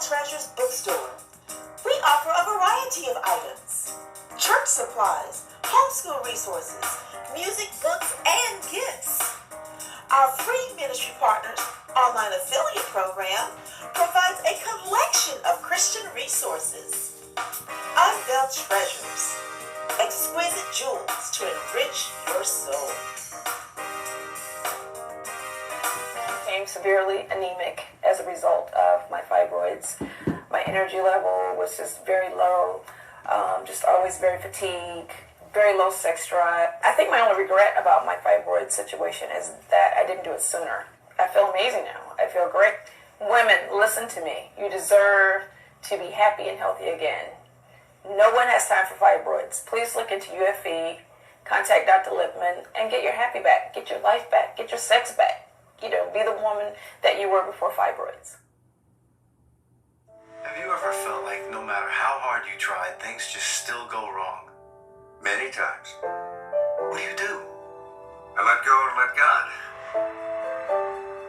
Treasures Bookstore. We offer a variety of items: church supplies, homeschool resources, music, books, and gifts. Our free ministry partners online affiliate program provides a collection of Christian resources. Unveiled Treasures, exquisite jewels to enrich your soul. Became severely anemic as a result of my fibroids. My energy level was just very low, just always very fatigued, very low sex drive. I think my only regret about my fibroid situation is that I didn't do it sooner. I feel amazing now. I feel great. Women, listen to me. You deserve to be happy and healthy again. No one has time for fibroids. Please look into UFE, contact Dr. Lipman, and get your happy back, get your life back, get your sex back. You know, be the woman that you were before fibroids. Have you ever felt like no matter how hard you tried, things just still go wrong? Many times. What do? I let go and let God.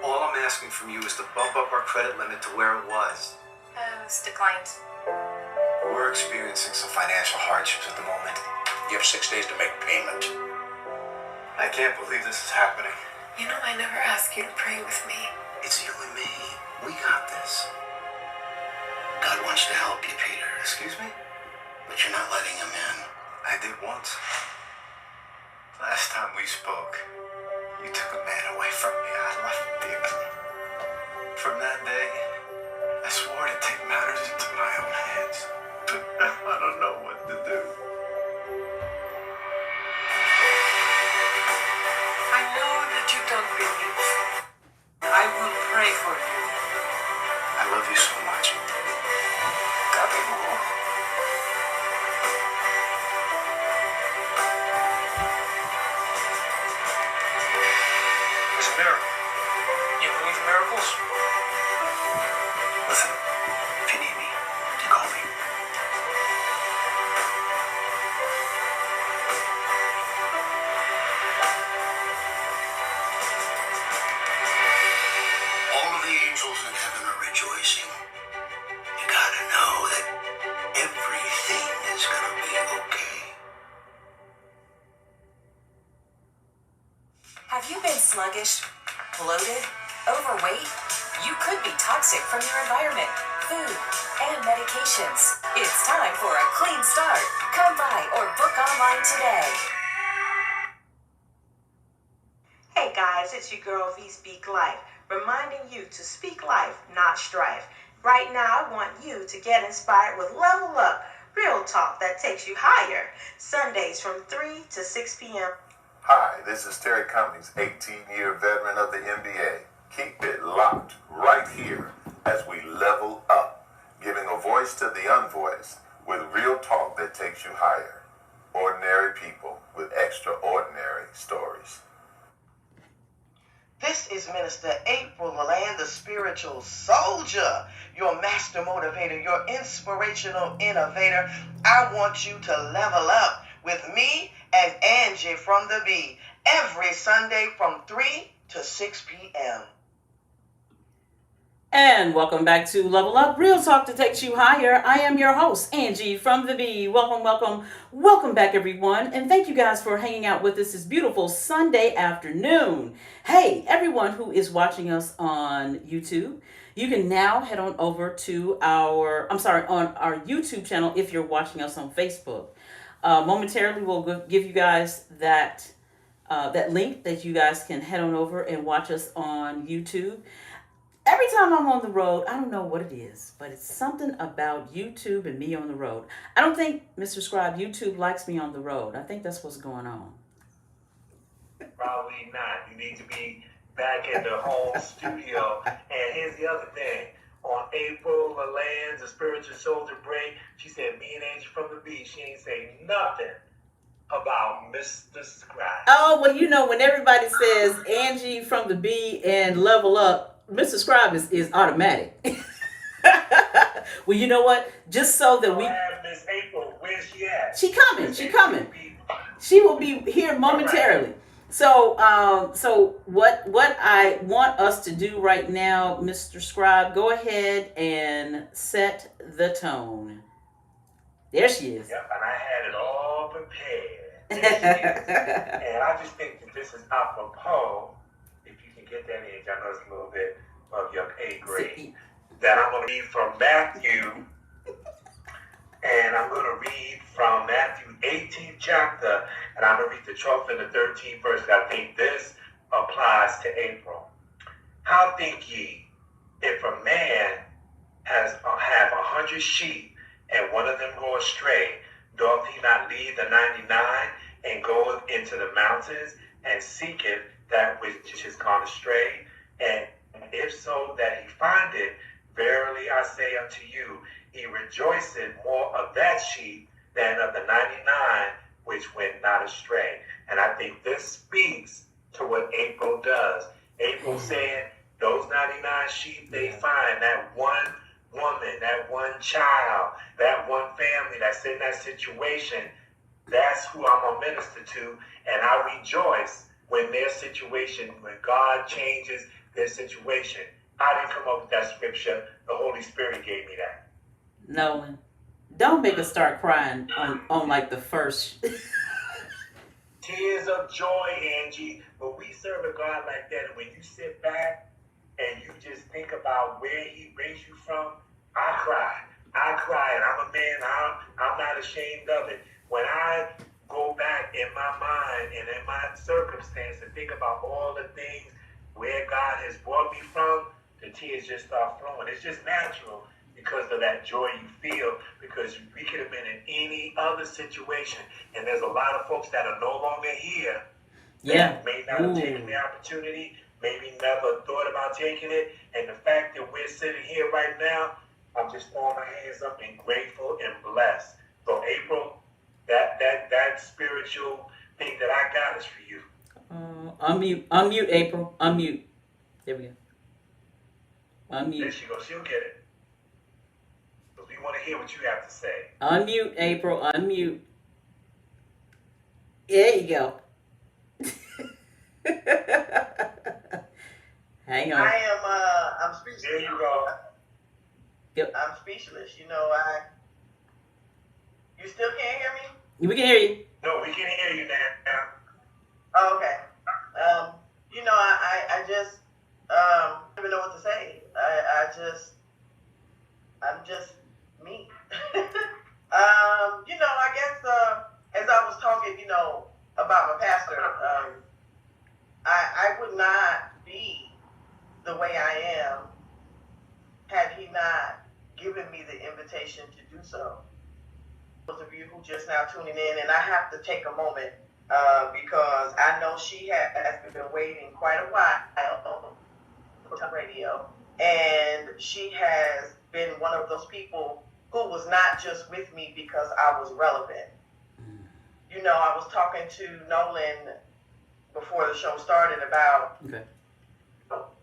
All I'm asking from you is to bump up our credit limit to where it was. It's declined. We're experiencing some financial hardships at the moment. You have 6 days to make payment. I can't believe this is happening. You know, I never asked you to pray with me. It's you and me. We got this. God wants to help you, Peter. Excuse me? But you're not letting him in. I did once. Last time we spoke, you took a man away from me I loved dearly. From that day, I swore to take matters into my own hands. But now I don't know what to do. I know that you don't believe. I will pray for you. I love you so much. God be more. It's a miracle. You believe in miracles? Listen, if you need me, you call me. All of the angels in heaven are rejoicing. You gotta know that everything is gonna be okay. Have you been sluggish, bloated, overweight? You could be toxic from your environment, food, and medications. It's time for a clean start. Come by or book online today. Hey guys, it's your girl V Speak Life, reminding you to speak life, not strife. Right now, I want you to get inspired with Level Up, real talk that takes you higher. Sundays from 3 to 6 p.m. Hi, this is Terry Cummings, 18-year veteran of the NBA. Keep it locked right here as we level up, giving a voice to the unvoiced with real talk that takes you higher. Ordinary people with extraordinary stories. This is Minister April LaLand, the spiritual soldier, your master motivator, your inspirational innovator. I want you to level up with me and Angee from the B every Sunday from 3 to 6 p.m. And welcome back to Level Up, real talk that takes you higher. I am your host, Angee from the B. Welcome back, everyone. And thank you guys for hanging out with us this beautiful Sunday afternoon. Hey, everyone who is watching us on YouTube, you can now head on over to on our YouTube channel if you're watching us on Facebook. Momentarily, we'll give you guys that link that you guys can head on over and watch us on YouTube. Every time I'm on the road, I don't know what it is, but it's something about YouTube and me on the road. I don't think, Mr. Scribe, YouTube likes me on the road. I think that's what's going on. Probably not. You need to be back in the home studio. And here's the other thing. On April LaLand, the Spiritual Soldier break, she said, me and Angel from the beach, she ain't say nothing about Mr. Scribe. Oh, well, you know, when everybody says Angee from the B and Level Up, Mr. Scribe is automatic. Well, you know what? Just so that we... Miss April, where's she at? She coming. She will be here momentarily. Right. So what I want us to do right now, Mr. Scribe, go ahead and set the tone. There she is. Yep, and I had it all prepared. There she is. And I just think that this is apropos, if you can get that in, I know it's a little bit of your pay grade, that I'm going to read from Matthew, and I'm going to read from Matthew 18th chapter, and I'm going to read the 12th and the 13th verse. I think this applies to April. How think ye, if a man have 100 sheep, and one of them go astray, doth he not leave the 99 and goeth into the mountains and seeketh that which is gone astray? And if so that he find it, verily I say unto you, he rejoiceth more of that sheep than of the 99 which went not astray. And I think this speaks to what April does. April said, those 99 sheep, they find that one woman, that one child, that one family that's in that situation. That's who I'm going to minister to. And I rejoice when their situation, when God changes their situation. I didn't come up with that scripture. The Holy Spirit gave me that. Nolan, don't make us start crying on like the first. Tears of joy, Angee. But we serve a God like that. And when you sit back and you just think about where he raised you from, I cry, and I'm a man, I'm not ashamed of it. When I go back in my mind and in my circumstance and think about all the things where God has brought me from, the tears just start flowing. It's just natural because of that joy you feel, because we could have been in any other situation, and there's a lot of folks that are no longer here that may not have taken the opportunity, maybe never thought about taking it, and the fact that we're sitting here right now, I'm just throwing my hands up and grateful and blessed. So April, that spiritual thing that I got is for you. Unmute, April. Unmute. There we go. Unmute. There she goes. She'll get it. Because we want to hear what you have to say. Unmute, April. Unmute. There you go. Hang on. I'm speechless. There you go. Yep. I'm speechless. You still can't hear me? We can hear you. No, we can hear you now. Oh, okay. I just don't even know what to say. I'm just me. I guess as I was talking, about my pastor, I would not be the way I am had he not given me the invitation to do so. Those of you who just now tuning in, and I have to take a moment because I know she has been waiting quite a while for radio, and she has been one of those people who was not just with me because I was relevant. I was talking to Nolan before the show started about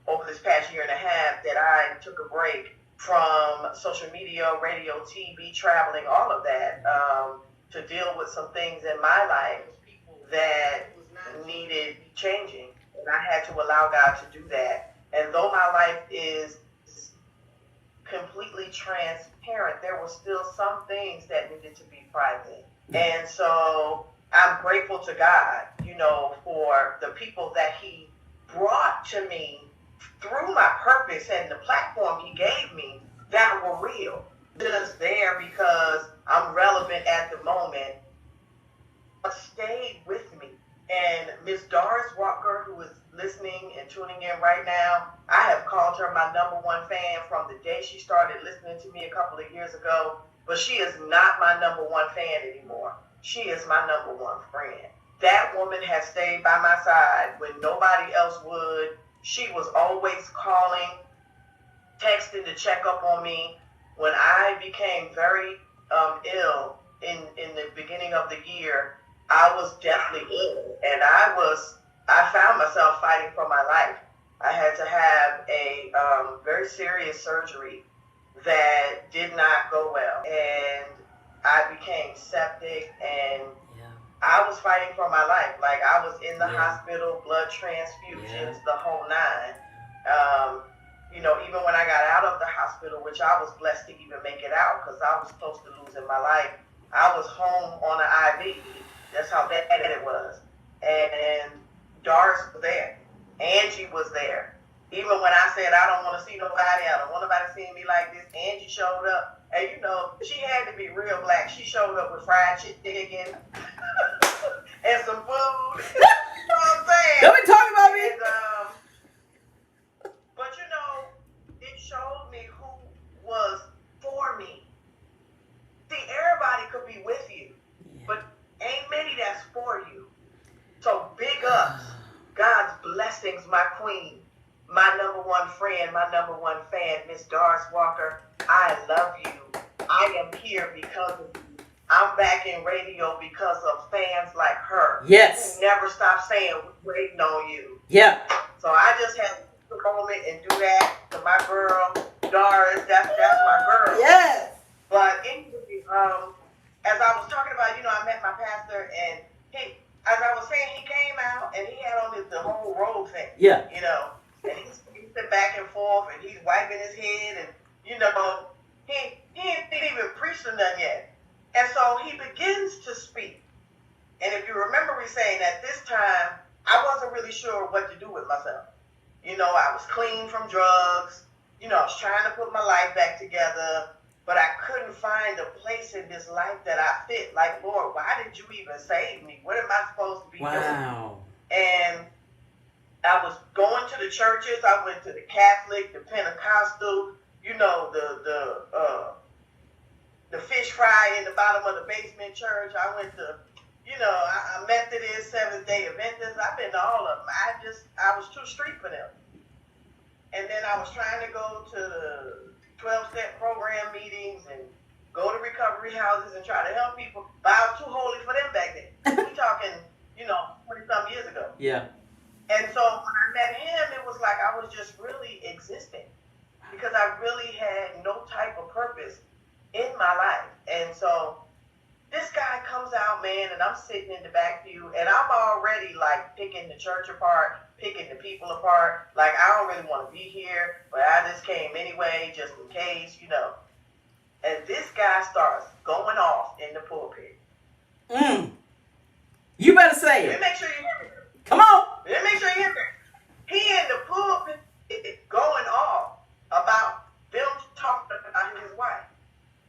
over this past year and a half that I took a break from social media, radio, TV, traveling, all of that, to deal with some things in my life that needed changing. And I had to allow God to do that. And though my life is completely transparent, there were still some things that needed to be private. And so I'm grateful to God, for the people that he brought to me through my purpose and the platform he gave me that were real. Just there because I'm relevant at the moment, but stayed with me. And Miss Doris Walker, who is listening and tuning in right now, I have called her my #1 fan from the day she started listening to me a couple of years ago, but she is not my #1 fan anymore. She is my #1 friend. That woman has stayed by my side when nobody else would. She was always calling, texting to check up on me. When I became very ill in the beginning of the year, I was deathly ill, and I found myself fighting for my life. I had to have a very serious surgery that did not go well, and I became septic, and I was fighting for my life. Like, I was in the Yeah. hospital, blood transfusions, Yeah. the whole nine. You know, even when I got out of the hospital, which I was blessed to even make it out because I was close to losing my life, I was home on an IV. That's how bad it was. And Doris was there. Angee was there. Even when I said, I don't want to see nobody, I don't want nobody seeing me like this, Angee showed up. And you know, she had to be real black. She showed up with fried chicken and some food. You know what I'm saying? Don't be talking about me. And, but you know, it showed me who was for me. See, everybody could be with you, but ain't many that's for you. So big ups, God's blessings, my queen, my number one friend, my number one fan, Miss Doris Walker. I love you. I am here because of you. I'm back in radio because of fans like her. Yes. Who never stop saying, we're waiting on you. Yeah. So I just had to take a moment and do that to my girl, Doris. That's my girl. Yes. But anyway, as I was talking about, you know, I met my pastor, and he, as I was saying, he came out and he had on the whole robe thing. Yeah. You know, and he's back and forth, and he's wiping his head, and you know, he didn't even preach or nothing yet. And so he begins to speak. And if you remember me saying at this time, I wasn't really sure what to do with myself. You know, I was clean from drugs. You know, I was trying to put my life back together, but I couldn't find a place in this life that I fit. Like, Lord, why did you even save me? What am I supposed to be doing? Wow. And I was going to the churches. I went to the Catholic, the Pentecostal, you know, the fish fry in the bottom of the basement church. I went to, you know, I Methodist, Seventh-day Adventist. I've been to all of them. I was too street for them. And then I was trying to go to the 12-step program meetings and go to recovery houses and try to help people. But I was too holy for them back then. We talking, you know, 20-some years ago. Yeah. And so when I met him, it was like I was just really existing because I really had no type of purpose in my life. And so this guy comes out, man, and I'm sitting in the back pew, and I'm already like picking the church apart, picking the people apart. Like, I don't really want to be here, but I just came anyway, just in case, you know. And this guy starts going off in the pulpit. You better say Let it. me make sure you hear me. Come on. Let me make sure you hear me. He in the pulpit going off about them talking about his wife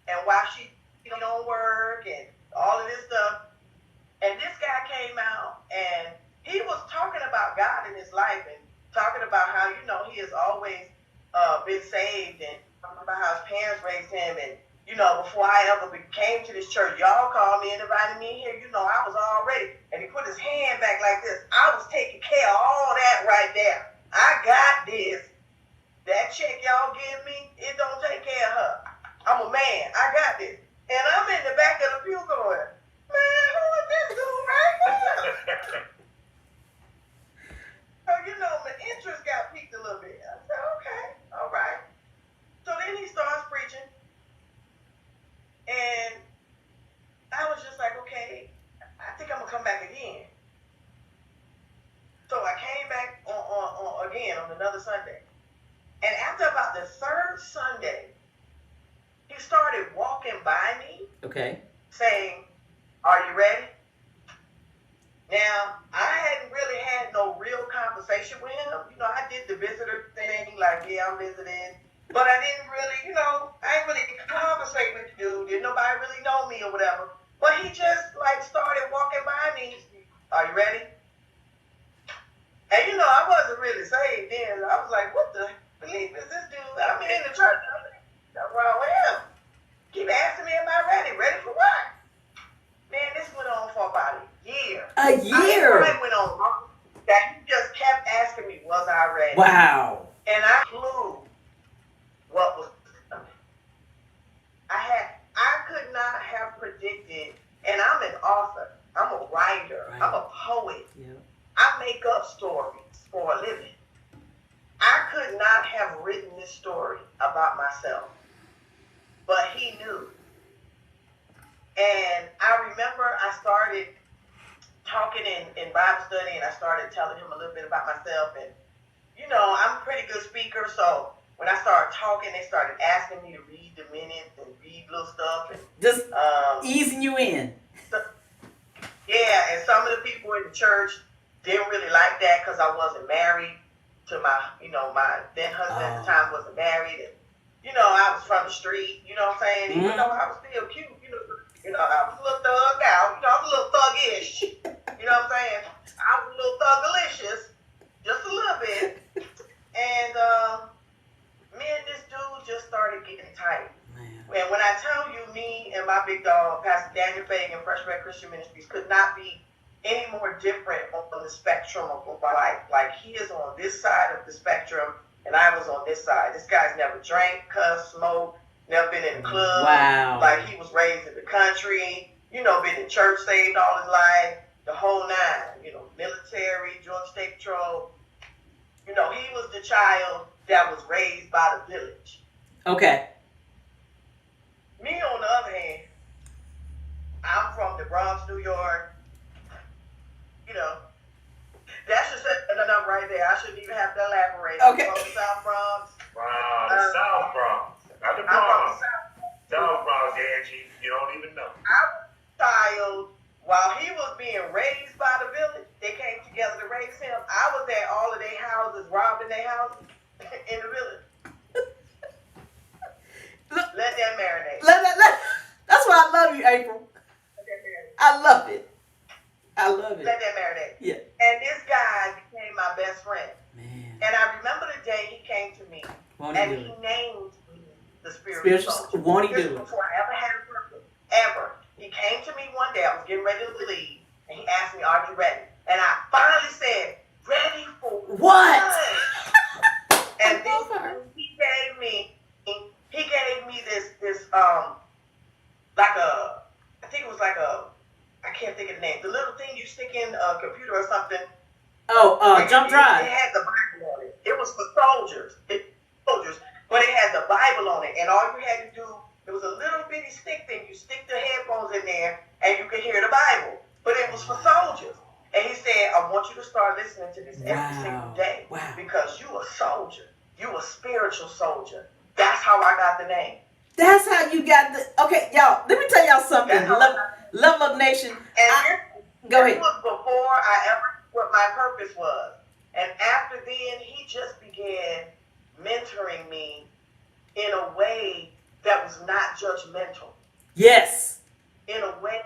and why she don't work and all of this stuff. And this guy came out and he was talking about God in his life and talking about how, you know, he has always been saved and talking about how his parents raised him. And, you know, before I ever came to this church, y'all called me and invited me here. You know, I was all ready. And he put his hand back like this. I was taking care of all that right there. I got this. That check y'all give me, it don't take care of her. I'm a man. I got this. And I'm in the back of the pew going, man, who is this dude right here? So, you know, my interest got piqued a little bit. I said, okay, all right. So then he starts preaching. And I was just like, okay, I think I'm going to come back again. So I came back on again on another Sunday. And after about the third Sunday, he started walking by me. Okay. Saying, are you ready? Now, I hadn't really had no real conversation with him. You know, I did the visitor thing, like, yeah, I'm visiting. But I didn't really, you know, I didn't really conversate with the dude. Didn't nobody really know me or whatever. But he just, like, started walking by me. Are you ready? And, you know, I wasn't really saved then. I was like, what the bleep is this dude? I'm in the church. That's wrong with him. Keep asking me, am I ready? Ready for what? Man, this went on for about a year. A year? It went on that he just kept asking me, was I ready? Wow. And I flew what was coming. I could not have predicted, and I'm an author. I'm a writer. Right. I'm a poet. Yeah. I make up stories for a living. I could not have written this story about myself. But he knew. And I remember I started talking in Bible study, and I started telling him a little bit about myself. And, you know, I'm a pretty good speaker, so when I started talking, they started asking me to read the minutes and read little stuff. And Just easing you in. Yeah, and some of the people in the church didn't really like that because I wasn't married to my, you know, my then husband at the time wasn't married. And, you know, I was from the street, you know what I'm saying? Even though I was still cute, you know, I was a little thug out, you know, I was a little thuggish. You know what I'm saying? I was a little thugalicious, just a little bit. And me and this dude just started getting tight. And when I tell you, me and my big dog, Pastor Daniel Fagan, Fresh Red Christian Ministries, could not be any more different on the spectrum of my life. Like, he is on this side of the spectrum, and I was on this side. This guy's never drank, cussed, smoked, never been in a club. Wow. Like, he was raised in the country, you know, been in church, saved all his life, the whole nine, you know, military, Georgia State Patrol. You know, he was the child that was raised by the village. Okay. Me, on the other hand, I'm from the Bronx, New York. You know, that's just enough right there. I shouldn't even have to elaborate. Okay. I'm from the South Bronx. Wow, the South Bronx. Not the I'm from Bronx. the South South Bronx, Angee. You don't even know. I was a child while he was being raised by the village. They came together to raise him. I was at all of their houses, robbing their houses in the village. Let that marinate. That's why I love you, April. Let that marinate. I love it. I love it. Let that marinate. Yeah. And this guy became my best friend. Man. And I remember the day he came to me, Won't and he he do it? named me the spiritual soldier. Won't he This do was it? before I ever had a purpose, ever. He came to me one day, I was getting ready to leave, and he asked me, "Are you ready?" And I finally said, "Ready for What?" And then he gave me this like a, I think it was like a, I can't think of the name, the little thing you stick in a computer or something. Jump drive. It had the Bible on it. It was for soldiers. But it had the Bible on it. And all you had to do, it was a little bitty stick thing. You stick the headphones in there and you could hear the Bible. But it was for soldiers. And he said, "I want you to start listening to this every single day. Wow. Because you a soldier. You a spiritual soldier." That's how I got the name. That's how you got the. Okay, y'all. Let me tell y'all something. Level Up Nation. And go this ahead. was before I ever knew what my purpose was. And after then, he just began mentoring me in a way that was not judgmental. Yes. In a way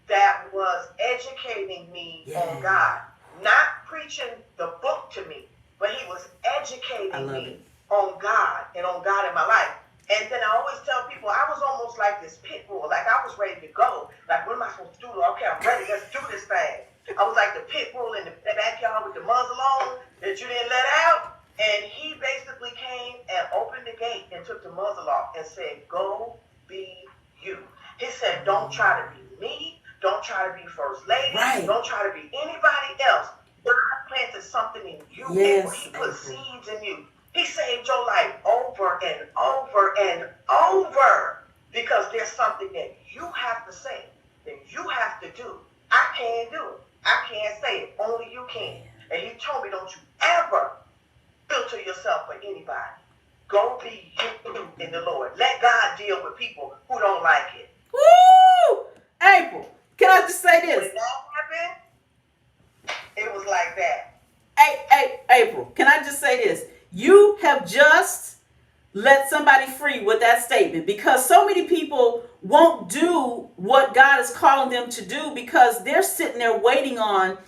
that was educating me on God. Not preaching the book to me, but he was educating me on God and on God in my life. And then I always tell people I was almost like this pit bull. Like I was ready to go. Like, what am I supposed to do? Okay, I'm ready. Let's do this thing. I was like the pit bull in the backyard with the muzzle on that you didn't let out. And he basically came and opened the gate and took the muzzle off and said, "Go be you." He said, "Don't try to be me. Don't try to be first lady. Right. Don't try to be anybody else. God planted something in you. Yes. He put seeds in you. He saved your life over and over and over because there's something that you have to say, that you have to do. I can't do it. I can't say it. Only you can." And he told me, "Don't you ever filter yourself for anybody. Go be you in the Lord. Let God deal with people who don't like it." Woo! April, can I just say this? When that happened, it was like that. Hey, April, can I just say this? You have just let somebody free with that statement, because so many people won't do what God is calling them to do because they're sitting there waiting on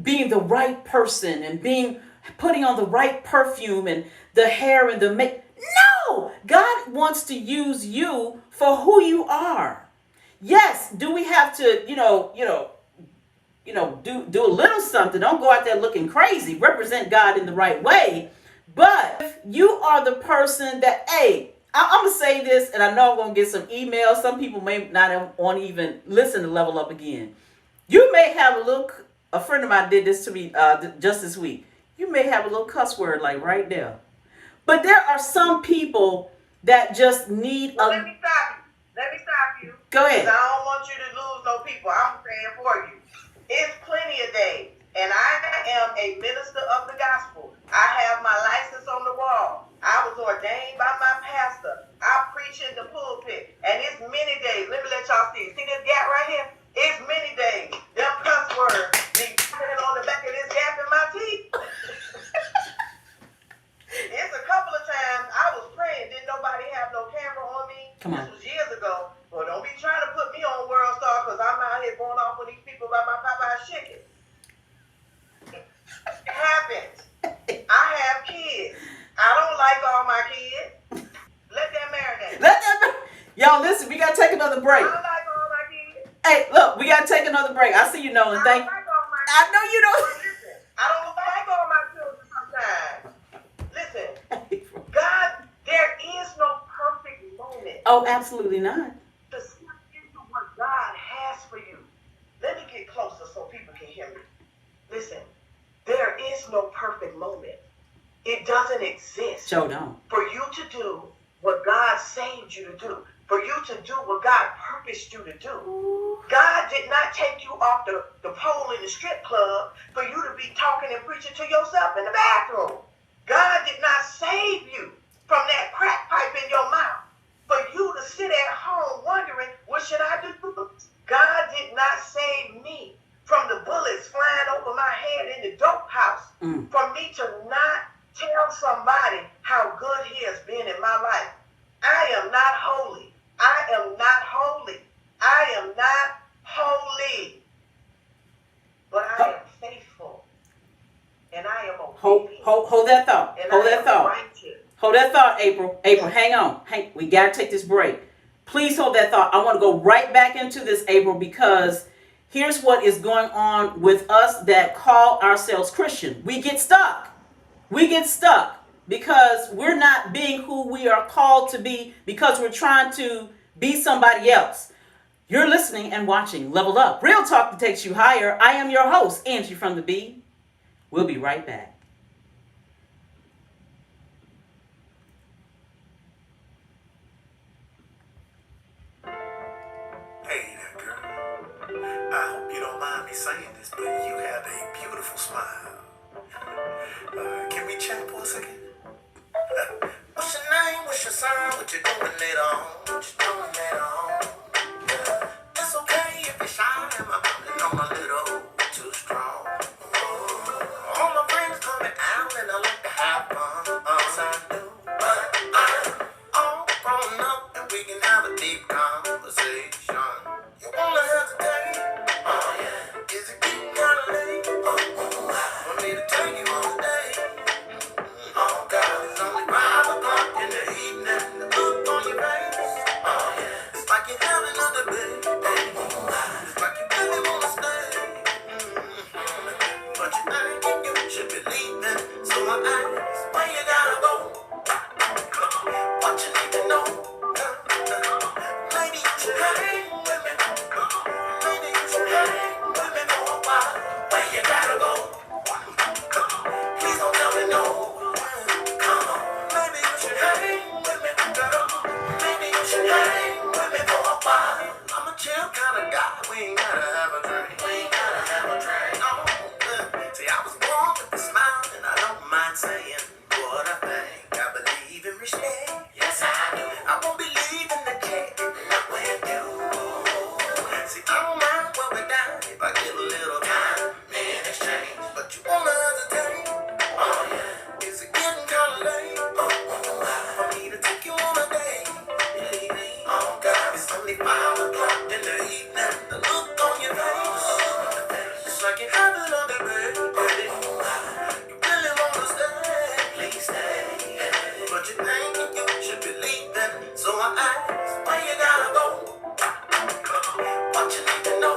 being the right person and putting on the right perfume and the hair and the make. No, God wants to use you for who you are. Yes, do we have to, do a little something? Don't go out there looking crazy. Represent God in the right way. But if you are the person that, hey, I'm going to say this, and I know I'm going to get some emails. Some people may not want to even listen to Level Up again. You may have a friend of mine did this to me just this week. You may have a little cuss word like right there. But there are some people that just need Let me stop you. Go ahead. I don't want you to lose no people. I'm praying for you. It's plenty of days. And I am a minister of the gospel. I have my license on the wall. I was ordained by my pastor. I preach in the pulpit. And it's many days. Let me let y'all see. See this gap right here? It's many days. Them cuss words be putting on the back of this gap in my teeth. It's a couple of times I was praying. Didn't nobody have no camera on me? Come on. This was years ago. Well, don't be trying to put me on World Star because I'm out here going off with these people about my Popeye's chicken. It happens. I have kids. I don't like all my kids. Let that marinate. Y'all, listen, we got to take another break. I don't like all my kids. Hey, look, we got to take another break. I see you, Nolan. I Thank don't like all my kids. I know you don't. Listen, I don't like all my children sometimes. Listen, God, there is no perfect moment. Oh, absolutely not. To step into what God has for you. Let me get closer so people can hear me. Listen, there is no perfect moment. It doesn't exist. Joe, don't. For you to do what God saved you to do. For you to do what God purposed you to do. God did not take you off the pole in the strip club for you to be talking and preaching to yourself in the bathroom. God did not save you from that crack pipe in your mouth for you to sit at home wondering, what should I do? God did not save me from the bullets flying over my head in the dope house for me to not tell somebody how good he has been in my life. I am not holy. I am not holy. I am not holy. But I am faithful. And I am obedient. Hold that thought. And Hold I that am thought. righteous. Hold that thought, April. April, hang on. We got to take this break. Please hold that thought. I want to go right back into this, April, because here's what is going on with us that call ourselves Christian. We get stuck. We get stuck because we're not being who we are called to be because we're trying to be somebody else. You're listening and watching Level Up, real talk that takes you higher. I am your host, Angee from the B. We'll be right back. Hey there, girl. I hope you don't mind me saying this, but you have a beautiful smile. Can we chat for a second? What's your name? What's your sign? What you doing later on? What you doing later on? It's okay if you're shy. I'm holding on a little too strong. All my friends coming out and I like to have fun. Yes, I do. But I'm all grown up and we can have a deep conversation. You wanna hesitate? Oh yeah. Is it getting kind of late? For me to take you on a date? Oh God, it's only 5 o'clock in the evening. The look on your face. Oh yeah. It's like you're having a debate. It's like you really wanna stay. But you think you should be leaving. So I ask, where you gotta go? What you need to know? Maybe you should hang with me. Maybe you should hang with me for a while. Where you gotta go? Please don't tell me no. Come on. Maybe you should hang with me, girl. Maybe you should hang with me for a while. I'm a chill kind of guy. We ain't gotta have a drink. We ain't gotta have a drink. No. See, I was born with a smile, and I don't mind saying what I think. I believe in respect. Yes, I do. I won't be leaving the jet. Not with you. See, I don't mind when we're down if I get a little time in exchange. But you wanna hesitate? Oh yeah. Is it getting kind of late? For me to take you on a date? Oh God, it's only 5 o'clock in the evening. The look on your face, it's like you're having a debate. You really wanna stay? Please stay. But you think you should be leaving. So I ask, where you gotta go? What you need to know?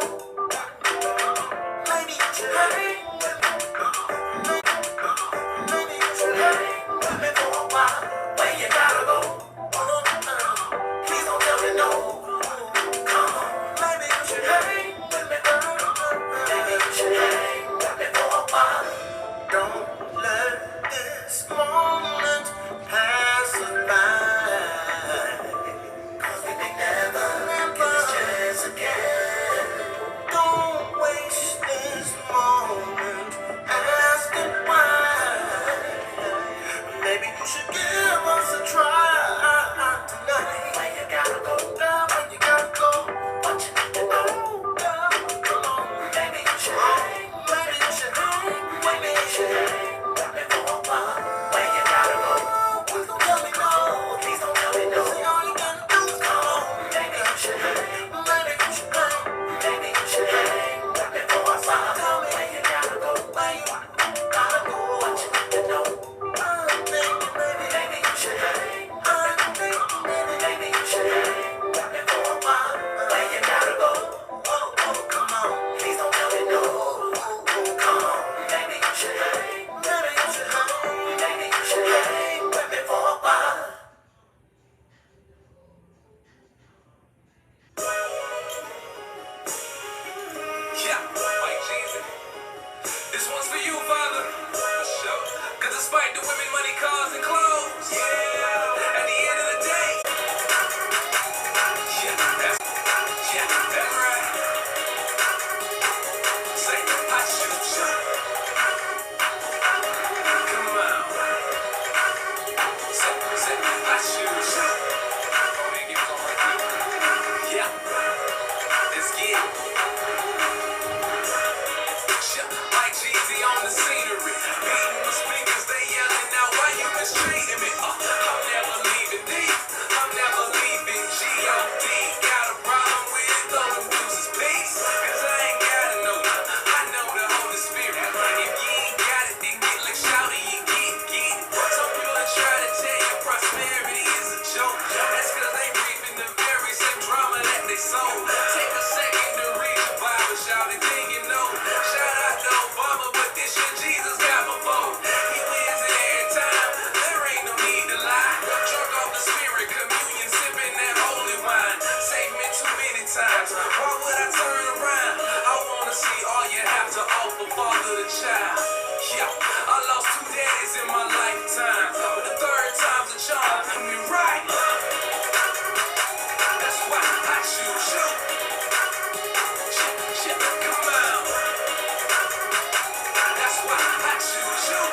Maybe you should hang with me. Maybe you should hang with me for a while. Where you gotta go? Please don't tell me no. Come on. Maybe you should hang with me, girl. Maybe you should hang with me for a while. Don't let this moment pass us by. joke. That's cause they breathing the very same drama that they sold. Take a second to read the Bible, shout it, then you know. Shout out to Obama, but this shit Jesus got my vote. He wins it every time, there ain't no need to lie. Drunk off the spirit, communion, sipping that holy wine. Saved me too many times, why would I turn around? I wanna see all you have to offer, father to child. Yeah, I lost 2 daddies in my lifetime, but the third time's a charm. Put me right. That's why I choose you. Come on. That's why I choose you.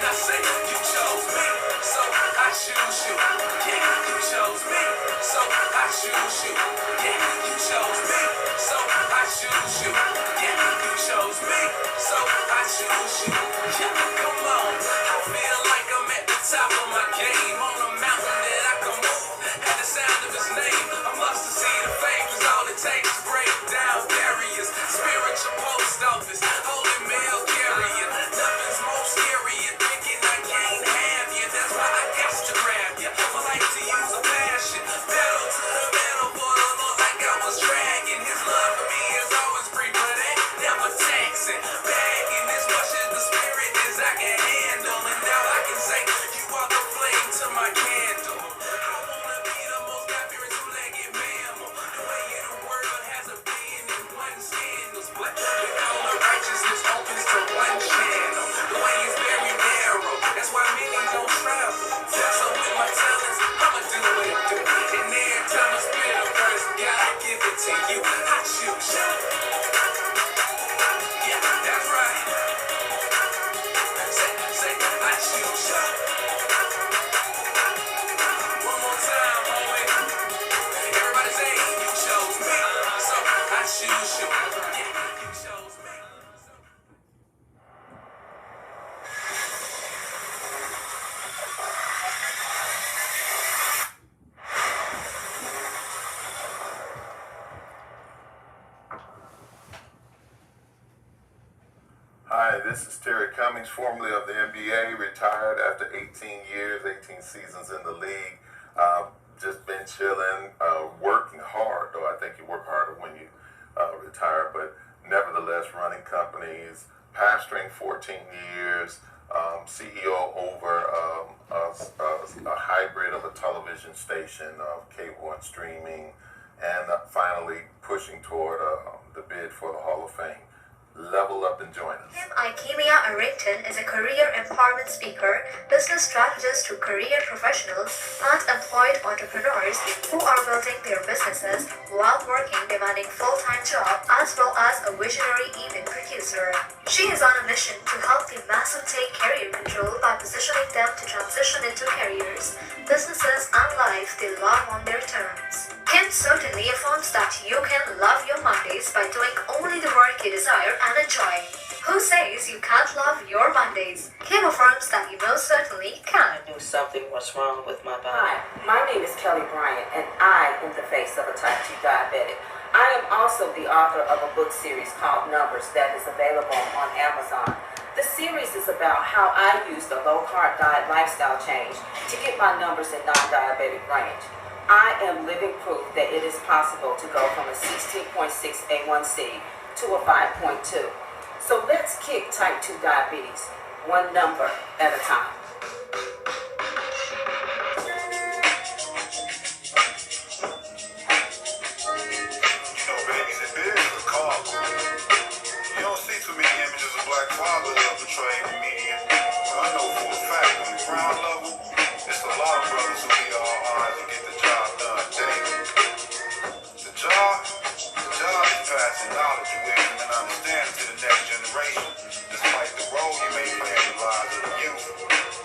Now say you chose me, so I choose you. Yeah, you chose me, so I choose you. Yeah, you chose me, so I choose you. Yeah, you chose me, so I choose you. Yeah, come on. I feel like I'm at the top of my game, on a mountain that I can move at the sound of his name. I must have seen the fame, cause all it takes is break down barriers. Spiritual post office, holy mail carrier. Nothing's more scary than thinking I can't have you. That's why I got to grab you. I like to use a passion, pedal to the metal for the Lord like I was dragging. His love for me is always free, but that never taxing. Bagging as much as the spirit as I can handle, and now I can say you are the flame to my candle. I wanna be the most fabulous two-legged mammal. The way in the world has a being in one scandals, but all the righteousness opens to one channel. The way is very narrow, that's why many don't travel. So with my talents, I'ma do what I do. And every time I spit a verse, gotta give it to you. I choose you. Yeah, that's right. Say, I choose you. One more time, homie. Everybody say, you chose me, so I choose you. Yeah, you chose me. Hi, this is Terry Cummings, formerly of the NBA, retired after 18 years, 18 seasons in the league. Just been chilling, working hard, though I think you work harder when you retire, but nevertheless running companies, pastoring 14 years, CEO over a hybrid of a television station, of cable and streaming, and finally pushing toward the bid for the Hall of Fame. Level up and join us. Ikemia Arrington is a career empowerment speaker, business strategist to career professionals and employed entrepreneurs who are building their businesses while working demanding full-time job, as well as a visionary event producer. She is on a mission to help the masses take career control by positioning them to transition into careers, businesses, and life they love on their terms. Kim certainly affirms that you can love your Mondays by doing only the work you desire and enjoy. Who says you can't love your Mondays? Kim affirms that you most certainly can. I knew something was wrong with my body. Hi, my name is Kelly Bryant, and I am the face of a type 2 diabetic. I am also the author of a book series called Numbers that is available on Amazon. The series is about how I used a low-carb diet lifestyle change to get my numbers in non-diabetic range. I am living proof that it is possible to go from a 16.6 A1C to a 5.2. So let's kick type 2 diabetes, one number at a time. Babies and beers are called. You don't see too many images of black fathers portrayed in media. But I know for a fact on the ground level, it's a lot of brothers who beat all odds and get the job done daily. The job is passing knowledge, wisdom, and understanding to the next generation, despite the role you may play in the lives of the youth.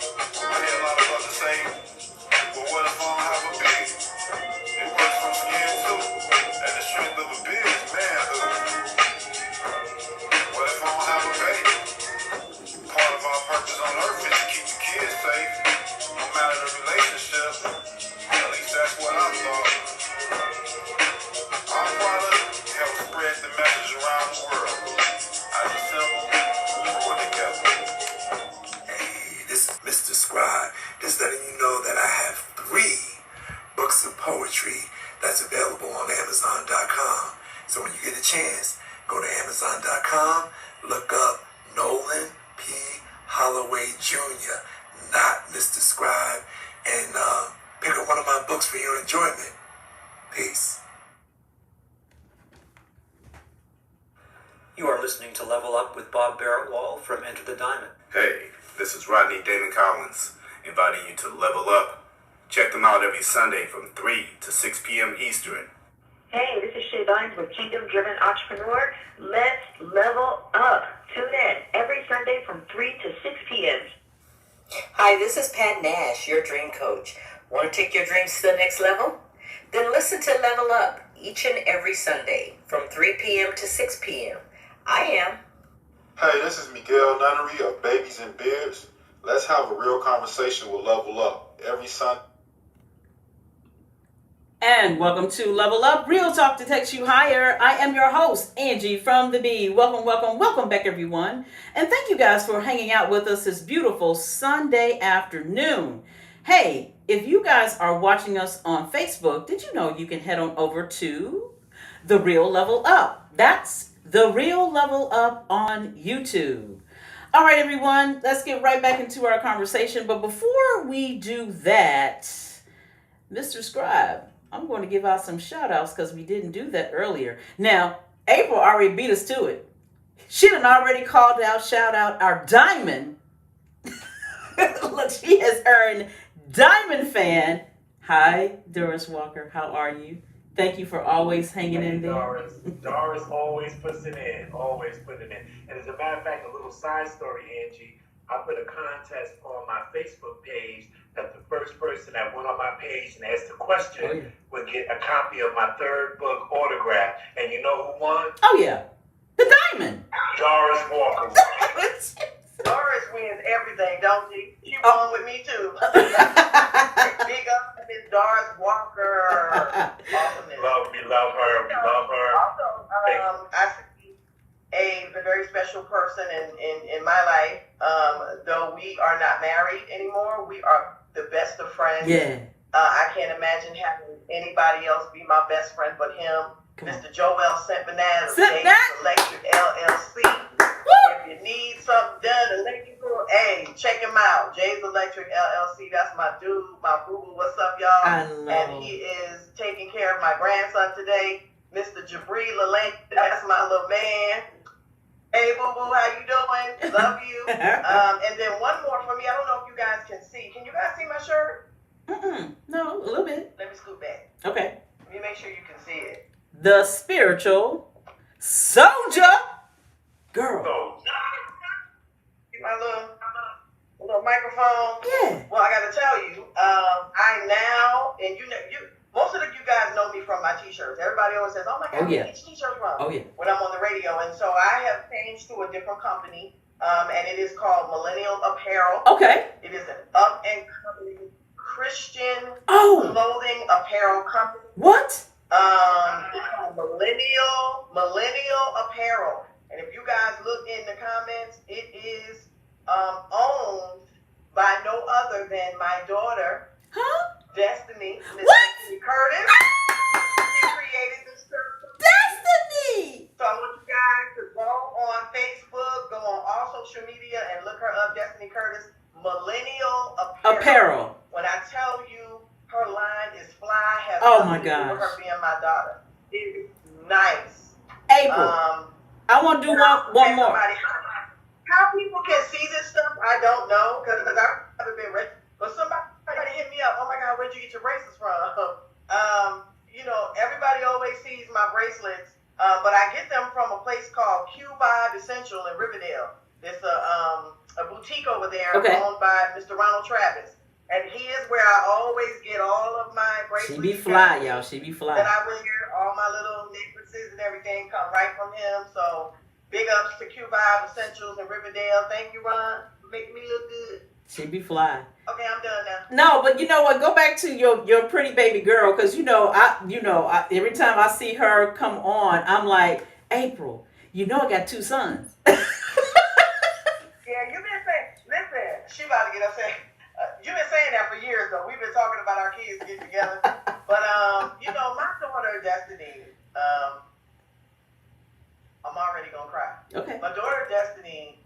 order my books for your enjoyment. Peace. You are listening to Level Up with Bob Barrett Wall from Enter the Diamond. Hey, this is Rodney Damon Collins, inviting you to Level Up. Check them out every Sunday from 3 to 6 p.m. Eastern. Hey, this is Shay Barnes with Kingdom Driven Entrepreneur. Let's level up. Tune in every Sunday from 3 to 6 p.m. Hi, this is Pat Nash, your dream coach. Want to take your dreams to the next level? Then listen to Level Up each and every Sunday from 3 p.m. to 6 p.m. I am. Hey, this is Miguel Nunnery of Babies and Beards. Let's have a real conversation with Level Up every Sunday. And welcome to Level Up, Real Talk that takes you higher. I am your host, Angee from the B. Welcome back, everyone. And thank you guys for hanging out with us this beautiful Sunday afternoon. Hey, if you guys are watching us on Facebook, did you know you can head on over to The Real Level Up? That's The Real Level Up on YouTube. All right, everyone, let's get right back into our conversation. But before we do that, Mr. Scribe, I'm going to give out some shout outs because we didn't do that earlier. Now, April already beat us to it. She done already called out, shout out our Diamond. Look, she has earned Diamond Fan. Hi, Doris Walker. How are you? Thank you for always hanging in there. Doris always puts it in. Always put it in. And as a matter of fact, a little side story, Angie. I put a contest on my Facebook page that the first person that went on my page and asked a question would get a copy of my third book autograph. And you know who won? Oh, yeah. The Diamond. Doris Walker. Doris wins everything, don't she? She won with me, too. Big up to Miss Doris Walker. Awesomeness. We love her. We love her. Also, I see a very special person in my life. Though we are not married anymore, we are the best of friends. Yeah. I can't imagine having anybody else be my best friend but him. Mr. Joel Sempanat of Jay's Electric LLC. If you need something done electrical, hey, check him out. Jay's Electric LLC. That's my dude, my boo-boo. What's up, y'all? And he is taking care of my grandson today, Mr. LaLand. That's my little man. Hey, boo-boo, how you doing? Love you. And then one more for me. I don't know if you guys can see. Can you guys see my shirt? No, a little bit. Let me scoot back. Okay. Let me make sure you can see it. The Spiritual Soldier Girl. See my little microphone? Yeah. Well, I got to tell you, I now, and most of you guys know me from my t-shirts. Everybody always says, oh my God, where get your t-shirts from? Oh, yeah. When I'm on the radio. And so I have changed to a different company, and it is called Millennial Apparel. Okay. It is an up-and-coming Christian clothing apparel company. What? It's called Millennial Apparel. And if you guys look in the comments, it is owned by no other than my daughter, Destiny. Miss Destiny Curtis. She created this shirt. Destiny! So I want you guys to go on Facebook, go on all social media, and look her up, Destiny Curtis, Millennial Apparel. When I tell you her line is fly, has nothing to do with her being my daughter. It is nice. April, I want to do one more. How people can see this stuff, I don't know, because I've never been ready. But somebody hit me up, oh my God, where'd you get your bracelets from? Everybody always sees my bracelets, but I get them from a place called Q5 Essential in Riverdale. There's a boutique over there owned by Mr. Ronald Travis. And he is where I always get all of my bracelets. She be fly, y'all. She be fly. That I wear, all my little necklaces and everything come right from him. So big ups to Q5 Essentials in Riverdale. Thank you, Ron, for making me look good. She be fly. Okay, I'm done now. No, but you know what? Go back to your pretty baby girl, because I every time I see her come on, I'm like, April, I got 2 sons. Yeah, you've been saying. Listen, she about to get upset. You've been saying that for years, though. We've been talking about our kids getting together. But, my daughter, Destiny, I'm already going to cry. Okay. My daughter, Destiny,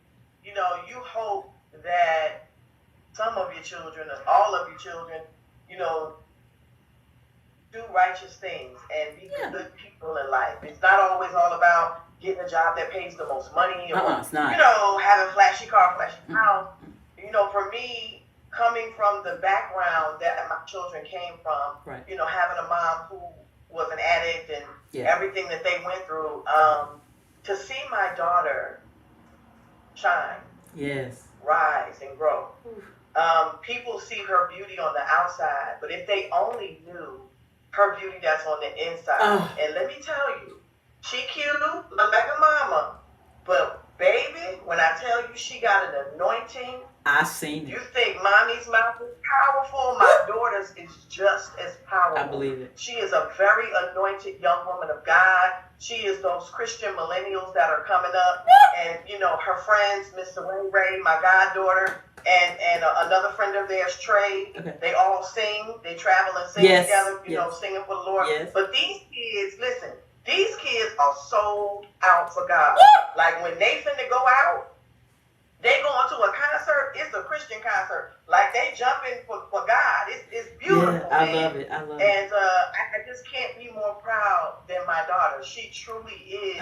you hope that some of your children, or all of your children, do righteous things and be good people in life. It's not always all about getting a job that pays the most money or, It's not. having flashy car, flashy house. For me, coming from the background that my children came from, right. Having a mom who was an addict and everything that they went through, to see my daughter shine, rise and grow. People see her beauty on the outside, but if they only knew her beauty that's on the inside. And let me tell you, she cute, look like a mama, but baby, when I tell you she got an anointing, I seen it. You think mommy's mouth is powerful? My daughter's is just as powerful. I believe it. She is a very anointed young woman of God. She is those Christian millennials that are coming up. And, her friends, Mr. Ray, my goddaughter, and another friend of theirs, Trey, they all sing. They travel and sing together, singing for the Lord. But these kids, listen, these kids are sold out for God. Like when they finna go out, they going to a concert. It's a Christian concert. Like they jumping for God. It's beautiful. Yeah, I love it. And I just can't be more proud than my daughter. She truly is.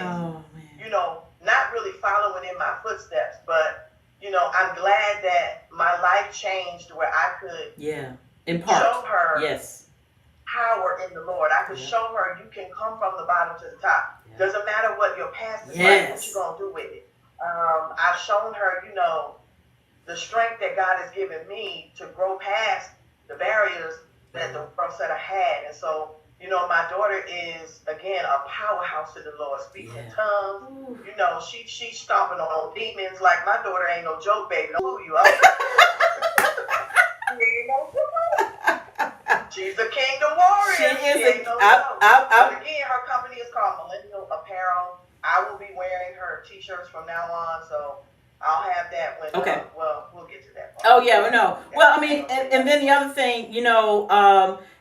Not really following in my footsteps, but I'm glad that my life changed where I could show her power in the Lord. I could show her you can come from the bottom to the top. Doesn't matter what your past is like, what you gonna do with it. I've shown her, the strength that God has given me to grow past the barriers that the world said I had. And so, my daughter is, again, a powerhouse in the Lord, speaks in tongues. She's stomping on demons like my daughter ain't no joke, baby. Know who you are. She's a kingdom warrior. She ain't no joke. But again, her company is called Millennial Apparel. I will be wearing her t-shirts from now on, so I'll have that when, we'll get to that part. Oh, yeah, no. Well, I mean, and then the other thing,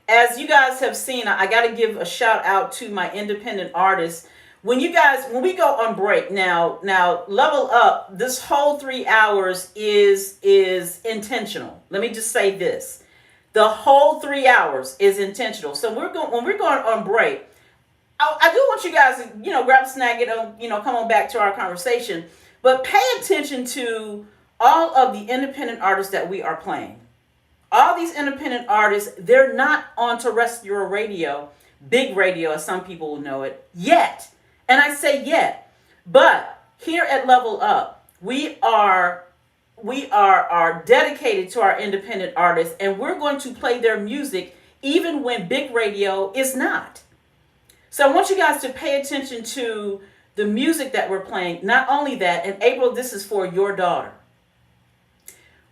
as you guys have seen, I got to give a shout out to my independent artists. When we go on break now Level Up, this whole 3 hours is intentional. Let me just say this. The whole 3 hours is intentional. So when we're going on break, I do want you guys to, grab a snack, come on back to our conversation, but pay attention to all of the independent artists that we are playing. All these independent artists, they're not on terrestrial radio, big radio, as some people will know it, yet. And I say yet, but here at Level Up, we are dedicated to our independent artists, and we're going to play their music even when big radio is not. So I want you guys to pay attention to the music that we're playing. Not only that, in April, this is for your daughter.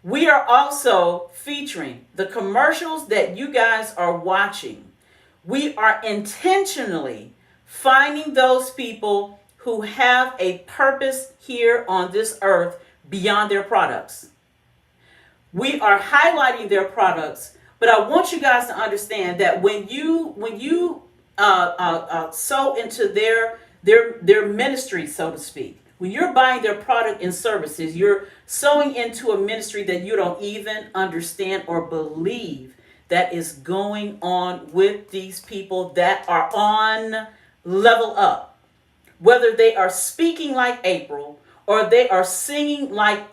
We are also featuring the commercials that you guys are watching. We are intentionally finding those people who have a purpose here on this earth beyond their products. We are highlighting their products, but I want you guys to understand that when you sow into their ministry, so to speak, when you're buying their product and services, you're sowing into a ministry that you don't even understand or believe that is going on with these people that are on Level Up. Whether they are speaking like April or they are singing like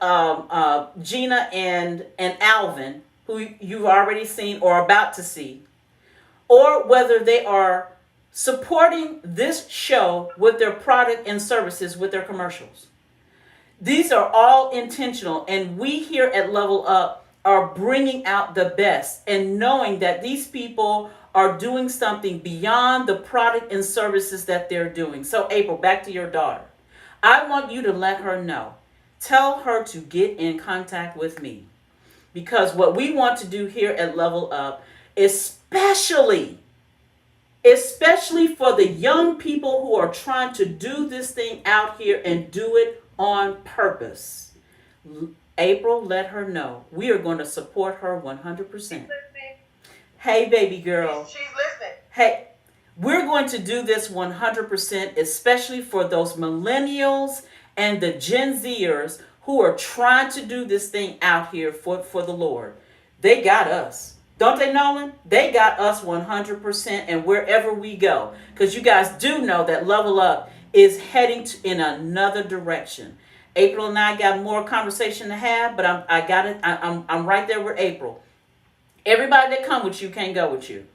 Gina and Alvin, who you've already seen or about to see, or whether they are supporting this show with their product and services, with their commercials. These are all intentional, and we here at Level Up are bringing out the best and knowing that these people are doing something beyond the product and services that they're doing. So April, back to your daughter. I want you to let her know. Tell her to get in contact with me, because what we want to do here at Level Up, especially for the young people who are trying to do this thing out here and do it on purpose. April, let her know. We are going to support her 100%. Hey, baby girl. She's listening. Hey, we're going to do this 100%, especially for those millennials and the Gen Zers who are trying to do this thing out here for the Lord. They got us. Don't they, Nolan? They got us 100% and wherever we go. Because you guys do know that Level Up is heading in another direction. April and I got more conversation to have, but I'm right there with April. Everybody that come with you can't go with you.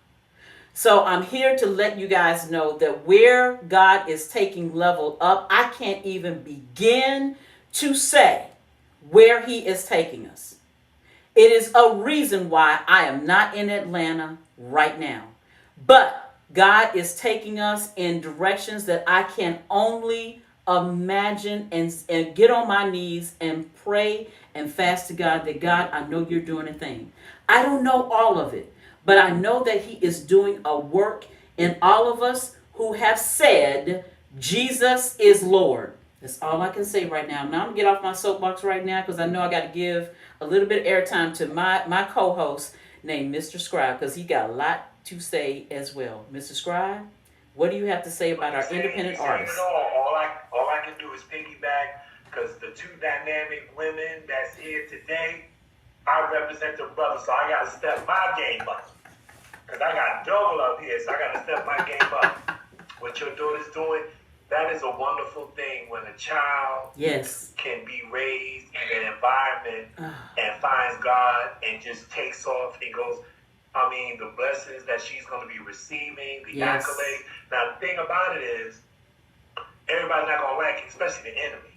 So I'm here to let you guys know that where God is taking Level Up, I can't even begin to say where he is taking us. It is a reason why I am not in Atlanta right now. But God is taking us in directions that I can only imagine, and get on my knees and pray and fast to God that, God, I know you're doing a thing. I don't know all of it, but I know that he is doing a work in all of us who have said Jesus is Lord. That's all I can say right now. Now I'm going to get off my soapbox right now because I know I got to give a little bit of airtime to my co-host named Mr. Scribe, because he got a lot to say as well. Mr. Scribe, what do you have to say about our independent artists? All I can do is piggyback, because the two dynamic women that's here today, I represent the brothers, so I got to step my game up. Because I got double up here, so I got to step my game up. What your daughter's doing, that is a wonderful thing when a child can be raised in an environment and finds God and just takes off and goes. I mean, the blessings that she's going to be receiving, the accolades. Now, the thing about it is, everybody's not going to like it, especially the enemy.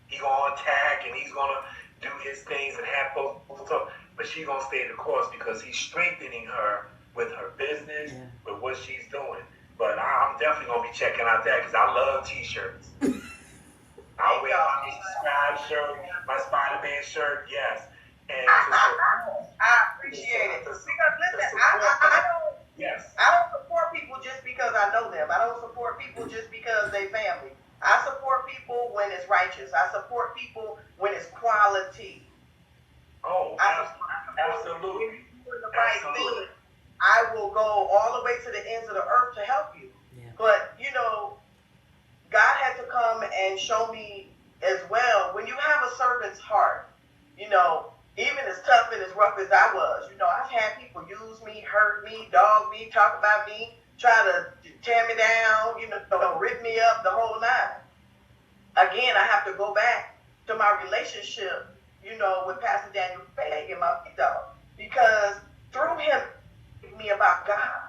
He's going to attack and he's going to do his things and have folks talk, but she's going to stay the course because he's strengthening her with her business, with what she's doing. But I'm definitely going to be checking out that because I love T-shirts. I wear my Mr. Scribe shirt, my Spider-Man shirt, yes. And I appreciate it. Because listen, I don't support people just because I know them. I don't support people just because they family. I support people when it's righteous. I support people when it's quality. Oh, absolutely. Doing the right thing. I will go all the way to the ends of the earth to help you. Yeah. But, you know, God had to come and show me as well, when you have a servant's heart, you know, even as tough and as rough as I was, you know, I've had people use me, hurt me, dog me, talk about me, try to tear me down, you know, rip me up, the whole nine. Again, I have to go back to my relationship, you know, with Pastor Daniel Fagg and my dog, because through him, me about God.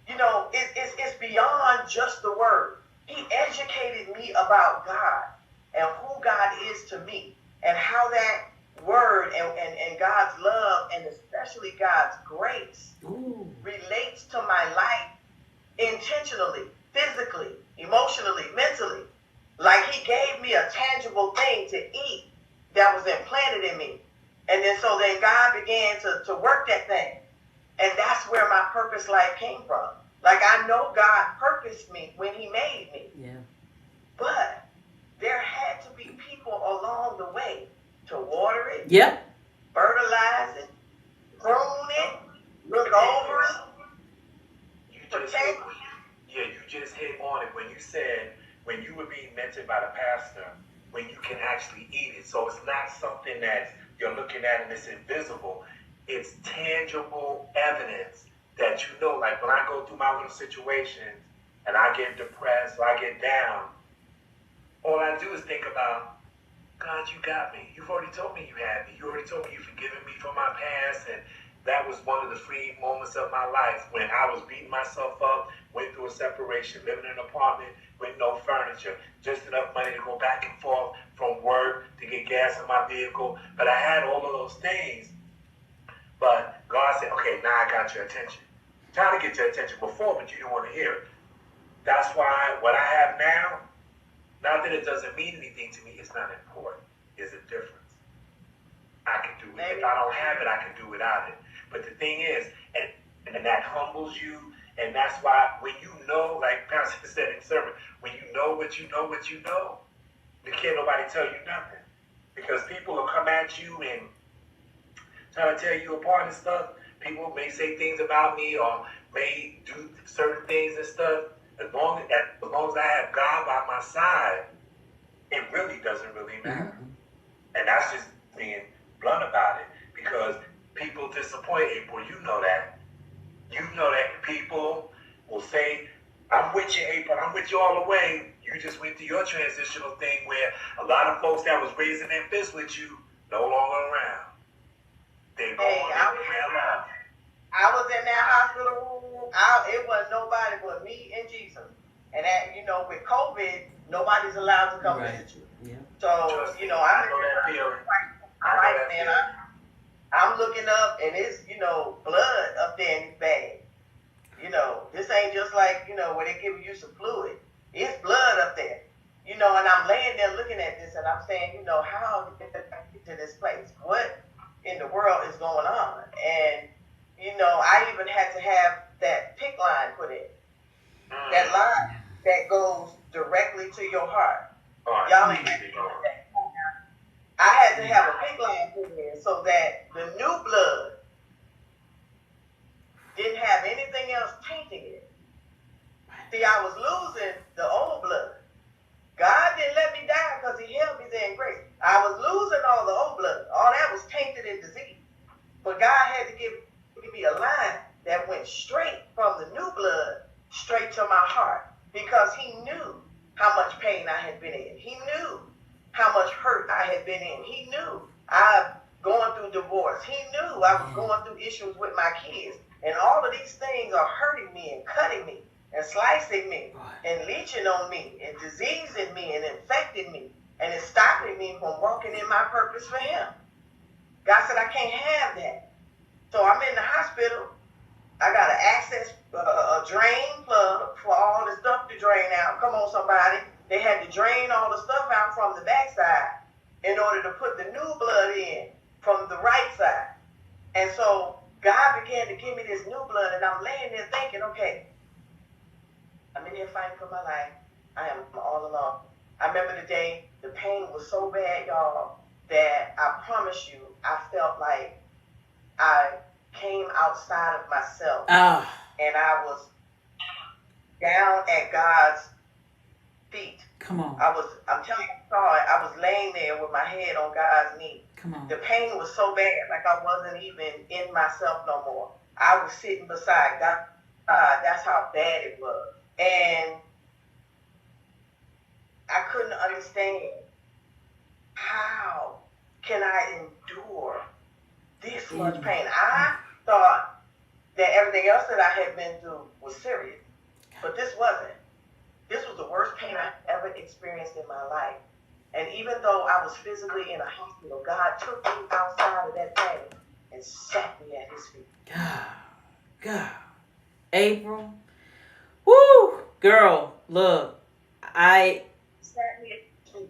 You know, it's beyond just the word. He educated me about God and who God is to me and how that word and God's love and especially God's grace relates to my life intentionally, physically, emotionally, mentally. Like he gave me a tangible thing to eat that was implanted in me. And then God began to work that thing. And that's where my purpose life came from. Like, I know God purposed me when he made me. Yeah. But there had to be people along the way to water it, fertilize it, prune it, look over it, protect it. Yeah, you just hit on it when you said, when you were being mentored by the pastor, when you can actually eat it. So it's not something that you're looking at and it's invisible. It's tangible evidence that you know, like when I go through my little situations and I get depressed or I get down, all I do is think about, God, you got me. You've already told me you had me. You already told me you've forgiven me for my past. And that was one of the freeing moments of my life when I was beating myself up, went through a separation, living in an apartment with no furniture, just enough money to go back and forth from work to get gas in my vehicle. But I had all of those things. But God said, okay, now I got your attention. I'm trying to get your attention before, but you didn't want to hear it. That's why what I have now, not that it doesn't mean anything to me, it's not important. It's a difference. I can do it. If I don't have it, I can do without it. But the thing is, and that humbles you, and that's why when you know, like Pastor said in the sermon, when you know what you know, you can't nobody tell you nothing. Because people will come at you and trying to tear you apart and stuff. People may say things about me or may do certain things and stuff. As long as I have God by my side, it really doesn't really matter. And that's just being blunt about it. Because people disappoint April. You know that. You know that people will say, I'm with you, April. I'm with you all the way. You just went through your transitional thing where a lot of folks that was raising their fists with you no longer around. They go on their trail off. I was in that hospital room. It wasn't nobody but me and Jesus. And that, with COVID, nobody's allowed to come visit you. Yeah. So, I'm looking up and it's, blood up there in his bag. This ain't just like, where they giving you some fluid. It's blood up there. And I'm laying there looking at this and I'm saying, how did I get to this place? What in the world is going on? And, I even had to have that PIC line put in. That line that goes directly to your heart. Y'all ain't had to do that. I had to have a PIC line put in so that the new blood didn't have anything else tainting it. See, I was losing the old blood. God didn't let me die because he held me there in grace. I was losing all the old blood. All that was tainted in disease. But God had to give me a line that went straight from the new blood straight to my heart because he knew how much pain I had been in. He knew how much hurt I had been in. He knew I was going through divorce. He knew I was going through issues with my kids. And all of these things are hurting me and cutting me and slicing me and leeching on me and diseasing me and infecting me. And it's stopping me from walking in my purpose for him. God said, I can't have that. So I'm in the hospital. I got to access a drain plug for all the stuff to drain out. Come on, somebody. They had to drain all the stuff out from the backside in order to put the new blood in from the right side. And so God began to give me this new blood, and I'm laying there thinking, okay, I'm in here fighting for my life. I am all alone. I remember the day the pain was so bad, y'all, that I promise you, I felt like I came outside of myself. And I was down at God's feet. Come on. I'm telling you, I was laying there with my head on God's knee. Come on. The pain was so bad, like I wasn't even in myself no more. I was sitting beside God. That's how bad it was. And I couldn't understand, how can I endure this much pain? I thought that everything else that I had been through was serious, but this wasn't. This was the worst pain I've ever experienced in my life. And even though I was physically in a hospital, God took me outside of that pain and sat me at his feet. God. April. Woo! Girl, look, I... Sat me at his feet.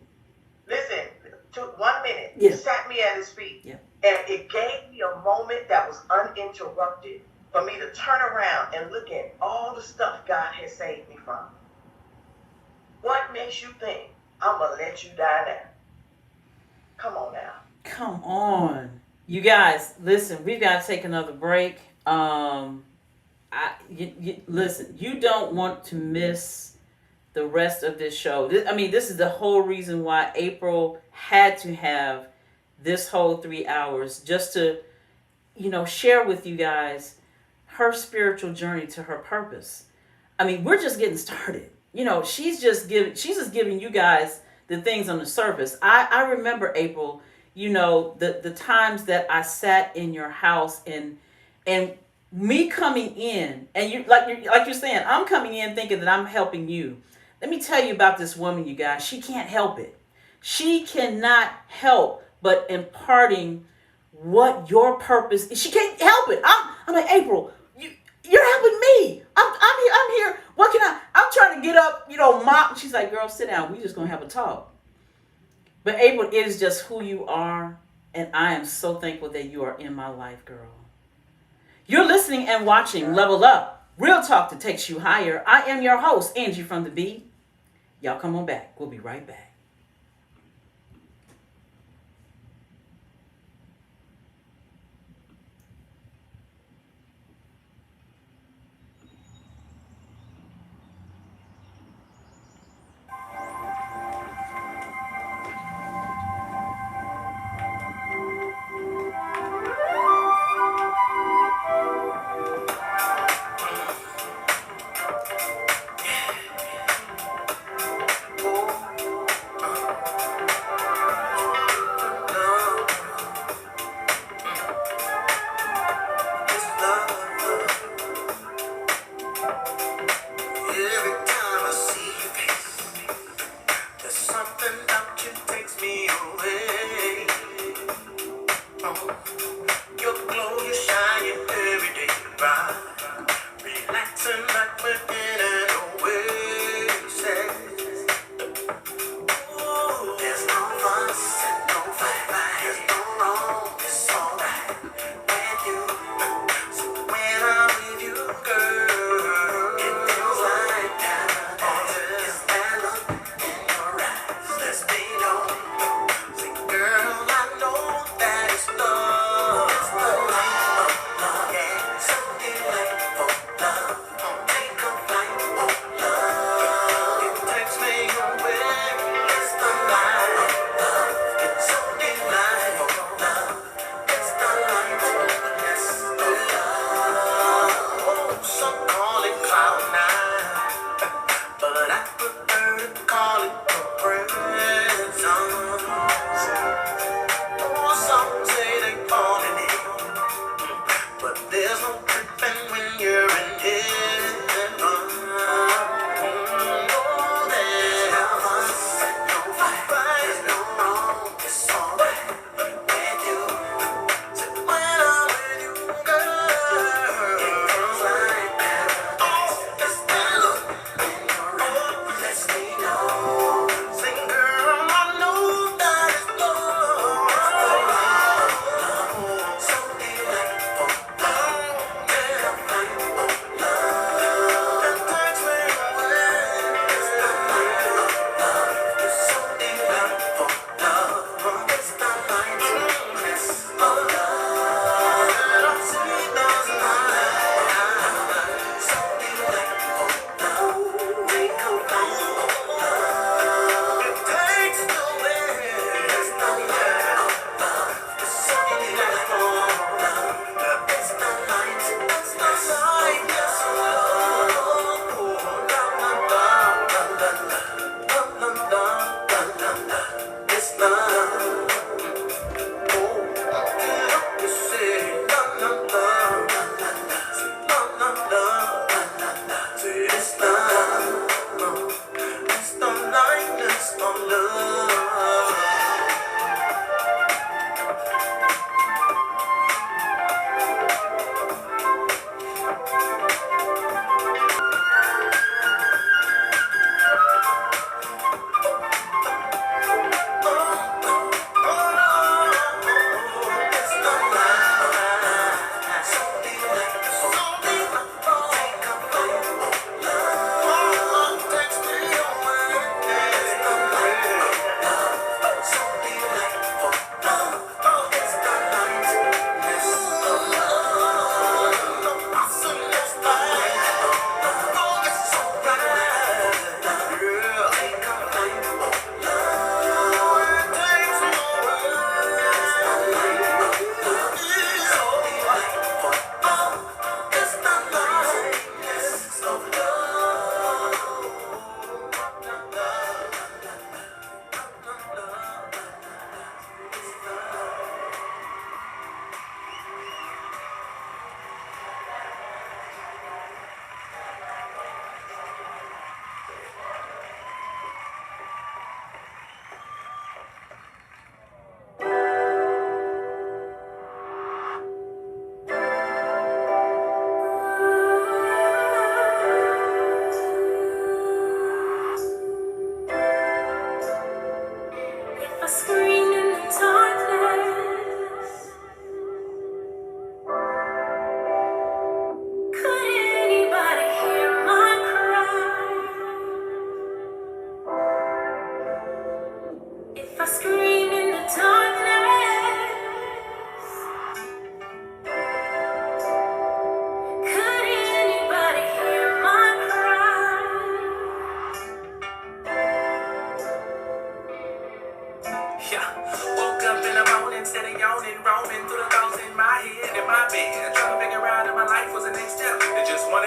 Listen, took 1 minute. Yeah. Sat me at his feet. Yeah. And it gave me a moment that was uninterrupted for me to turn around and look at all the stuff God had saved me from. What makes you think I'm going to let you die now? Come on now. Come on. You guys, listen, we've got to take another break. Listen, you don't want to miss the rest of this show. This is the whole reason why April had to have this whole 3 hours just to, share with you guys her spiritual journey to her purpose. We're just getting started. She's just giving you guys the things on the surface. I remember, April, the times that I sat in your house and me coming in, and you're saying, I'm coming in thinking that I'm helping you. Let me tell you about this woman, you guys. She can't help it. She cannot help but imparting what your purpose is. She can't help it. I'm like, April, you're helping me. I'm here. What can I'm trying to get up, mop. She's like, girl, sit down. We just gonna have a talk. But April, it is just who you are, and I am so thankful that you are in my life, girl. You're listening and watching Level Up, real talk that takes you higher. I am your host, Angee from the B. Y'all come on back. We'll be right back.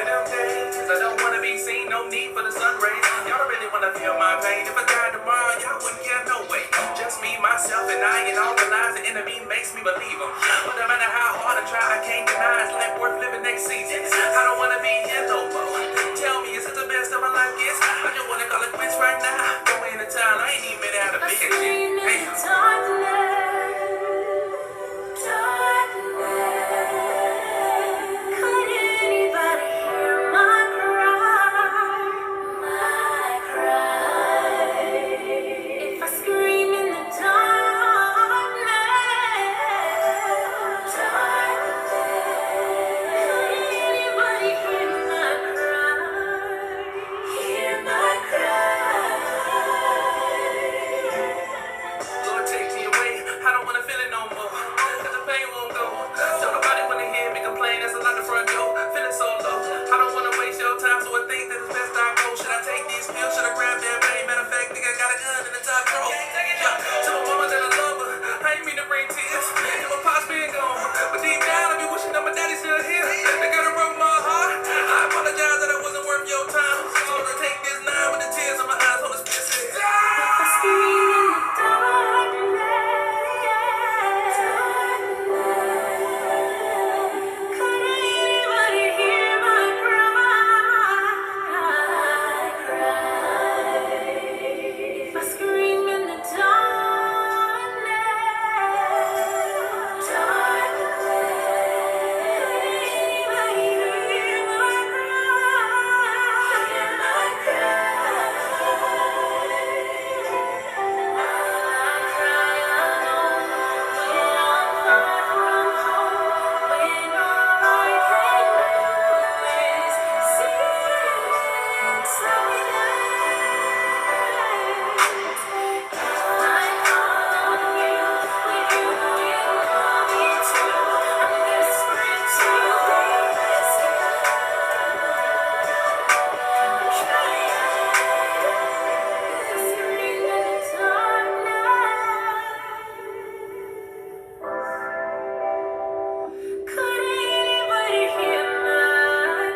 of them days. I don't wanna be seen, no need for the sun rays. Y'all don't really wanna feel my pain. If I died tomorrow, y'all wouldn't care, no way. Just me, myself, and I, and all the lies the enemy makes me believe them. But no matter how hard I try, I can't deny it's life worth living next season. I don't wanna be here no more. Tell me, is it the best of my life gets? I just wanna call it quits right now. Go into town, I ain't even been out of big shit. Could anybody hear my cry? My cry. If I scream in the darkness, could anybody hear my cry? Hear my cry. Lord, take me away. I don't wanna feel it no more. Cause the pain won't go. Don't nobody wanna hear me complain. That's a lot the front door. Feeling so low. I don't wanna waste your time, so I think that it's best I go. Should I take these pills? Should I grab that pain? Matter of fact, think I got a gun in the top drawer. Yeah. To my mama that I love her. I ain't mean to bring tears. And my pops been gone. But deep down, I be wishing that my daddy's still here. They gotta broke my heart. I apologize that I wasn't worth your time. So I'm gonna take this now with the tears in my eyes. Hold the spirit. If I scream in the darkness, could anybody hear my cry? If I scream in the darkness, could anybody hear my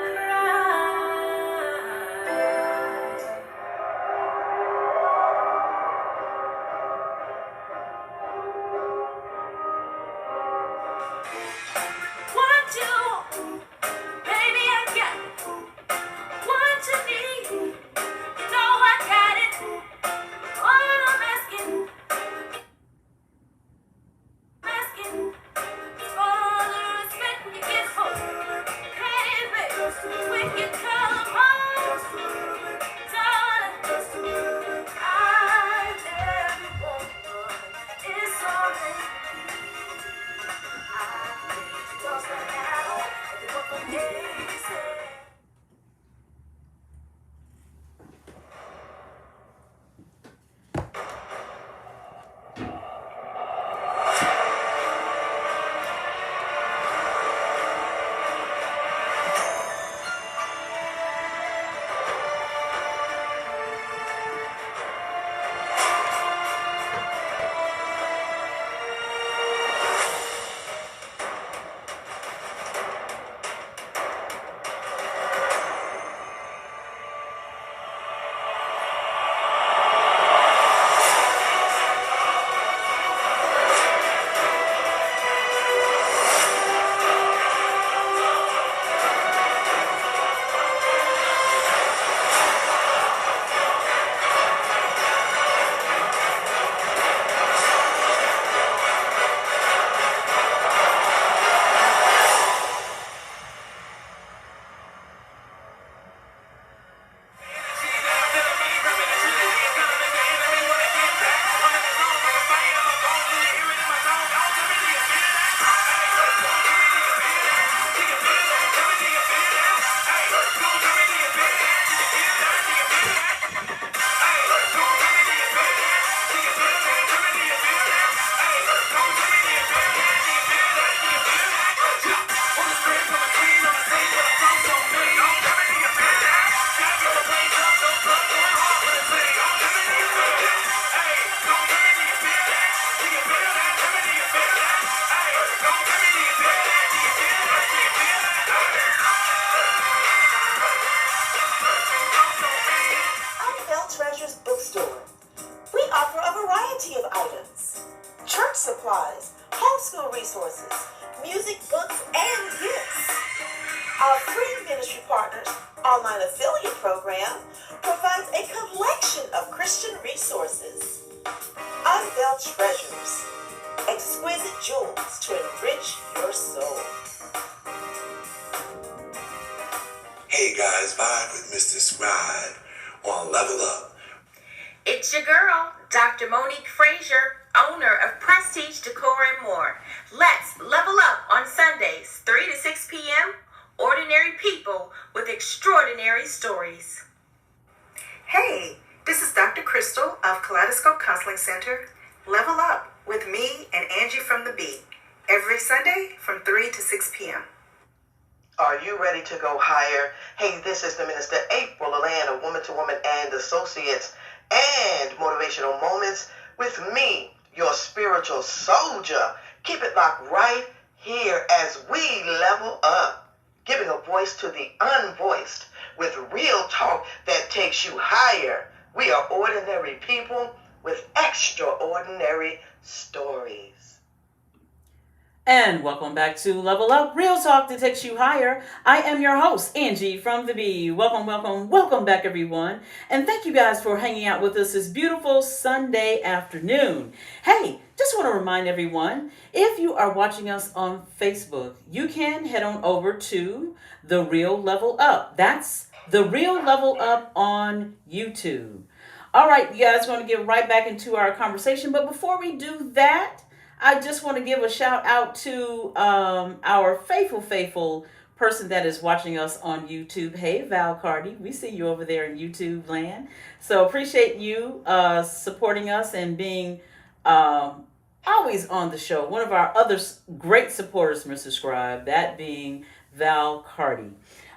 Ministry Partners online affiliate program provides a collection of Christian resources, unveiled treasures, exquisite jewels to enrich your soul. Hey guys, Vibe with Mr. Scribe on Level Up. It's your girl, Dr. Monique Frazier, owner of Prestige Decor and More. Let's level up on Sundays, 3 to 6 p.m. Ordinary people with extraordinary stories. Hey, this is Dr. Crystal of Kaleidoscope Counseling Center. Level up with me and Angee from the B. Every Sunday from 3 to 6 p.m. Are you ready to go higher? Hey, this is the Minister April LaLand of Woman to Woman and Associates and Motivational Moments with me, your spiritual soldier. Keep it locked right here as we level up, giving a voice to the unvoiced with real talk that takes you higher. We are ordinary people with extraordinary stories. And welcome back to Level Up, Real Talk that takes you higher. I am your host, Angee from the B. Welcome back, everyone. And thank you guys for hanging out with us this beautiful Sunday afternoon. Hey, just want to remind everyone, if you are watching us on Facebook, you can head on over to The Real Level Up. That's The Real Level Up on YouTube. All right, you guys, want to get right back into our conversation. But before we do that, I just want to give a shout out to our faithful person that is watching us on YouTube. Hey, Val Cardi, we see you over there in YouTube land. So appreciate you supporting us and being always on the show. One of our other great supporters, Mr. Scribe, that being Val Cardi.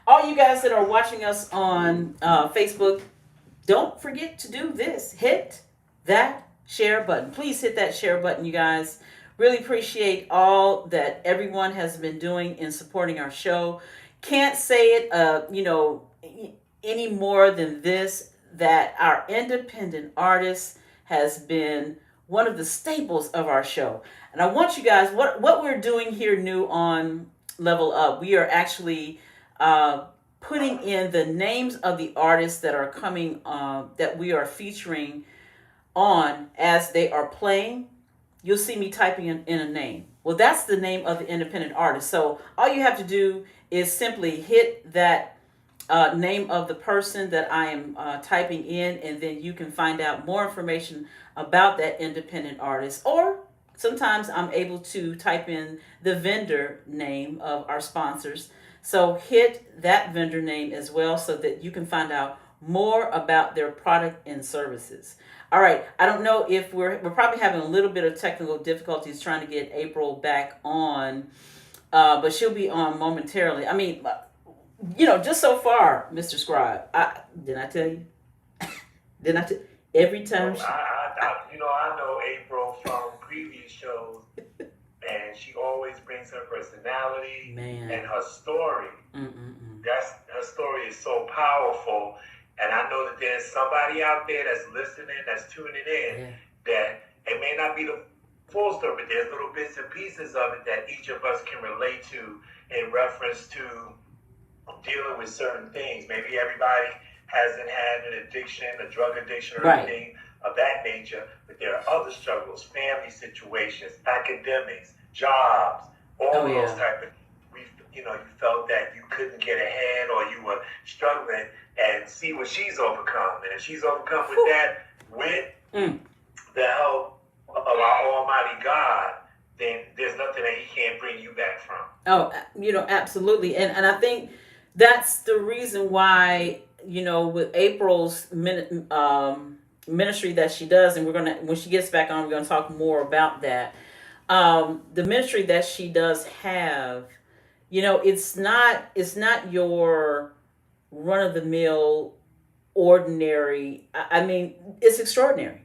All you guys that are watching us on Facebook, don't forget to do this. Hit that share button. Please hit that share button, you guys. Really appreciate all that everyone has been doing in supporting our show. Can't say it, any more than this, that our independent artist has been one of the staples of our show. And I want you guys, what we're doing here new on Level Up, we are actually putting in the names of the artists that are coming, that we are featuring on as they are playing. You'll see me typing in a name. Well, that's the name of the independent artist. So all you have to do is simply hit that name of the person that I am typing in, and then you can find out more information about that independent artist. Or sometimes I'm able to type in the vendor name of our sponsors. So hit that vendor name as well so that you can find out more about their product and services. All right, I don't know if we're probably having a little bit of technical difficulties trying to get April back on, but she'll be on momentarily. I mean, just so far, Mr. Scribe, didn't I tell you? Every time I know April from previous shows, and she always brings her personality and her story. Her story is so powerful. And I know that there's somebody out there that's listening, that's tuning in, that it may not be the full story, but there's little bits and pieces of it that each of us can relate to in reference to dealing with certain things. Maybe everybody hasn't had an addiction, a drug addiction or anything of that nature, but there are other struggles, family situations, academics, jobs, all those type of, you felt that you couldn't get ahead or you were struggling, and see what she's overcome. And if she's overcome with that, with the help of our Almighty God, then there's nothing that He can't bring you back from. Oh, absolutely. And I think that's the reason why, with April's ministry that she does, and when she gets back on, we're going to talk more about that. The ministry that she does have, it's not your run-of-the-mill ordinary. I mean, it's extraordinary.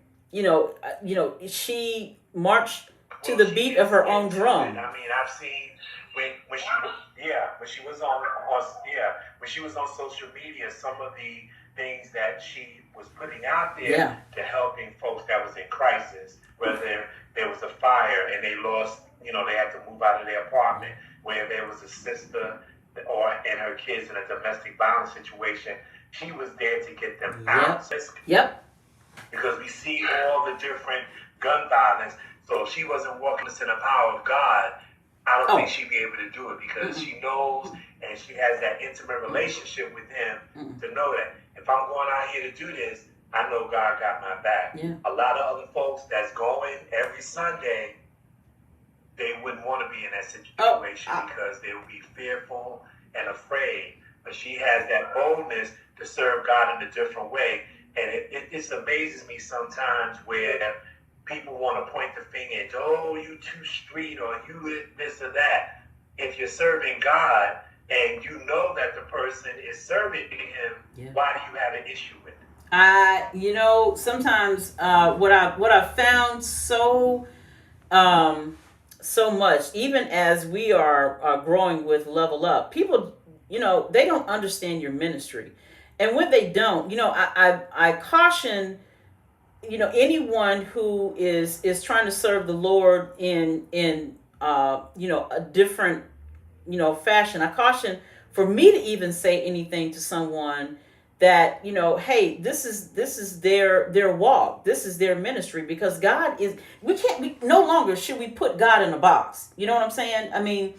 She marched to the beat of her own drum. I mean, I've seen when she was on social media, some of the things that she was putting out there to helping folks that was in crisis, whether there was a fire and they lost, they had to move out of their apartment, where there was a sister or and her kids in a domestic violence situation, she was there to get them out. Yep. Because we see all the different gun violence. So if she wasn't walking in the power of God, I don't think she'd be able to do it because she knows and she has that intimate relationship with him to know that if I'm going out here to do this, I know God got my back. Yeah. A lot of other folks that's going every Sunday, they wouldn't want to be in that situation because they would be fearful and afraid. But she has that boldness to serve God in a different way. And it just amazes me sometimes where people want to point the finger at, oh, you too street or you this or that. If you're serving God and you know that the person is serving him, why do you have an issue with it? Sometimes what I found so much, even as we are growing with Level Up, people, they don't understand your ministry. And when they don't, I caution, anyone who is trying to serve the Lord in a different, fashion. I caution for me to even say anything to someone that, hey, this is their walk. This is their ministry, because God is, we no longer should we put God in a box. You know what I'm saying? I mean,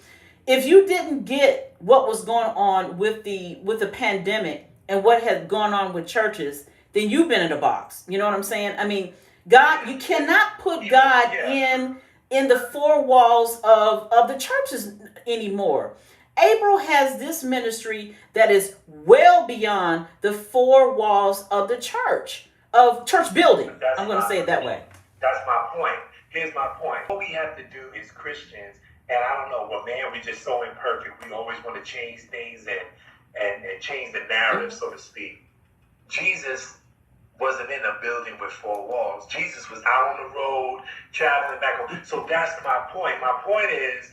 if you didn't get what was going on with the pandemic and what had gone on with churches, then you've been in a box. You know what I'm saying? I mean, God, you cannot put God in the four walls of the churches anymore. April has this ministry that is well beyond the four walls of the church building. I'm going to say it that way. That's my point. Here's my point. What we have to do as Christians, and I don't know, man, we're just so imperfect. We always want to change things and change the narrative, so to speak. Jesus wasn't in a building with four walls. Jesus was out on the road, traveling back home. So that's my point. My point is,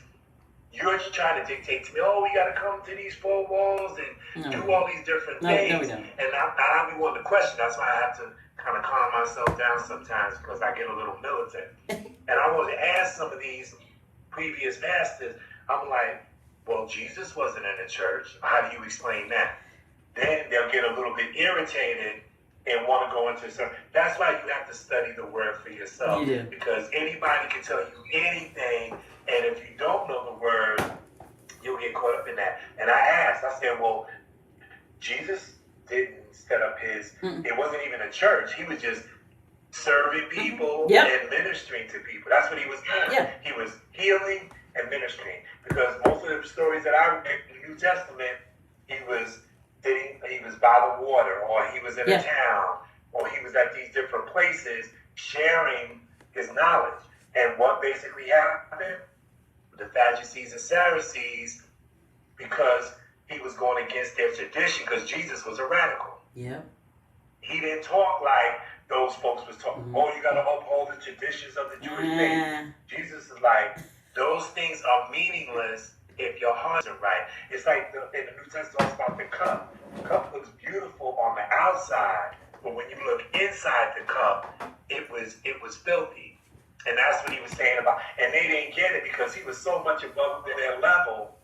you're trying to dictate to me, oh, we got to come to these four walls and do all these different things. No, we don't. And I'll be wanting to question. That's why I have to kind of calm myself down sometimes, because I get a little militant. And I want to ask some of these previous pastors, I'm like, well, Jesus wasn't in the church. How do you explain that? Then they'll get a little bit irritated and want to go into some. That's why you have to study the word for yourself. Yeah. Because anybody can tell you anything, and if you don't know the word, you'll get caught up in that. And I said, well, Jesus didn't set up it wasn't even a church. He was just serving people and ministering to people. That's what he was doing. Yeah. He was healing and ministering. Because most of the stories that I read in the New Testament, he was by the water, or he was in a town, or he was at these different places sharing his knowledge. And what basically happened? The Sadducees and Pharisees, because he was going against their tradition, because Jesus was a radical. Yeah. He didn't talk like those folks was talking. Oh, you got to uphold the traditions of the Jewish faith. Jesus is like, those things are meaningless if your heart isn't right. It's like in the New Testament talks about the cup. The cup looks beautiful on the outside, but when you look inside the cup, it was filthy. And that's what he was saying about. And they didn't get it because he was so much above their level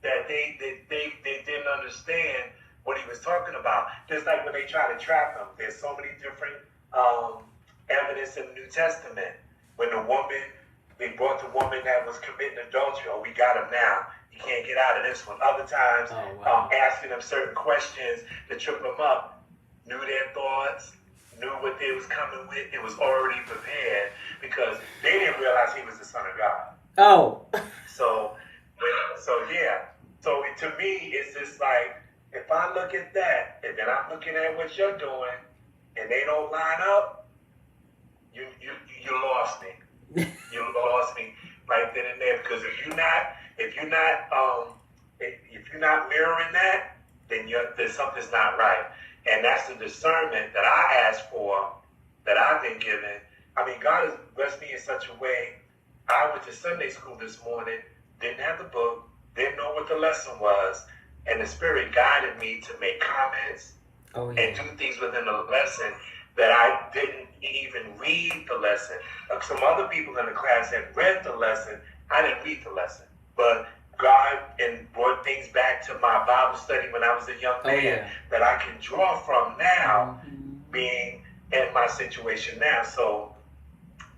that they didn't understand what he was talking about. Just like when they try to trap him, there's so many different evidence in the New Testament. When they brought the woman that was committing adultery, oh, we got him now. He can't get out of this one. Other times, asking them certain questions to trip them up, knew their thoughts, knew what they was coming with. It was already prepared because they didn't realize he was the Son of God. Oh. So yeah. So to me, it's just like, if I look at that, and then I'm looking at what you're doing, and they don't line up, you lost me. You lost me right then and there. Because if you're not mirroring that, then there's something's not right. And that's the discernment that I asked for, that I've been given. I mean, God has blessed me in such a way. I went to Sunday school this morning, didn't have the book, didn't know what the lesson was, and the Spirit guided me to make comments and do things within the lesson that I didn't even read the lesson. Some other people in the class had read the lesson. I didn't read the lesson. But God and brought things back to my Bible study when I was a young man that I can draw from now, being in my situation now. So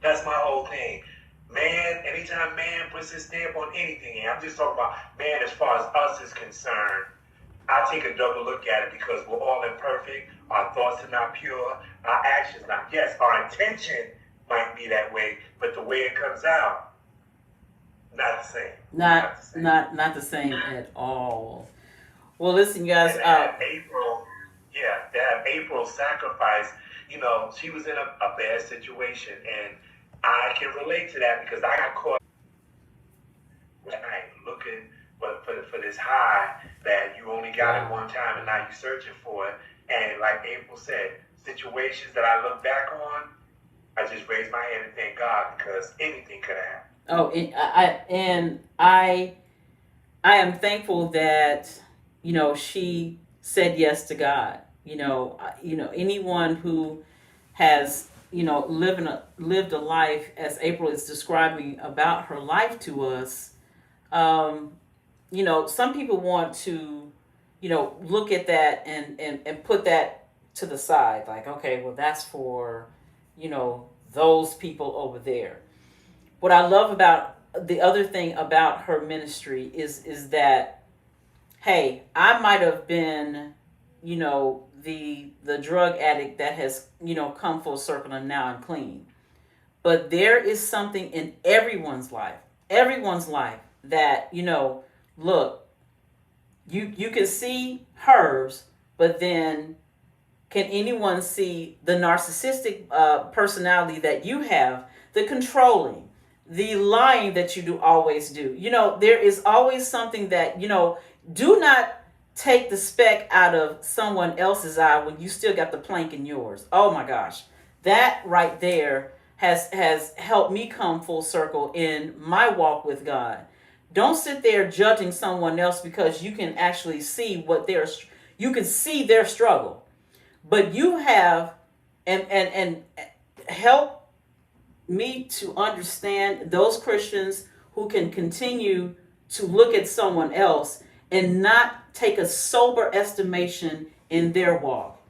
that's my whole thing. Man, anytime man puts his stamp on anything, and I'm just talking about man as far as us is concerned, I take a double look at it because we're all imperfect. Our thoughts are not pure. Our actions not. Yes, our intention might be that way, but the way it comes out, not the same. Not the same at all. Well, listen, you guys. And to have April sacrifice. You know, she was in a bad situation, and I can relate to that because I got caught looking for this high that you only got it one time and now you're searching for it. And like April said, situations that I look back on, I just raise my hand and thank God because anything could have happened. I am thankful that she said yes to God. Anyone who has lived a life as April is describing about her life to us. Some people want to, look at that and put that to the side. Like, okay, well, that's for, those people over there. What I love about the other thing about her ministry is that, hey, I might have been, the drug addict that has, come full circle and now I'm clean. But there is something in everyone's life that, look, you can see hers, but then can anyone see the narcissistic personality that you have, the controlling, the lying that you always do? There is always something that, do not take the speck out of someone else's eye when you still got the plank in yours. Oh my gosh. That right there has helped me come full circle in my walk with God. Don't sit there judging someone else because you can actually see you can see their struggle. But you have and help me to understand those Christians who can continue to look at someone else and not take a sober estimation in their walk.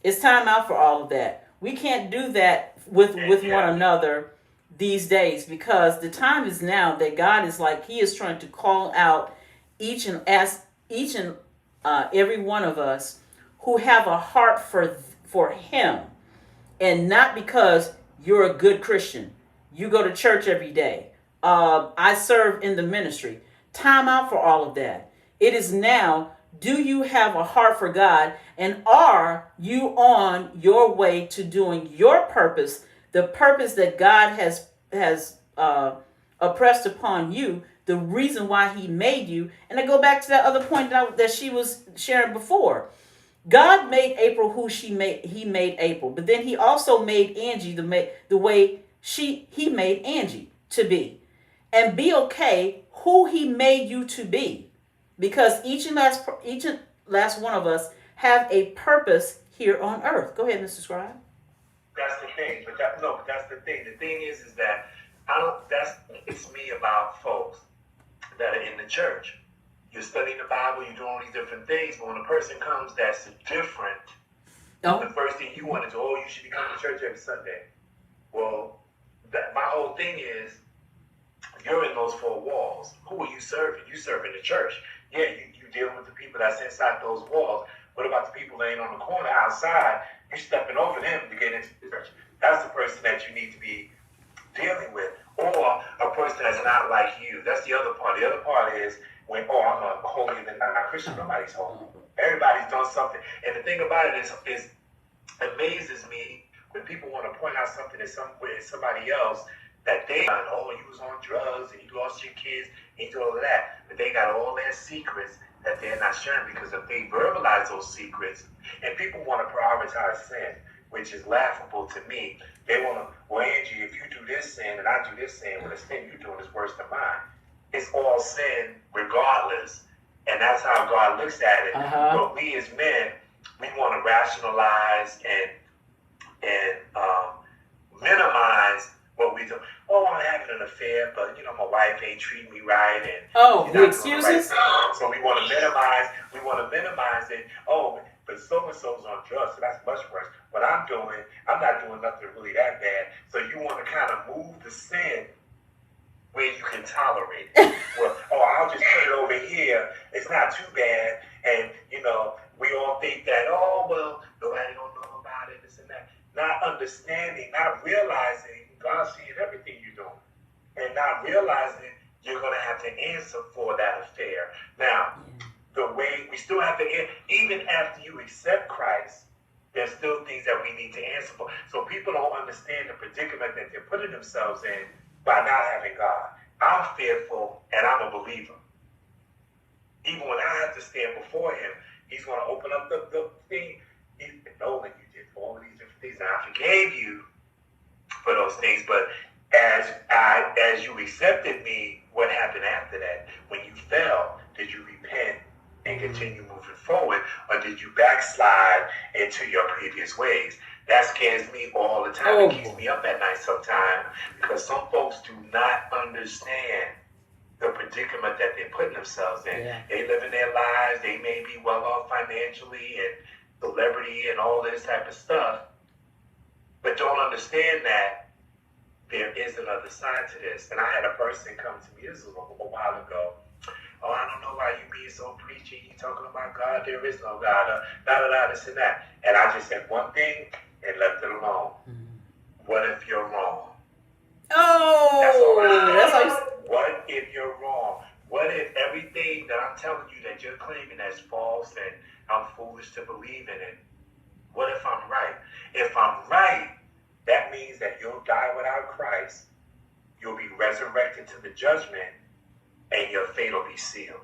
It's time out for all of that. We can't do that with one another these days because the time is now that God is like, he is trying to call out each and every one of us who have a heart for him, and not because you're a good Christian. You go to church every day. I serve in the ministry. Time out for all of that. It is now, do you have a heart for God, and are you on your way to doing your purpose, the purpose that God has oppressed upon you, the reason why he made you? And I go back to that other point that she was sharing before. God made April who he made April, but then he also made Angee the way he made Angee to be. And be okay who he made you to be. Because each and last one of us have a purpose here on earth. Go ahead, Mr. Scribe. That's the thing. But that's the thing. The thing is that it's me about folks that are in the church. You're studying the Bible, you're doing all these different things, but when a person comes that's different, the first thing you want to do, you should be coming to church every Sunday. Well, my whole thing is, you're in those four walls. Who are you serving? You serving the church. Yeah, you dealing with the people that's inside those walls. What about the people laying on the corner outside? You're stepping over them to get into the church. That's the person that you need to be dealing with. Or a person that's not like you. That's the other part. The other part is when, I'm a holier than not Christian. Nobody's holy. Everybody's done something. And the thing about it is amazes me when people want to point out something in somebody else that they done. You was on drugs and you lost your kids and you do all of that. But they got all their secrets that they're not sharing, because if they verbalize those secrets, and people want to prioritize sin, which is laughable to me. They want to, Angee, if you do this sin and I do this sin, well, the sin you're doing is worse than mine. It's all sin regardless. And that's how God looks at it. But we as men, we want to rationalize and minimize what we do. Oh, I'm having an affair, but you know my wife ain't treating me right, and Oh, she's the not doing the right excuses? thing. So we want to minimize. We want to minimize it. Oh, but so and so's on drugs, so that's much worse. What I'm doing, I'm not doing nothing really that bad. So you want to kind of move the sin where you can tolerate it. Well, oh, I'll just put it over here. It's not too bad. And, you know, we all think that, oh, well, nobody don't know about it, this and that. Not understanding, not realizing God's seeing everything you're doing. And not realizing you're going to have to answer for that affair. Now, the way we still have to, even after you accept Christ, there's still things that we need to answer for. So people don't understand the predicament that they're putting themselves in by not having God. I'm fearful and I'm a believer. Even when I have to stand before him, he's going to open up the thing. Nolan, you did all of these different things, and I forgave you for those things. But as you accepted me, what happened after that? When you fell, did you repent and continue moving forward, or did you backslide into your previous ways? That scares me all the time. It keeps me up at night sometimes, because some folks do not understand the predicament that they're putting themselves in. Yeah. They live in their lives. They may be well off financially and celebrity and all this type of stuff, but don't understand that there is another side to this. And I had a person come to me, this was a while ago. Oh, I don't know why you being so preachy. You talking about God? There is no God. This and that. And I just said one thing and left it alone. What if you're wrong? Oh, that's all you. What if you're wrong? What if everything that I'm telling you that you're claiming is false and I'm foolish to believe in it? What if I'm right? If I'm right, that means that you'll die without Christ. You'll be resurrected to the judgment, and your fate will be sealed.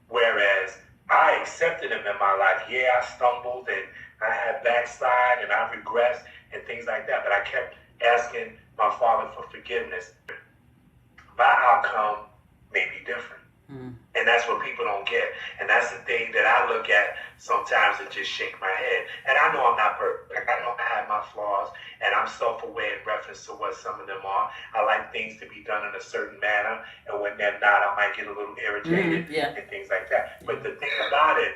Whereas I accepted him in my life. Yeah, I stumbled and I had backslide and I regressed and things like that. But I kept asking my Father for forgiveness. My outcome may be different. And that's what people don't get. And that's the thing that I look at sometimes and just shake my head. And I know I'm not perfect. I know I have my flaws, and I'm self-aware in reference to what some of them are. I like things to be done in a certain manner, and when they're not, I might get a little irritated and things like that. But the thing about it,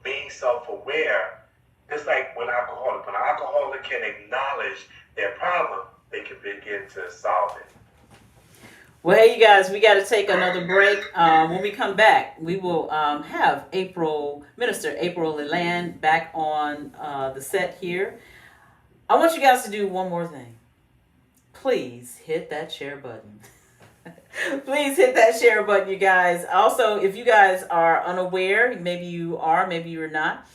being self-aware, just like when an alcoholic can acknowledge their problem, they can begin to solve it. Well, hey, you guys, we got to take another break. When we come back, we will have Minister April LaLand back on the set here. I want you guys to do one more thing. Please hit that share button. Please hit that share button, you guys. Also, if you guys are unaware, maybe you are, maybe you're not,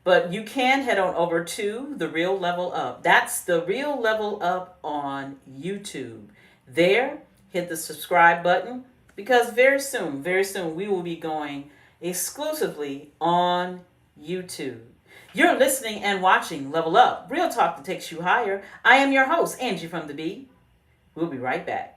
but you can head on over to The Real Level Up. That's The Real Level Up on YouTube. There, hit the subscribe button, because very soon, we will be going exclusively on YouTube. You're listening and watching Level Up, real talk that takes you higher. I am your host, Angee from the B. We'll be right back.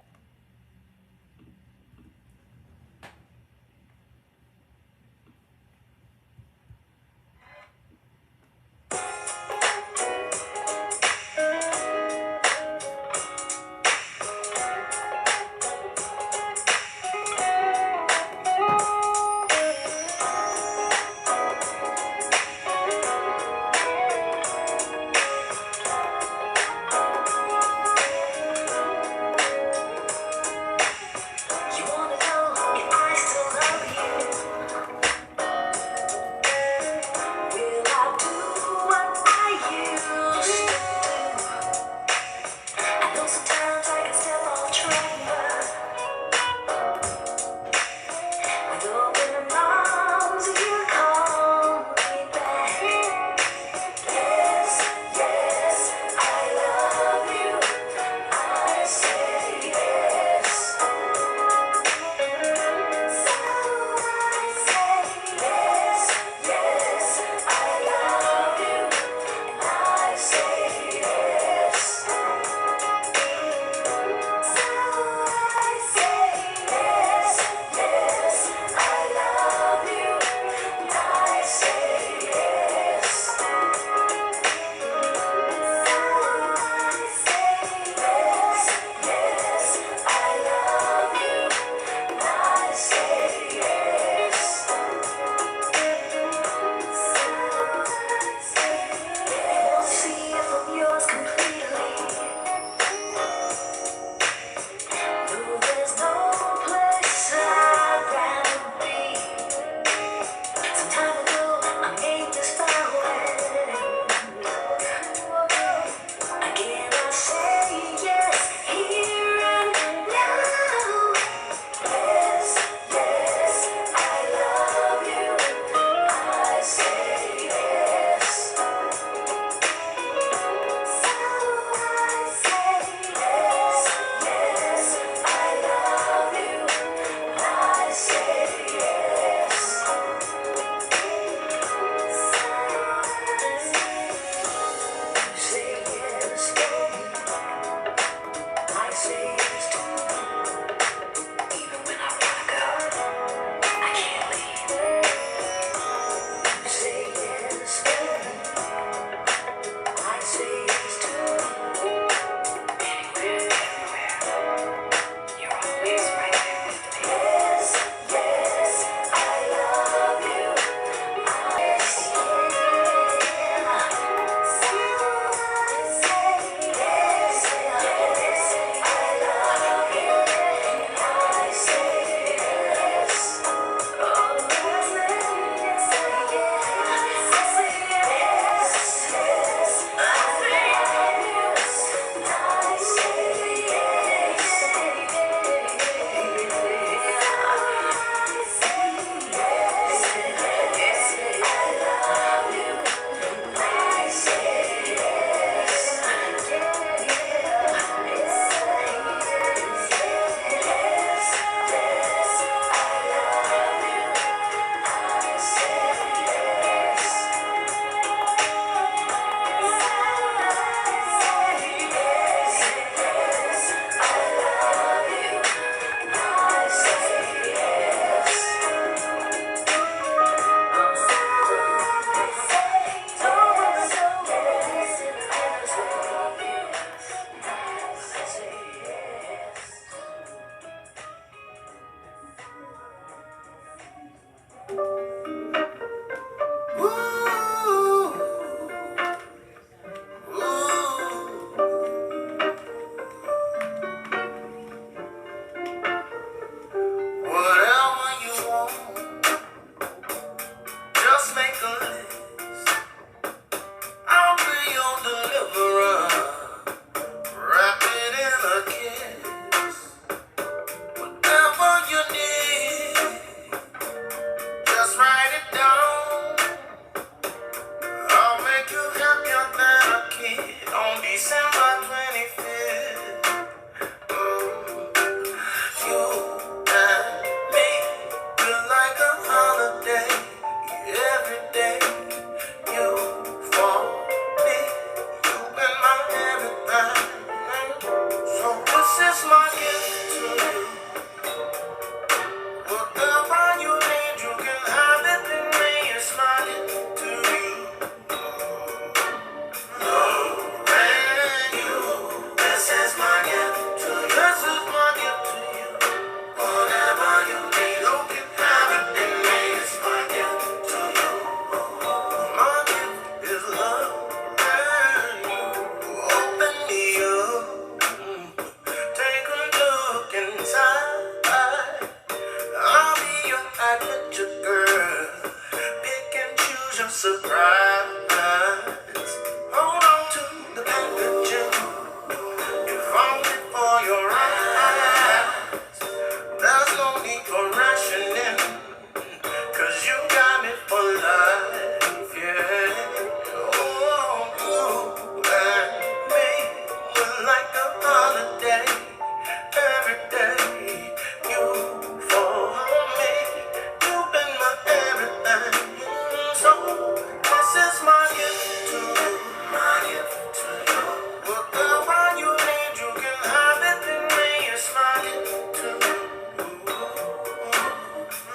your surprise. Hold on to the packaging. You found it for your eyes. There's no need for rationing, 'cause you got me for life, yeah. Oh, you and me was like a holiday. Every day you for me, you've been my everything. So this is my gift to you, my gift to you. Whatever you need, you can have it in me. It's my gift to you.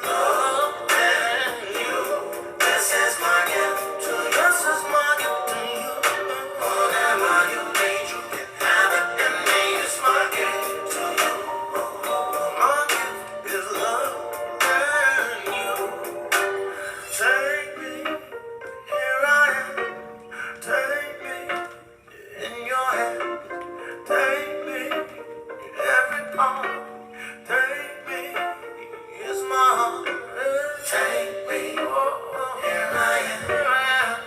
Love and you. This is my gift to you. This is my gift to you. Whatever you need, you can have it in me. It's my gift to you. My gift is love and you. Take me, here I am. Take me in your hand. Take me every part. Take me, it's my heart. Take me, here I am.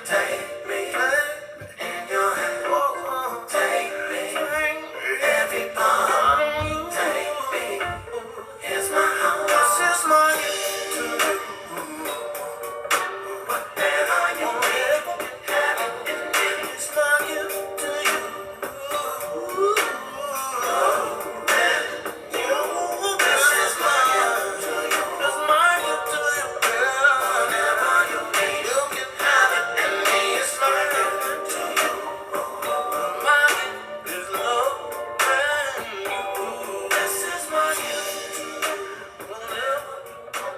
Take me in your hand. Take me every part. Take me, it's my heart. This is my gift to you. Whatever you need, have it in me. It's my gift to you. This is my gift to you. It's my gift to you. Whatever you need, you can have it in me. It's my gift to you. My gift is love and you. This is my gift to you. Whatever you want,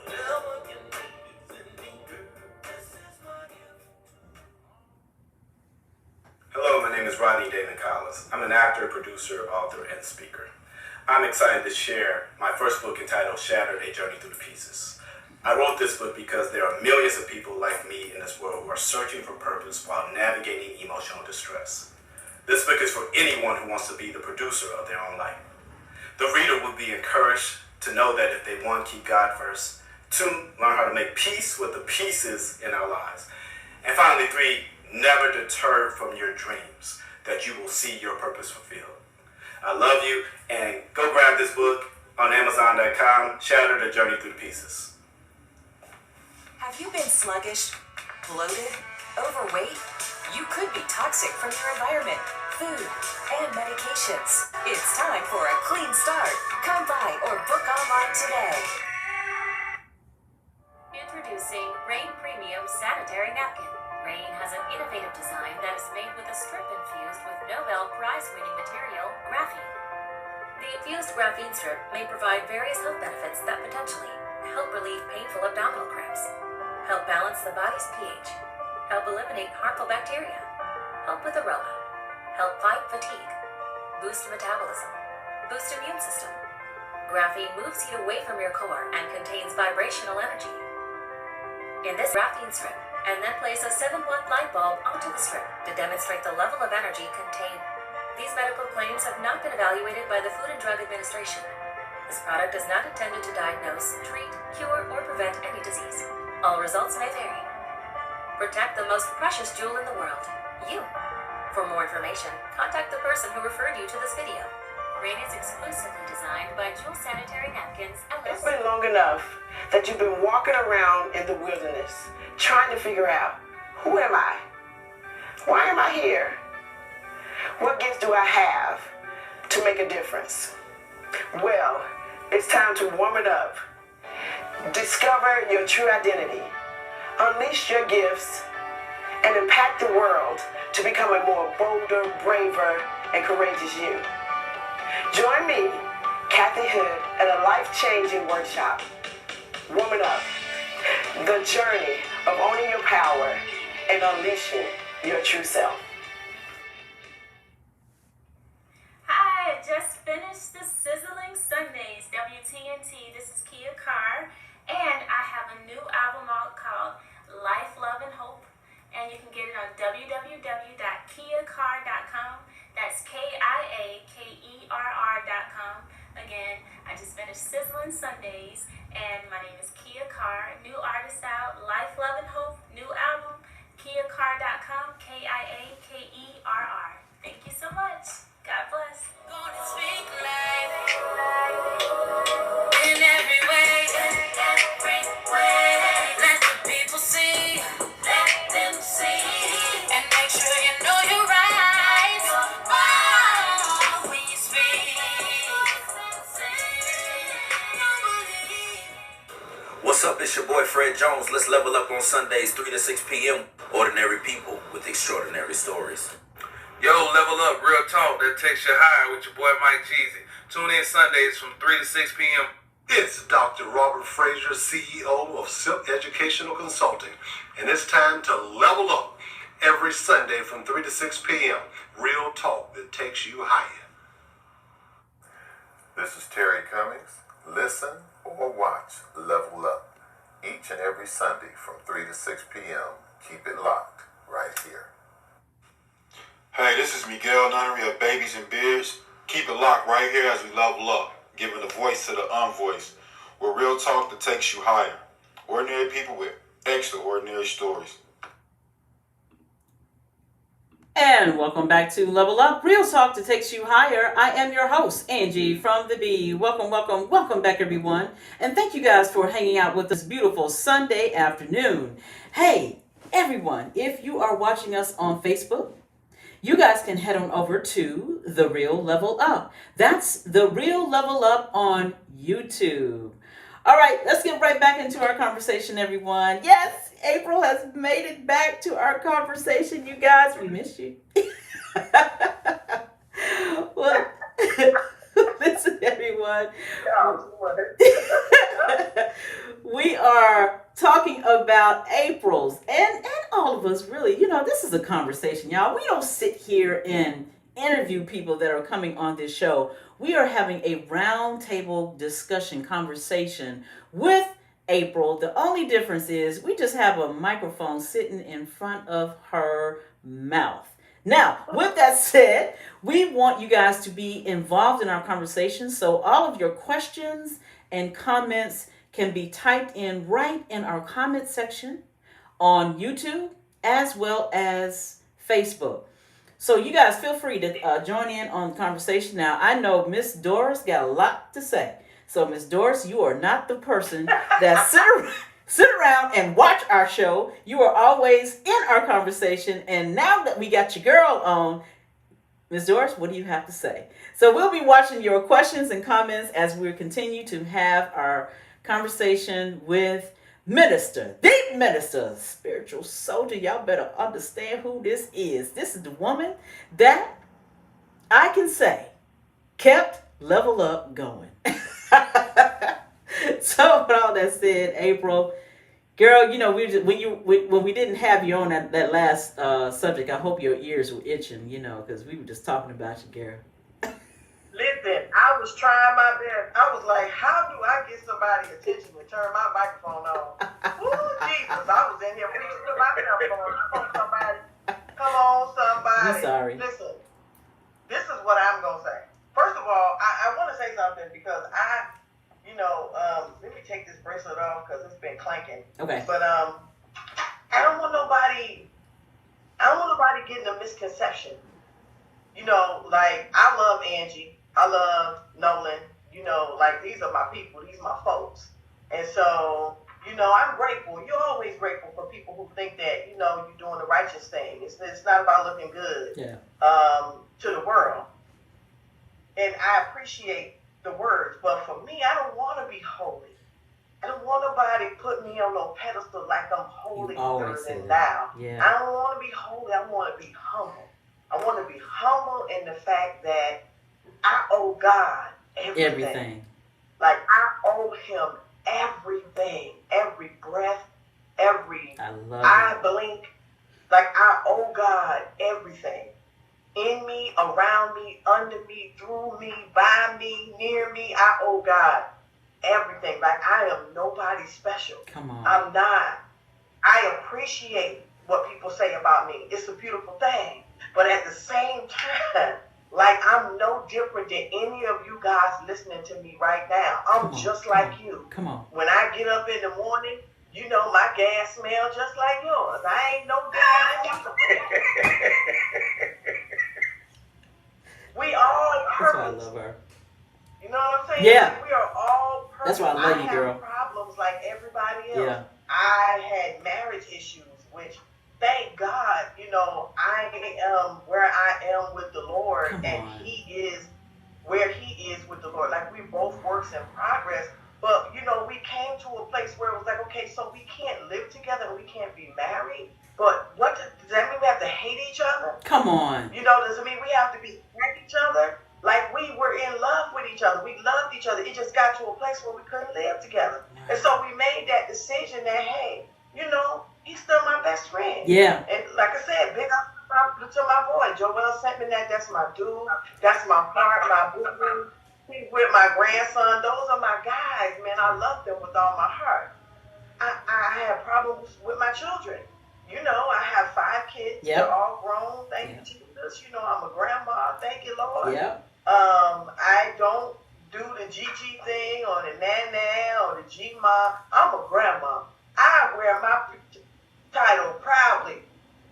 whatever you need is in me, girl. This is my gift. Hello, my name is Rodney Damon Collins. I'm an actor, producer, author, and speaker. I'm excited to share my first book entitled Shattered, A Journey Through the Pieces. I wrote this book because there are millions of people like me in this world who are searching for purpose while navigating emotional distress. This book is for anyone who wants to be the producer of their own life. The reader will be encouraged to know that if they, one, keep God first, two, learn how to make peace with the pieces in our lives, and finally, three, never deter from your dreams, that you will see your purpose fulfilled. I love you, and go grab this book on Amazon.com, Shattered, A Journey Through the Pieces. Have you been sluggish, bloated, overweight? You could be toxic from your environment, food, and medications. It's time for a clean start. Come by or book online today. Introducing Rain Premium Sanitary Napkin. Rain has an innovative design that is made with a strip infused with Nobel Prize-winning material, graphene. The infused graphene strip may provide various health benefits that potentially help relieve painful abdominal cramps, help balance the body's pH, help eliminate harmful bacteria, help with aroma, help fight fatigue, boost metabolism, boost immune system. Graphene moves heat away from your core and contains vibrational energy. In this graphene strip, and then place a 7-watt light bulb onto the strip to demonstrate the level of energy contained. These medical claims have not been evaluated by the Food and Drug Administration. This product is not intended to diagnose, treat, cure, or prevent any disease. All results may vary. Protect the most precious jewel in the world, you. For more information, contact the person who referred you to this video. Rain is exclusively designed by Jewel Sanitary Napkins, It's LLC. been long enough that you've been walking around in the wilderness trying to figure out, who am I? Why am I here? What gifts do I have to make a difference? Well, it's time to warm it up. Discover your true identity. Unleash your gifts and impact the world to become a more bolder, braver, and courageous you. Join me, Kathy Hood, at a life-changing workshop. Warm it up. The journey of owning your power and unleashing your true self. Hi, just finished the Sizzling Sundays, WTNT. This is Kia Carr, and I have a new album out called Life, Love, and Hope, and you can get it on www.kiacarr.com. That's KIAKERR.com. Again, I just finished Sizzling Sundays, and my name is Kia Carr. New artist out, Life, Love, and Hope, new album, KiaKarr.com, KiaKerr. Thank you so much. God bless. Gonna speak life in every way, let the people see, let them see, and make sure you know you're right. Oh, when you speak. What's up? It's your boy Fred Jones. Let's level up on Sundays, 3 to 6 p.m. Ordinary people with extraordinary stories. Yo, level up, real talk that takes you higher with your boy Mike Jeezy. Tune in Sundays from 3 to 6 p.m. It's Dr. Robert Frazier, CEO of SIP Educational Consulting, and it's time to level up every Sunday from 3 to 6 p.m. Real talk that takes you higher. This is Terry Cummings. Listen or watch Level Up each and every Sunday from 3 to 6 p.m. Keep it locked right here. Hey, this is Miguel Nunnery of Babies and Beards. Keep it locked right here as we level up, giving a voice to the unvoiced, with real talk that takes you higher. Ordinary people with extraordinary stories. And welcome back to Level Up, real talk that takes you higher. I am your host, Angee from the B. Welcome back, everyone. And thank you guys for hanging out with us beautiful Sunday afternoon. Hey, everyone, if you are watching us on Facebook, you guys can head on over to The Real Level Up. That's The Real Level Up on YouTube. All right, let's get right back into our conversation, everyone. Yes, April has made it back to our conversation, you guys. We missed you. Well, listen, everyone. We are talking about April's and all of us, really. You know, this is a conversation, y'all. We don't sit here and interview people that are coming on this show. We are having a roundtable discussion conversation with April. The only difference is we just have a microphone sitting in front of her mouth. Now, with that said, we want you guys to be involved in our conversation. So all of your questions and comments can be typed in right in our comment section on YouTube as well as Facebook. So you guys feel free to join in on the conversation. Now, I know Miss Doris got a lot to say. So, Miss Doris, you are not the person that sit around and watch our show. You are always in our conversation. And now that we got your girl on, Miss Doris, what do you have to say? So we'll be watching your questions and comments as we continue to have our conversation with Minister, the Minister, spiritual soldier. Y'all better understand who this is. This is the woman that I can say kept Level Up going. So with all that said, April, girl, you know, when we didn't have you on that last subject, I hope your ears were itching, you know, because we were just talking about you, girl. Listen, I was trying my best. I was like, how do I get somebody's attention to turn my microphone on? Ooh, Jesus, I was in here preaching to myself. Come on, somebody. I'm sorry. Listen, this is what I'm going to say. First of all, I want to say something because let me take this bracelet off because it's been clanking. Okay. But I don't want nobody getting a misconception. You know, like, I love Angee. I love Nolan. You know, like, these are my people. These are my folks. And so, you know, I'm grateful. You're always grateful for people who think that, you know, you're doing the righteous thing. It's not about looking good to the world. And I appreciate the words. But for me, I don't want to be holy. I don't want nobody put me on no pedestal like I'm holier than thou. Yeah. I don't want to be holy. I want to be humble. I want to be humble in the fact that I owe God everything. Like, I owe him everything. Every breath, every eye blink. Like, I owe God everything. In me, around me, under me, through me, by me, near me, I owe God everything. Like, I am nobody special. Come on. I'm not. I appreciate what people say about me. It's a beautiful thing. But at the same time, like, I'm no different than any of you guys listening to me right now. I'm just like you. Come on. When I get up in the morning, You know, my gas smell just like yours. I ain't no different than you. We all That's why I purpose. love her. You know what I'm saying? Yeah. Like, we are all That's purpose. why I love you, have girl. problems like everybody else. Yeah. I had marriage issues, which thank God, you know, I am where I am with the Lord, Come and on. He is where He is with the Lord. Like, we both works in progress. But, you know, we came to a place where it was like, okay, so we can't live together and we can't be married. But what does that mean? We have to hate each other? Come on. You know, does it mean we have to be like each other? Like, we were in love with each other. We loved each other. It just got to a place where we couldn't live together. And so we made that decision that, hey, you know, he's still my best friend. Yeah. And like I said, big up to my boy. Joel sent me that. That's my dude. That's my heart, my boo-boo. He's with my grandson. Those are my guys, man. I love them with all my heart. I have problems with my children. You know, I have 5 kids. Yep. They're all grown. Thank you, Jesus. You know, I'm a grandma. Thank you, Lord. Yep. I don't do the Gigi thing or the Nana or the G-Ma. I'm a grandma. I wear my title proudly.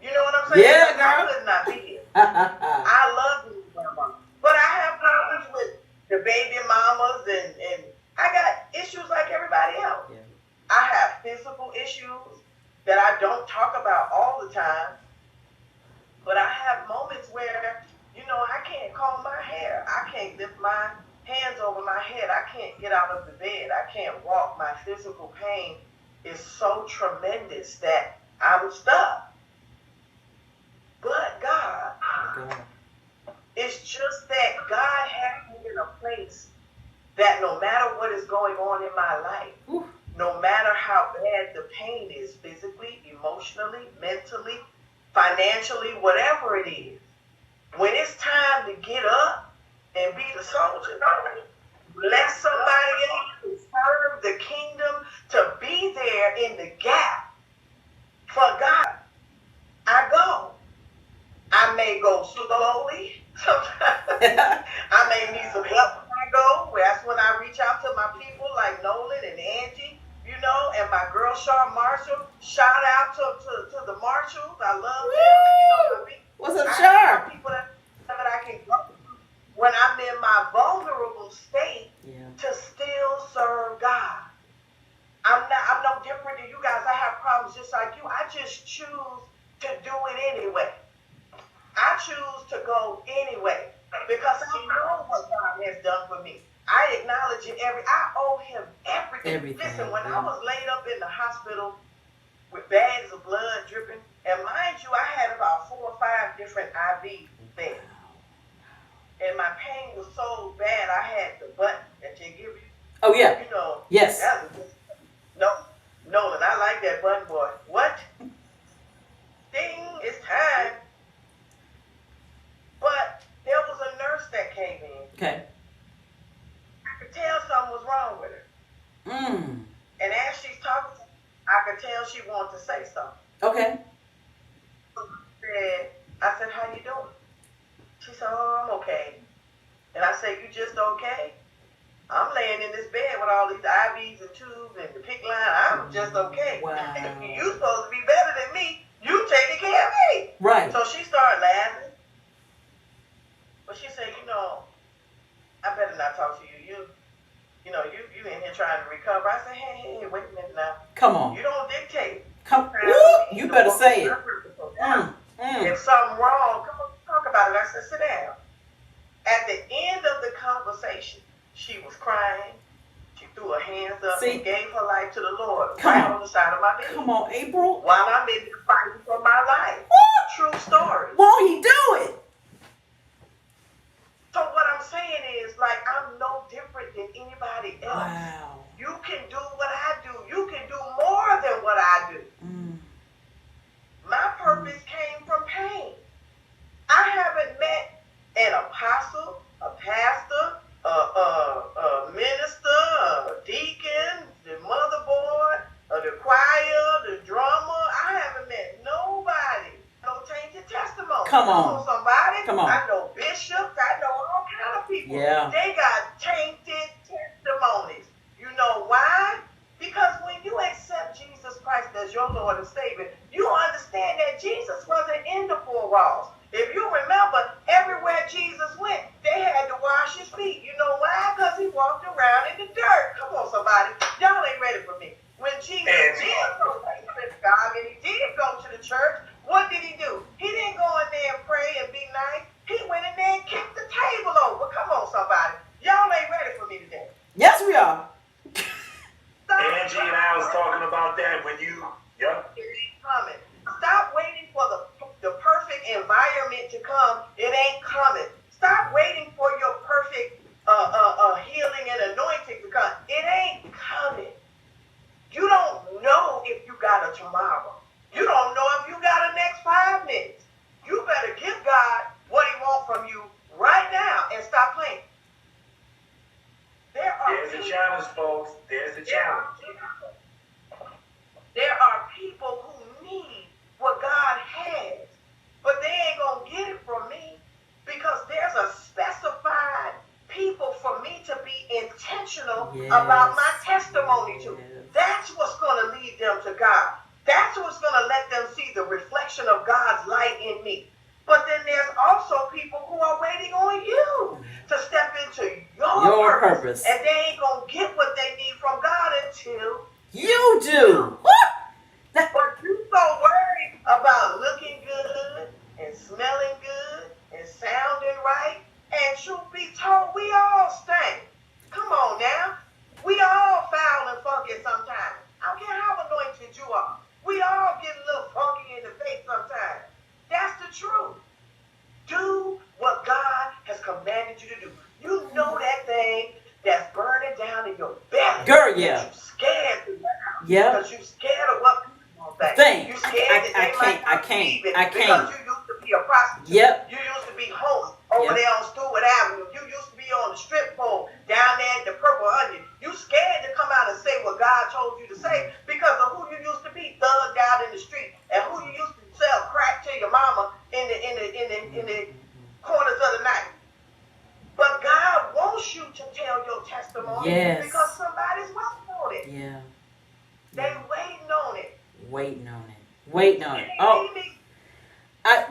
You know what I'm saying? Yeah, girl. I could not be here. I love you, grandma. But I have problems with the baby mamas, and I got issues like everybody else. Yeah. I have physical issues that I don't talk about all the time, but I have moments where, you know, I can't comb my hair. I can't lift my hands over my head. I can't get out of the bed. I can't walk. My physical pain is so tremendous that I'm stuck. But God, it's just that God has me in a place that no matter what is going on in my life, no matter how bad the pain is, physically, emotionally, mentally, financially, whatever it is, when it's time to get up and be the soldier, bless somebody else, to serve the kingdom, to be there in the gap for God, I go. I may go slowly sometimes. I may need some help when I go. That's when I reach out to my people like Nolan and Angee, you know, and my girl Shaw Marshall. Shout out to the Marshalls. I love them. You know what I mean? What's up, I Shar? have people that I can go to when I'm in my vulnerable state to still serve God. I'm no different than you guys. I have problems just like you. I just choose to do it anyway. I choose to go anyway because I know what God has done for me. I acknowledge it I owe him everything. Listen, when I was laid up in the hospital with bags of blood dripping, and mind you, I had about 4 or 5 different IVs there. And my pain was so bad, I had the button that they give you. Oh, yeah. You know. Yes. That was just, Nolan, I like that button, boy. What? Ding, it's time. But there was a nurse that came in. Okay. I could tell something was wrong with her. And as she's talking to me, I could tell she wanted to say something. Okay. I said, how you doing? She said, oh, I'm okay. And I said, you just okay? I'm laying in this bed with all these IVs and tubes and the PICC line. I'm just okay. Wow. You supposed to be better than me. You taking care of me. Right. So she started laughing. But she said, you know, I better not talk to you. You know, you in here trying to recover. I said, hey, wait a minute now. Come on. You don't dictate. Come. You better say it. If something wrong, come on, talk about it. I said, sit down. At the end of the conversation, she was crying. She threw her hands up and gave her life to the Lord on the side of my bed. Come on, April. While I'm in there fighting for my life. True story. Won't he do it? So what I'm saying is, like, I'm no different than anybody else. Wow. You can do what I do. You can do more than what I do. My purpose came from pain. I haven't met an apostle, a pastor, a minister, a deacon, the motherboard, the choir, the drummer. I haven't met nobody. No tainted testimony. Come on. Somebody. Come on. I know bishops. I know all kind of people. Yeah. They got tainted testimonies. You know why? Because when you accept Jesus Lord and Savior, you understand that Jesus wasn't in the four walls. If you remember, everywhere Jesus went, they had to wash his feet. You know why? Because he walked around in the dirt. Come on, somebody. Y'all ain't ready for me. When Jesus did go to God and he did go to the church, what did he do? He didn't go in there and pray and be nice. He went in there and kicked the table over. Come on, somebody. Y'all ain't ready for me today. Yes, we are. Angie and I was talking about that when you, yep. It ain't coming. Stop waiting for the perfect environment to come. It ain't coming. Stop waiting for your perfect healing and anointing to come. It ain't coming. You don't know if you got a tomorrow. You don't know if you got a next 5 minutes. You better give God what he wants from you right now and stop playing. There's a challenge, folks. There's a challenge. There are people who need what God has, but they ain't going to get it from me because there's a specified people for me to be intentional about my testimony to. That's what's going to lead them to God. That's what's going to let them see the reflection of God's light in me. But then there's also people who are waiting on you to step into your purpose. And they ain't going to get what they need from God until you do. But you so worried about looking good and smelling good and sounding right. And truth be told, we all stink. Come on now. We all foul and funky sometimes. I don't care how anointed you are. We all get a little funky in the face sometimes. That's the truth. Do what God has commanded you to do. You know that thing that's burning down in your belly. Girl, yeah. That you scared to now. Yeah. Because you scared of what people will think. You scared that they might I can't. Because you used to be a prostitute. Yep. You used to be homeless over there on Stewart Avenue. You used to be on the strip pole down there at the Purple Onion. You scared to come out and say what God told you to say because of who you used to be, thugged out in the street, and who you used to sell crack to your mama in the corners of the night. But God wants you to tell your testimony because somebody's waiting on it. Yeah. They waiting on it. Waiting on it. Waiting on it. Oh.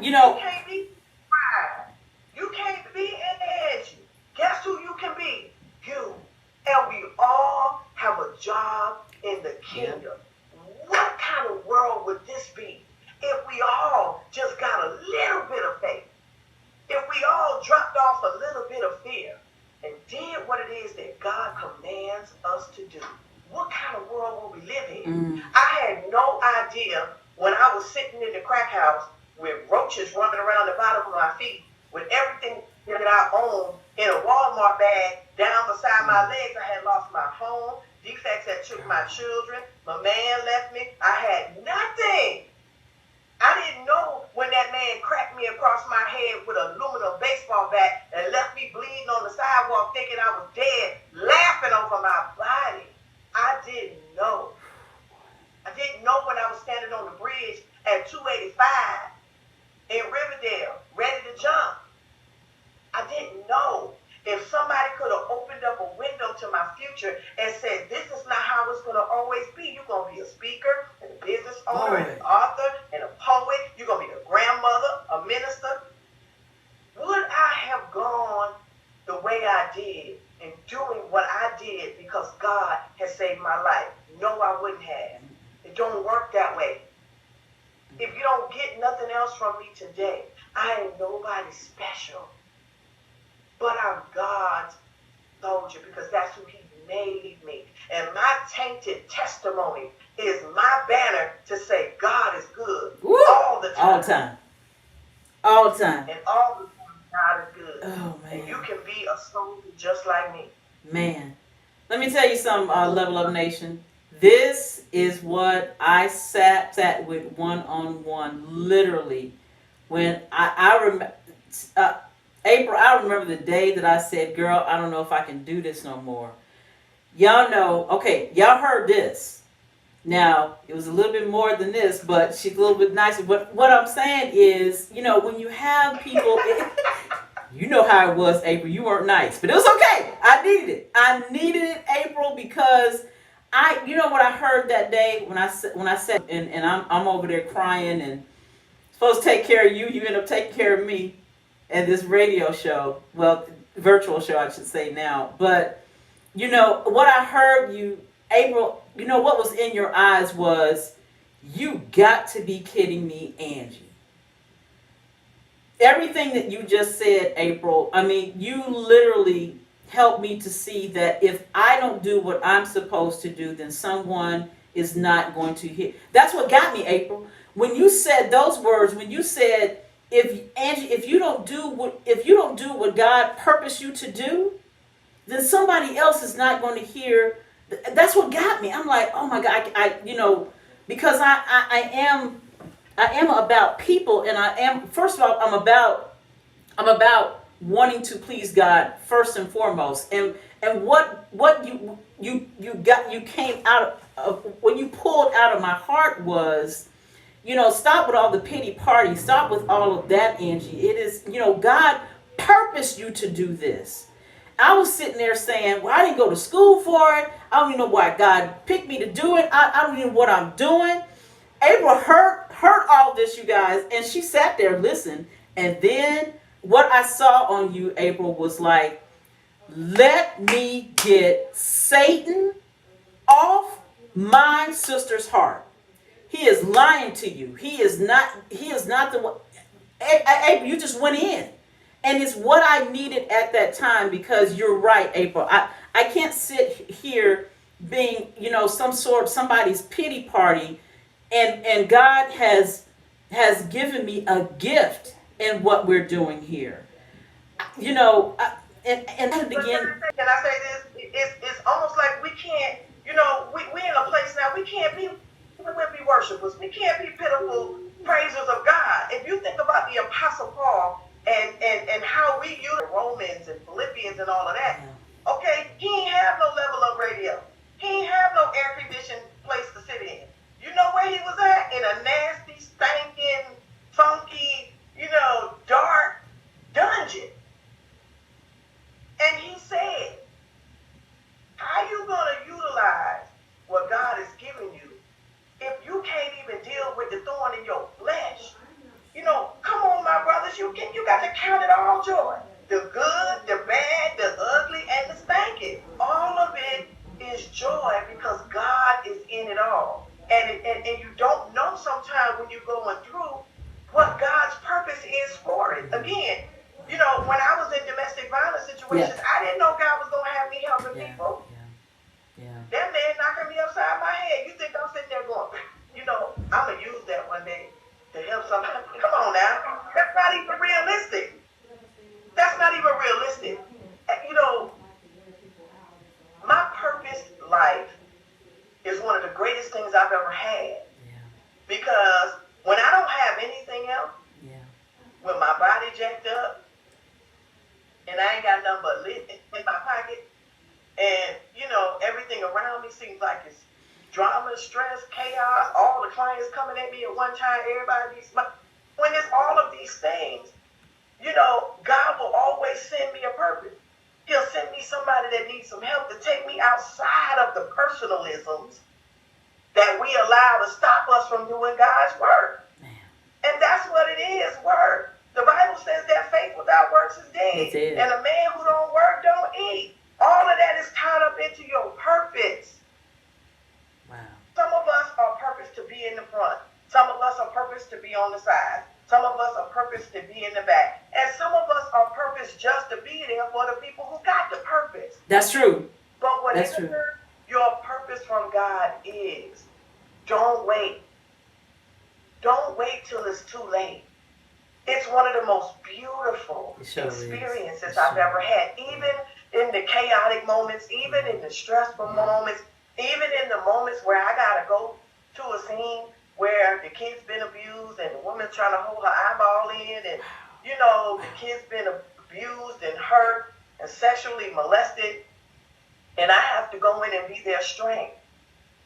You know. You can't be quiet. You can't be Angee. Guess who you can be? You. And we all have a job in the kingdom. What kind of world would this be if we all just got a little bit of faith? If we all dropped off a little bit of fear and did what it is that God commands us to do, what kind of world will we live in? I had no idea when I was sitting in the crack house with roaches running around the bottom of my feet, with everything that I owned in a Walmart bag down beside my legs. I had lost my home. Defects had took my children. My man left me. I had nothing. I didn't know when that man cracked me across my head with an aluminum baseball bat and left me bleeding on the sidewalk thinking I was dead, laughing over my body. I didn't know. I didn't know when I was standing on the bridge at 285 in Riverdale, ready to jump. I didn't know. If somebody could have opened up a window to my future and said, this is not how it's going to always be. You're going to be a speaker and a business owner and an author and a poet. You're going to be a grandmother, a minister. Would I have gone the way I did and doing what I did because God has saved my life? No, I wouldn't have. It don't work that way. If you don't get nothing else from me today, I ain't nobody special. But I'm God's soldier because that's who he made me. And my tainted testimony is my banner to say God is good. Woo! All the time. All the time. All the time. And all the time God is good. Oh, man. And you can be a soldier just like me. Man. Let me tell you something, Level Up Nation. This is what I sat with one-on-one, literally. When I remember... April, I remember the day that I said, girl, I don't know if I can do this no more. Y'all know, okay, y'all heard this. Now, it was a little bit more than this, but she's a little bit nicer. But what I'm saying is, you know, when you have people, you know how it was, April. You weren't nice, but it was okay. I needed it. I needed it, April, because You know what I heard that day when I said, and I'm over there crying and supposed to take care of you. You end up taking care of me at this radio show. Well, virtual show, I should say now. But you know what I heard you, April. You know what was in your eyes was, you got to be kidding me, Angee. Everything that you just said, April. I mean, you literally helped me to see that if I don't do what I'm supposed to do, then someone is not going to hear. That's what got me, April. When you said those words, when you said, if Angee, if you don't do what God purposed you to do, then somebody else is not going to hear. That's what got me. I'm like, oh my God, because I am about people, and I am, first of all, I'm about wanting to please God first and foremost. And what you came out of, what you pulled out of my heart was, stop with all the pity party, stop with all of that, Angee. It is, God purposed you to do this. I was sitting there saying, well, I didn't go to school for it. I don't even know why God picked me to do it. I don't even know what I'm doing. April heard all this, you guys, and she sat there, listened, and then what I saw on you, April, was like, let me get Satan off my sister's heart. He is lying to you. He is not the one. April, you just went in. And it's what I needed at that time, because you're right, April. I can't sit here being, somebody's pity party, and God has given me a gift in what we're doing here. And again. Can I say this? It's almost like we can't, we in a place now, we can't be worshipers. We can't be pitiful praisers of God. If you think about the Apostle Paul and how we use Romans and Philippians and all of that, okay, he ain't have no level up radio. He ain't have no air conditioned place to sit in. You know where he was at? In a nasty, stinking, funky, dark dungeon. And he said, how you going to utilize what God has given you if you can't even deal with the thorn in your flesh? Come on, my brothers, you got to count it all joy. The good, the bad, the ugly, and the stinking. All of it is joy because God is in it all. And you don't know sometimes when you're going through what God's purpose is for it. Again, when I was in domestic violence situations, I didn't know God was going to have me helping people. That man knocking me upside my head. You think I'm sitting there going, I'm going to use that one day to help somebody. Come on now. That's not even realistic. That's not even realistic. My purpose life is one of the greatest things I've ever had. Because when I don't have anything else, when my body jacked up, and I ain't got nothing but lit in my pocket, and everything around me seems like it's drama, stress, chaos, all the clients coming at me at one time, everybody. When it's all of these things, God will always send me a purpose. He'll send me somebody that needs some help to take me outside of the personalisms that we allow to stop us from doing God's work. And that's what it is, work. The Bible says that faith without works is dead. And a man who don't work don't eat. All of that is tied up into your purpose. Some of us are purposed to be in the front. Some of us are purposed to be on the side. Some of us are purposed to be in the back. And some of us are purposed just to be there for the people who got the purpose. That's true. But whatever your purpose from God is, don't wait. Don't wait till it's too late. It's one of the most beautiful experiences I've ever had. Even in the chaotic moments, even in the stressful moments, even in the moments where I got to go to a scene where the kid's been abused and the woman's trying to hold her eyeball in, and, the kid's been abused and hurt and sexually molested, and I have to go in and be their strength.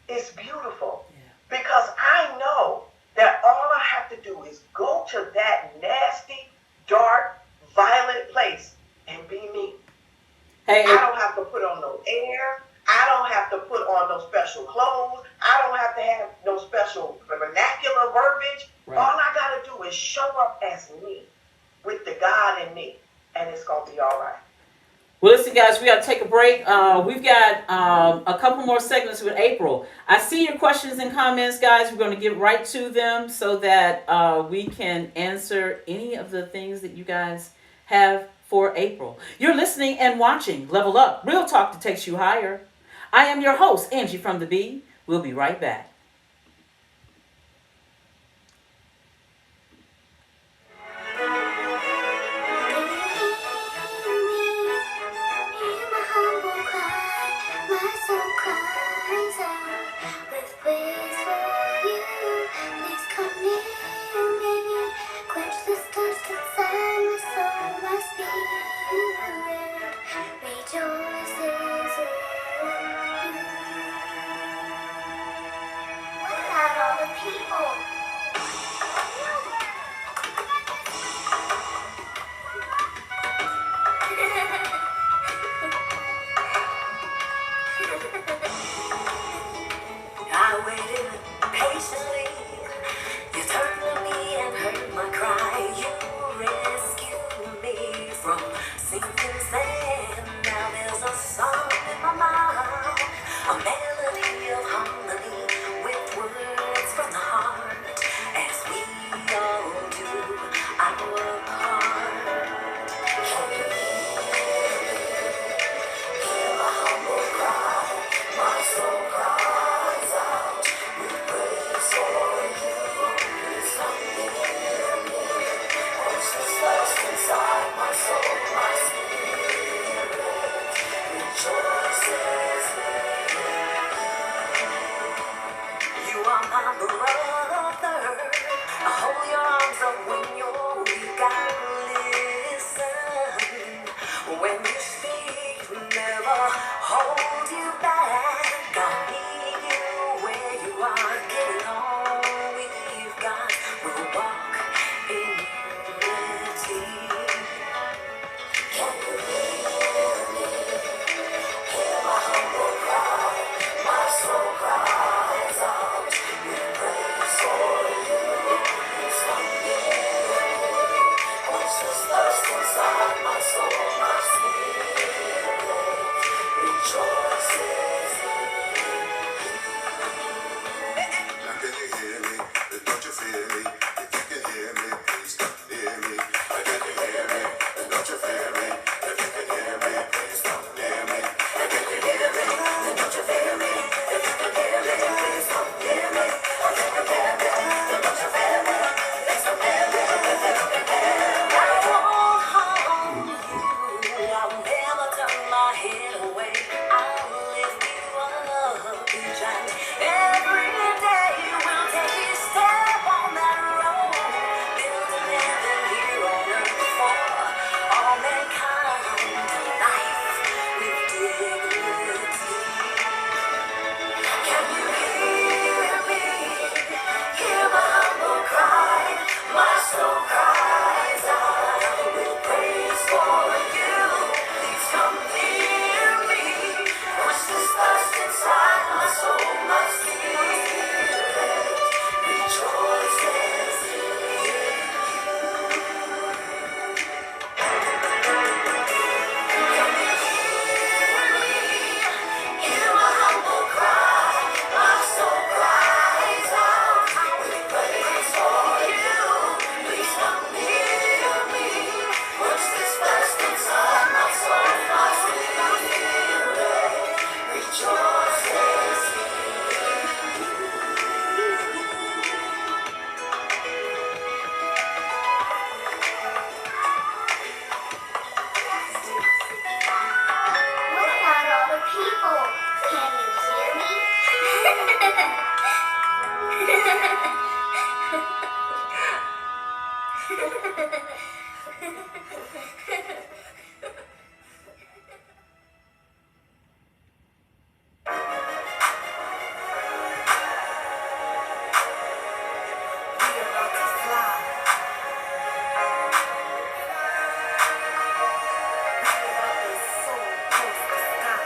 It's beautiful because I know that all I have to do is go to that nasty, dark, violent place and be me. I don't have to put on no air. I don't have to put on no special special clothes. I don't have to have no special vernacular verbiage. Right. All I got to do is show up as me with the God in me, and it's going to be all right. Well, listen, guys, we got to take a break. We've got a couple more segments with April. I see your questions and comments, guys. We're going to get right to them so that we can answer any of the things that you guys have for April. You're listening and watching Level Up, Real Talk that takes you higher. I am your host, Angee from the B. We'll be right back. I waited patiently. You turned to me and heard my cry. You rescued me from sinking sand. Now there's a song in my mouth, a melody of harmony with words from the heart, as we all do our part. Can you hear my humble cry? My soul cries out with praise for you. Please come near me. Quench this thirst inside my soul, my spirit rejoices. You are my brother. I hold your arms up when you're weak. I listen when you speak. Never hold you back. I'll meet you where you are. Give it all we've got. We'll walk in unity. Can you hear me? Hear my humble cry. My soul cries out with praise for you. Please come near me. Quench this thirst inside my soul, my spirit rejoices. Now can you hear me? Don't you feel me? If you can hear me, please come near me. Now can you hear me? Don't you feel me? If you can hear me, please come near me. Now can you hear me? Don't you feel me? If you can hear me, please come near me. Now can you hear me? Don't you feel me? Please come near me. If you can hear me. I won't harm you. I'll never turn my head away. I'll lift you up each and every day. We'll take a step on that road, building heaven here on earth for all mankind. Life with dignity. Can you hear me? Hear my humble cry. My soul cries out with praise for you. Please come near me. Quench this thirst inside my soul, my spirit rejoices Hear my humble cry. My soul cries out with praise for you. Please come near me. Quench this thirst inside my soul, my spirit rejoices. What about all the people? Can you hear me? We're about to fly. We're about to soar towards the sky.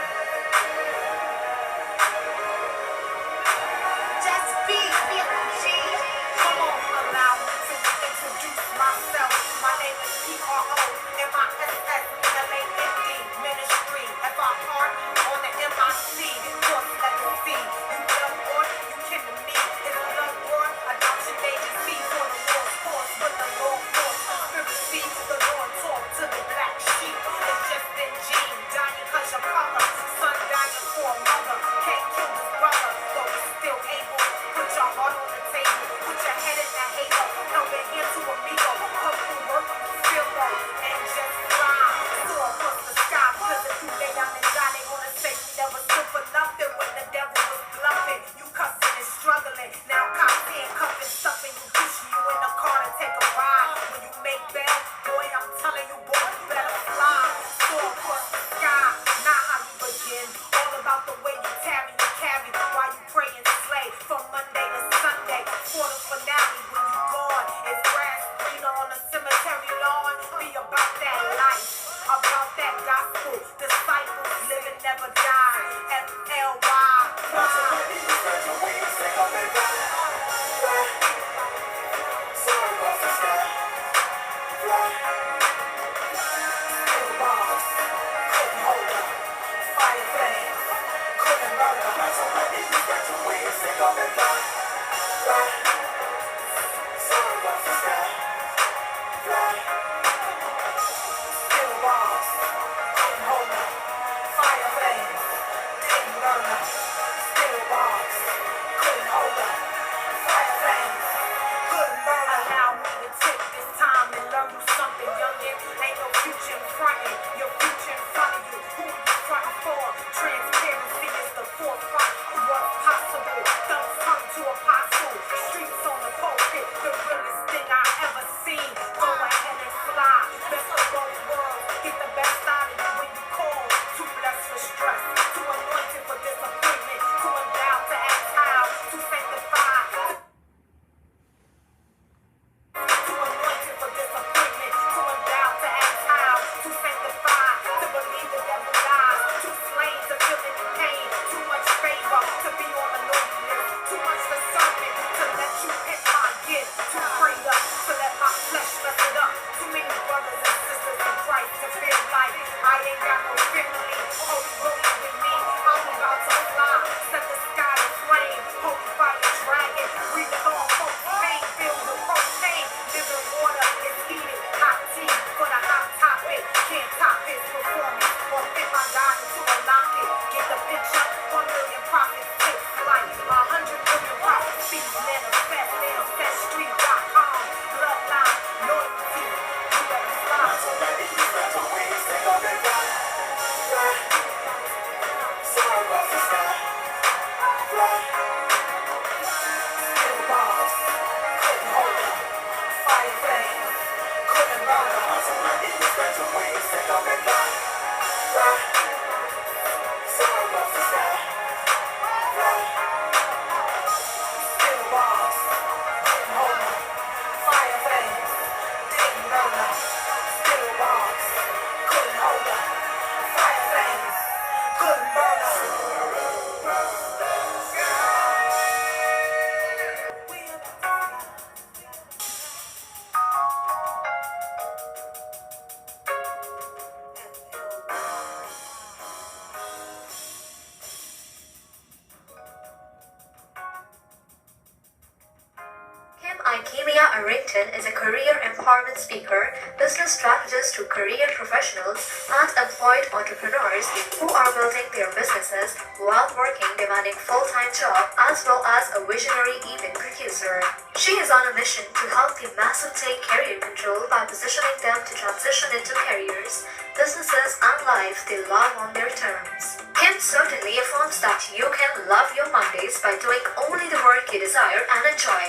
Is a career empowerment speaker, business strategist to career professionals, and employed entrepreneurs who are building their businesses while working demanding full-time job as well as a visionary event producer. She is on a mission to help the massive take career control by positioning them to transition into careers, businesses, and lives they love on their terms. Kim certainly affirms that you can love your Mondays by doing only the work you desire and enjoy.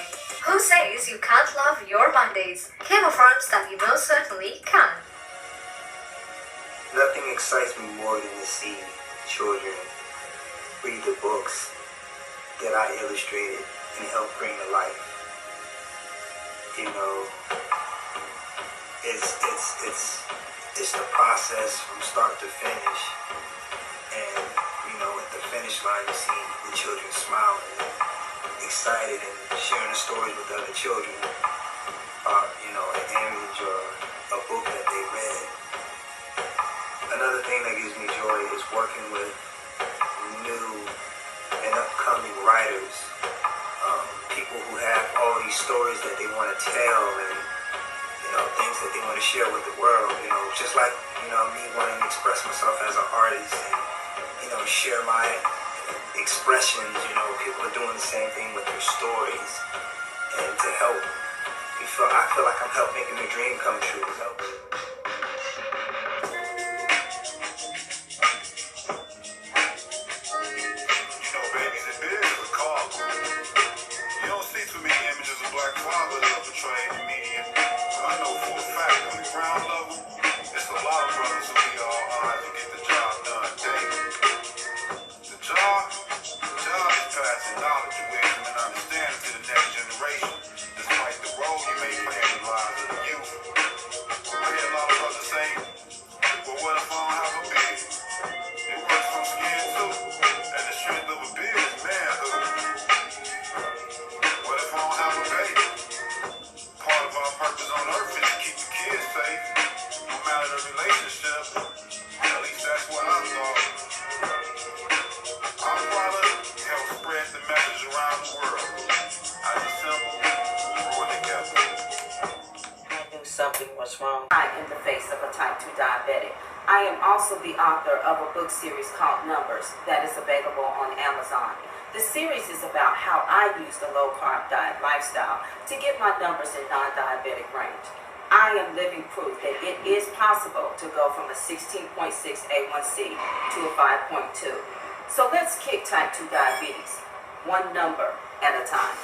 Who says you can't love your Mondays? Kim affirms that you most certainly can. Nothing excites me more than to see children read the books that I illustrated and helped bring to life. You know, it's the process from start to finish, and you know, at the finish line, you see the children smiling, excited, and sharing the stories with other children about, you know, an image or a book that they read. Another thing that gives me joy is working with new and upcoming writers, people who have all these stories that they want to tell and, you know, things that they want to share with the world, you know, just like, you know, me wanting to express myself as an artist and, you know, share my expressions. You know, people are doing the same thing with their stories, and to help, I feel like I'm helping making their dream come true. I am also the author of a book series called Numbers that is available on Amazon. The series is about how I use the low-carb diet lifestyle to get my numbers in non-diabetic range. I am living proof that it is possible to go from a 16.6 A1C to a 5.2. So let's kick type 2 diabetes, one number at a time.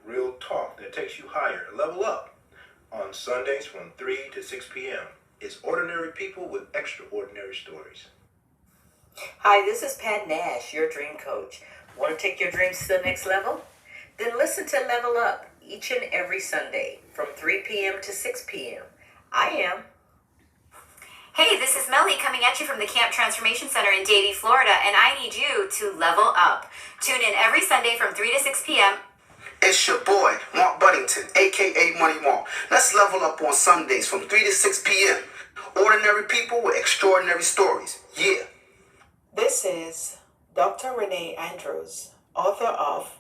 Real talk that takes you higher. Level up on Sundays from 3 to 6 p.m. It's ordinary people with extraordinary stories. Hi, this is Pat Nash, your dream coach. Want to take your dreams to the next level? Then listen to Level Up each and every Sunday from 3 p.m. to 6 p.m. I am. Hey, this is Melly coming at you from the Camp Transformation Center in Davie, Florida, and I need you to level up. Tune in every Sunday from 3 to 6 p.m. It's your boy, Mark Buddington, a.k.a. Money Mark. Let's level up on Sundays from 3 to 6 p.m. Ordinary people with extraordinary stories. Yeah. This is Dr. Renee Andrews, author of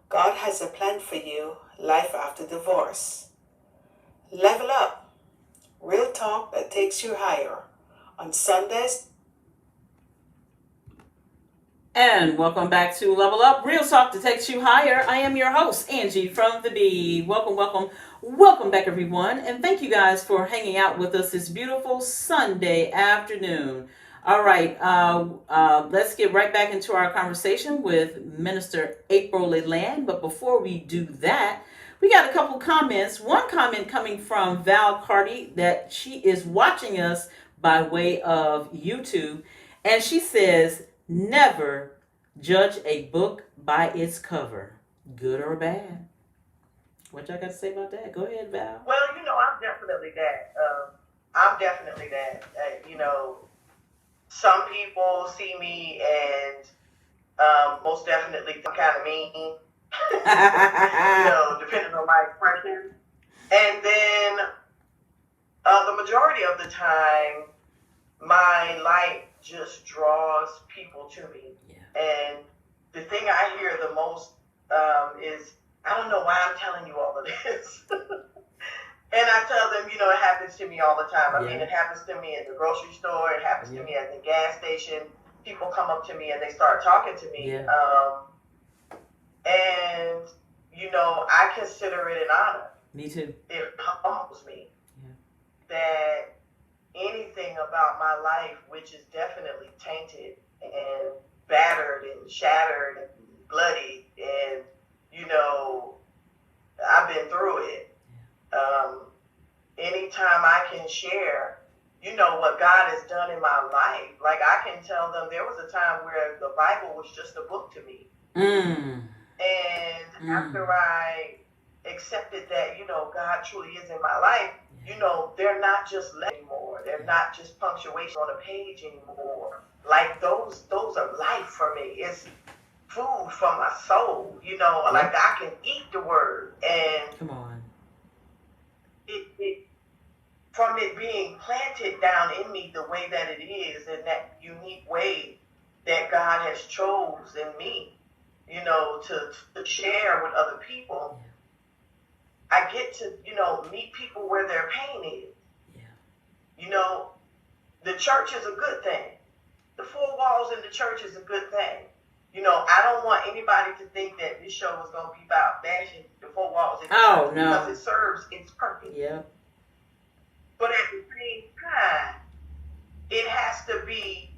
God Has a Plan for You, Life After Divorce. Level Up, real talk that takes you higher. On Sundays. And welcome back to Level Up, real talk that takes you higher. I am your host, Angee from the B. Welcome back, everyone. And thank you guys for hanging out with us this beautiful Sunday afternoon. All right, let's get right back into our conversation with Minister April LaLand. But before we do that, we got a couple comments. One comment coming from Val Carty that she is watching us by way of YouTube. And she says, never judge a book by its cover, good or bad. What y'all got to say about that? Go ahead, Val. Well, I'm definitely that. I'm definitely that. Some people see me and most definitely kind of mean, depending on my expression. And then the majority of the time, my light just draws people to me. Yeah. And the thing I hear the most is, I don't know why I'm telling you all of this. And I tell them, it happens to me all the time. I mean, it happens to me in the grocery store. It happens to me at the gas station. People come up to me and they start talking to me. Yeah. And, I consider it an honor. Me too. It humbles me that anything about my life, which is definitely tainted and battered and shattered and bloody, and I've been through it. Anytime I can share, what God has done in my life, like I can tell them there was a time where the Bible was just a book to me. And after I accepted that, God truly is in my life, they're not just letters anymore. They're not just punctuation on a page anymore. Like those are life for me. It's food for my soul. Like I can eat the word, and come on. It from it being planted down in me the way that it is, in that unique way that God has chosen me, to share with other people. I get to, meet people where their pain is. Yeah. The church is a good thing. The four walls in the church is a good thing. I don't want anybody to think that this show is going to be about bashing the four walls in the church. No. Because it serves its purpose. Yeah. But at the same time, it has to be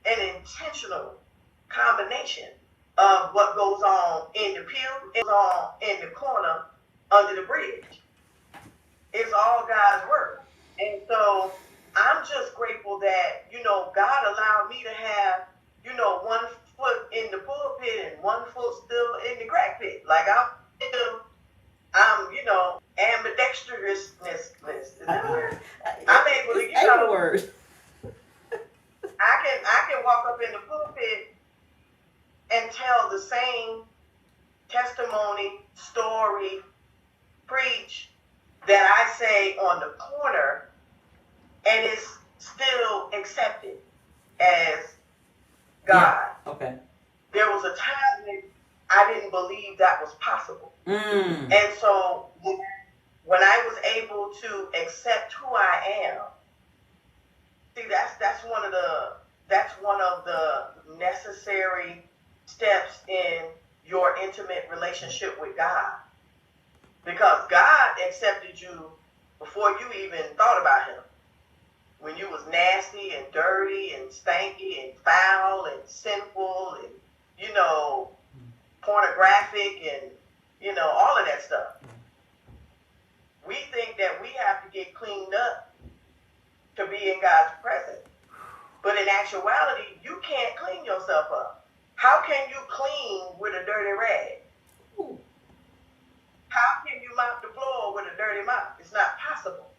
an intentional combination of what goes on in the pew, goes on in the corner, under the bridge. It's all God's word. And so I'm just grateful that, God allowed me to have, 1 foot in the pulpit and 1 foot still in the crack pit. Like I'm ambidextrousness. Is that a word? I'm able to, word. I can walk up in the pulpit and tell the same testimony, story, preach that I say on the corner, and it's still accepted as God. Yeah. Okay. There was a time when I didn't believe that was possible. And so when I was able to accept who I am, see, that's one of the necessary steps in your intimate relationship with God. Because God accepted you before you even thought about him. When you was nasty and dirty and stanky and foul and sinful and, pornographic and, all of that stuff. We think that we have to get cleaned up to be in God's presence. But in actuality, you can't clean yourself up. How can you clean with a dirty rag? Ooh. How can you mop the floor with a dirty mop? It's not possible.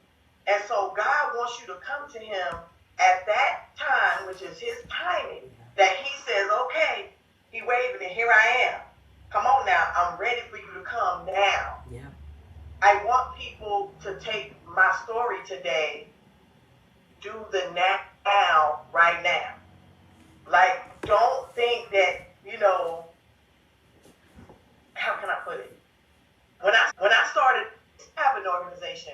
And so God wants you to come to him at that time, which is his timing, that he says, okay, he waving and here I am. Come on now, I'm ready for you to come now. Yeah. I want people to take my story today, do the now, right now. Like, don't think that, how can I put it? When I started having an organization,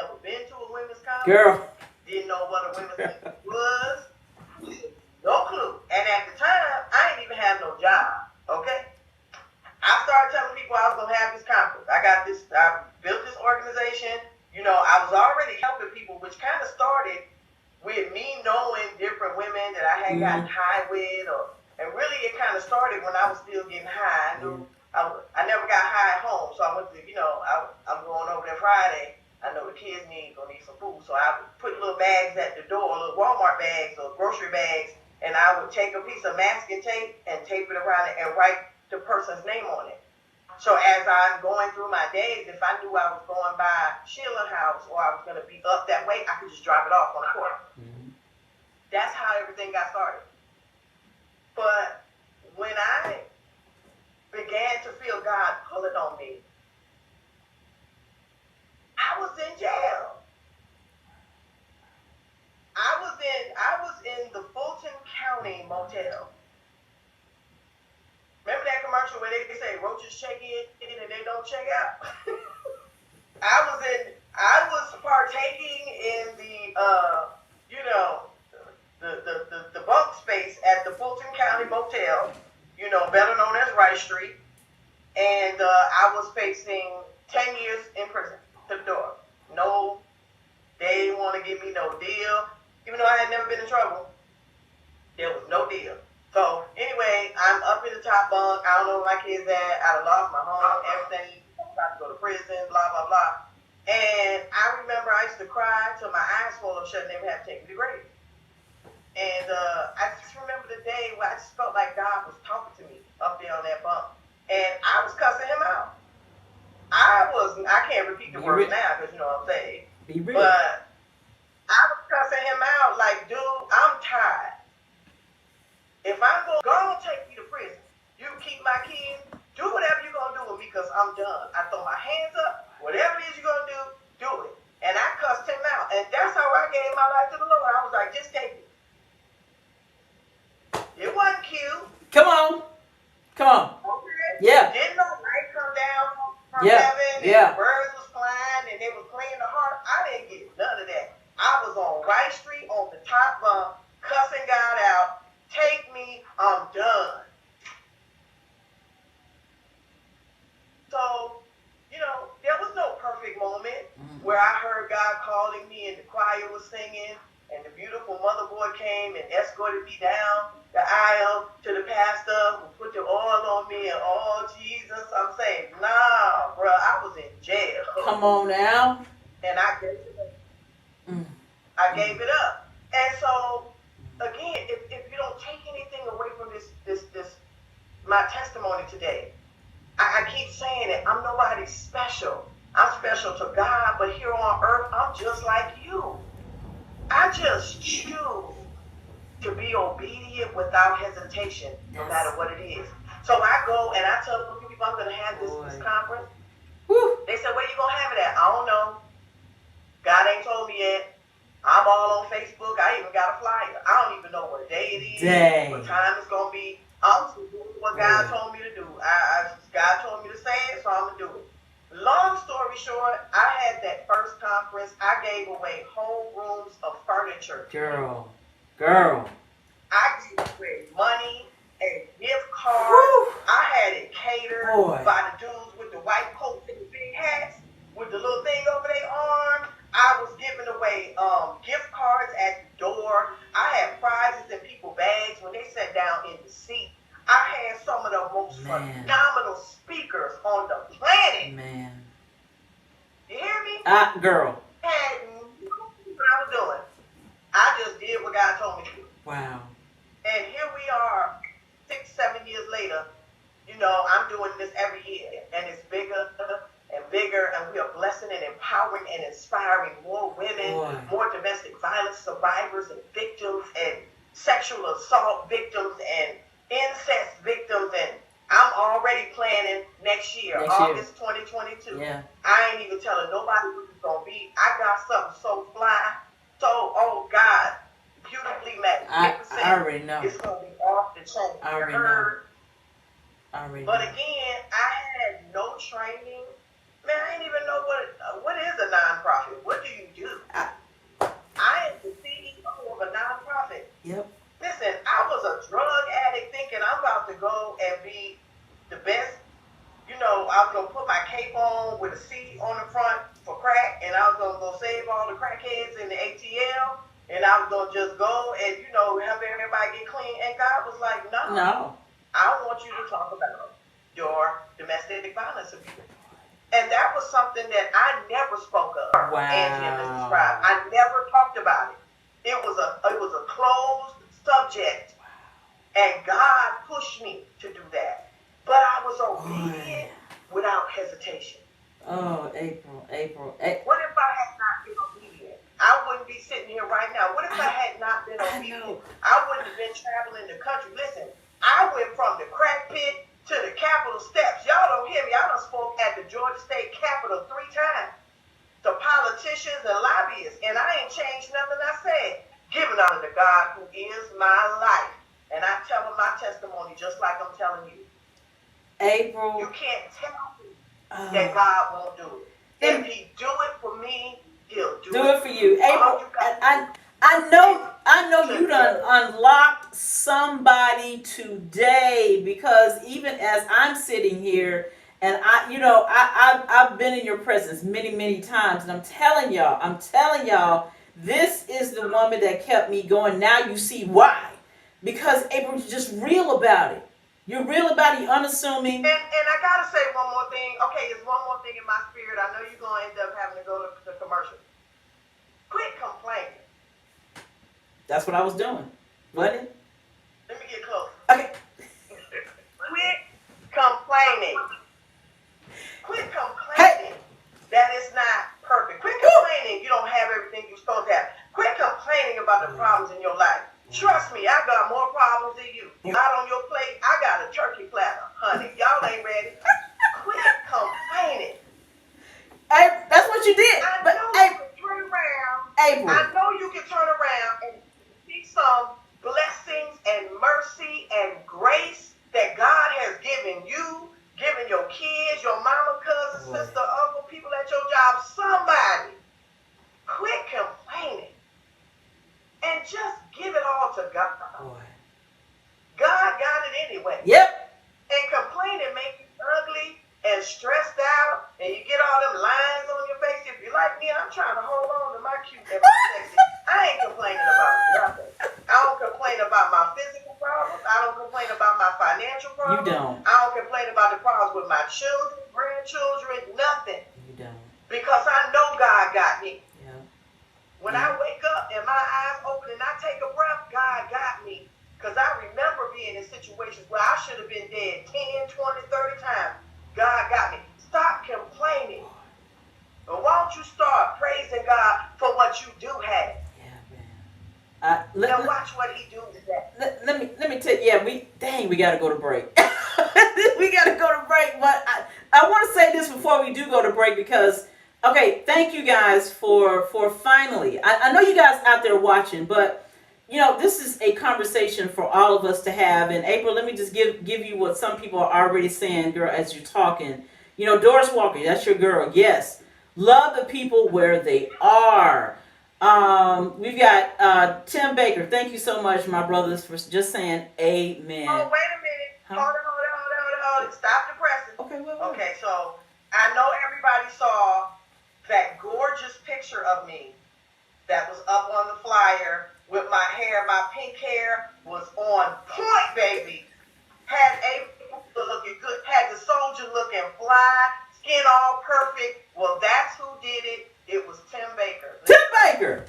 never been to a women's conference. Girl. Didn't know what a women's conference was. No clue. And at the time, I didn't even have no job. Okay? I started telling people I was going to have this conference. I built this organization. You know, I was already helping people, which kind of started with me knowing different women that I had gotten high with. And really, it kind of started when I was still getting high. I knew I never got high at home, so I went to, I'm going over there Friday. I know the kids gonna need some food, so I would put little bags at the door, little Walmart bags or grocery bags, and I would take a piece of masking tape and tape it around it and write the person's name on it. So as I'm going through my days, if I knew I was going by Sheila House or I was going to be up that way, I could just drop it off on the corner. That's how everything got started. But when I began to feel God pulling on me, I was in jail. I was in the Fulton County motel. Remember that commercial where they say roaches check in and they don't check out? I was partaking in the bunk space at the Fulton County motel, better known as Rice Street. And I was facing 10 years in prison to the door. No, they didn't want to give me no deal. Even though I had never been in trouble, there was no deal. So anyway, I'm up in the top bunk. I don't know where my kids at. I done lost my home, everything. I'm about to go to prison, blah, blah, blah. And I remember I used to cry till my eyes swollen shut and they would have to take me to grave. And I just remember the day where I just felt like God was talking to me up there on that bunk. And I was cussing him out. I can't repeat the words now because you know what I'm saying. Be real. But I was cussing him out like, dude, I'm tired. If I'm going to take me to prison, you keep my kids, do whatever you're going to do with me because I'm done. I throw my hands up, whatever it is you're going to do it. And I cussed him out. And that's how I gave my life to the Lord. I was like, just take it. It wasn't cute. Come on. Okay. Yeah. Didn't no light come down from Yeah. heaven and Yeah. birds was flying and they was cleaning the heart. I didn't get none of that. I was on Rice Street on the top bunk, cussing God out. Take me, I'm done. So, there was no perfect moment where I heard God calling me and the choir was singing and the beautiful mother boy came and escorted me down the aisle to the pastor who put the oil on me and, oh, Jesus, I'm saying, nah, bro, I was in jail. Come on now. And I gave it up. I gave it up. And so, again, if you don't take anything away from this my testimony today, I keep saying it, I'm nobody special. I'm special to God, but here on earth, I'm just like you. I just choose to be obedient without hesitation, no matter what it is. So I go and I tell people I'm going to have this conference. They said, where you going to have it at? I don't know. God ain't told me yet. I'm all on Facebook. I even got a flyer. I don't even know what day it is, what time it's going to be. I'm just doing what God told me to do. God told me to say it, so I'm going to do it. Long story short, I had that first conference. I gave away whole rooms of furniture. Girl. I gave away money and gift cards. I had it catered by the dudes with the white coats and the big hats with the little thing over their arm. I was giving away gift cards at the door. I had prizes in people's bags when they sat down in the seat. I had some of the most phenomenal speakers on the planet. Man. You hear me? Girl. I had no clue what I was doing. I just did what God told me to do. Wow. And here we are, 6-7 years later. I'm doing this every year, and it's bigger and bigger, and we are blessing and empowering and inspiring more women, more domestic violence survivors and victims, and sexual assault victims, and incest victims, and I'm already planning next year, August 2022. Yeah. I ain't even telling nobody what it's going to be. I got something so fly, oh God, beautifully magnificent. I already know. It's going to be off the chain. I already know. But again, I had no training. Man, I didn't even know what is a nonprofit. What do you the crackheads in the ATL, and I was gonna just go and help everybody get clean. And God was like, no. I want you to talk about your domestic violence abuse. And that was something that I never spoke of. Wow. Angie and Mrs. Scribe. I never talked about it. It was a closed subject. And God pushed me to do that. But I was obedient without hesitation. Oh, April. What if I had not been obedient? I wouldn't be sitting here right now. What if I had not been obedient? I wouldn't have been traveling the country. Listen, I went from the crack pit to the Capitol steps. Y'all don't hear me. I done spoke at the Georgia State Capitol 3 times to politicians and lobbyists, and I ain't changed nothing I said. Giving honor to God, who is my life. And I tell them my testimony just like I'm telling you. April. You can't tell me that God won't do it. If he do it for me, he'll do it for you. April, I know you done unlocked somebody today, because even as I'm sitting here and I've been in your presence many times, and I'm telling y'all, this is the woman that kept me going. Now you see why. Because April's just real about it. You're real about it, you're unassuming. And I gotta say one more thing. Okay, there's one more thing in my spirit. I know you're gonna end up having to go to the commercial. Quit complaining. That's what I was doing, wasn't it? Let me get close. Okay. Quit complaining. Quit complaining that it's not perfect. Quit complaining you don't have everything you're supposed to have. Quit complaining about the problems in your life. Trust me, I got more problems than you. Out on your plate, I got a turkey platter, honey. Y'all ain't ready. Quit complaining. That's what you did. I know you can turn around. April. I know you can turn around and see some blessings and mercy and grace that God has given you, given your kids, your mama, cousin, sister, uncle, people at your job, somebody. Quit complaining. And just give it all to God. God got it anyway. Yep. And complaining make you ugly and stressed out, and you get all them lines on your face. If you like me, I'm trying to hold on to my cute and my sexy. I ain't complaining about nothing. I don't complain about my physical problems. I don't complain about my financial problems. You don't. I don't complain about the problems with my children, grandchildren, nothing. You don't. Because I know God got me. When I wake up and my eyes open and I take a breath, God got me. Because I remember being in situations where I should have been dead 10, 20, 30 times. God got me. Stop complaining. But why don't you start praising God for what you do have? Now watch what he do with that. Let me tell you, we got to go to break. We got to go to break. But I want to say this before we do go to break, because okay, thank you guys for finally. I know you guys out there watching, but this is a conversation for all of us to have. And April, let me just give you what some people are already saying, girl, as you're talking. Doris Walker, that's your girl. Yes, love the people where they are. We've got Tim Baker. Thank you so much, my brothers, for just saying amen. Oh, wait a minute. Hold on. Stop the pressing. Okay, so I know everybody saw that gorgeous picture of me that was up on the flyer with my hair. My pink hair was on point, baby. Had April looking good, had the soldier looking fly, skin all perfect. Well, that's who did it. It was Tim Baker. Tim Baker,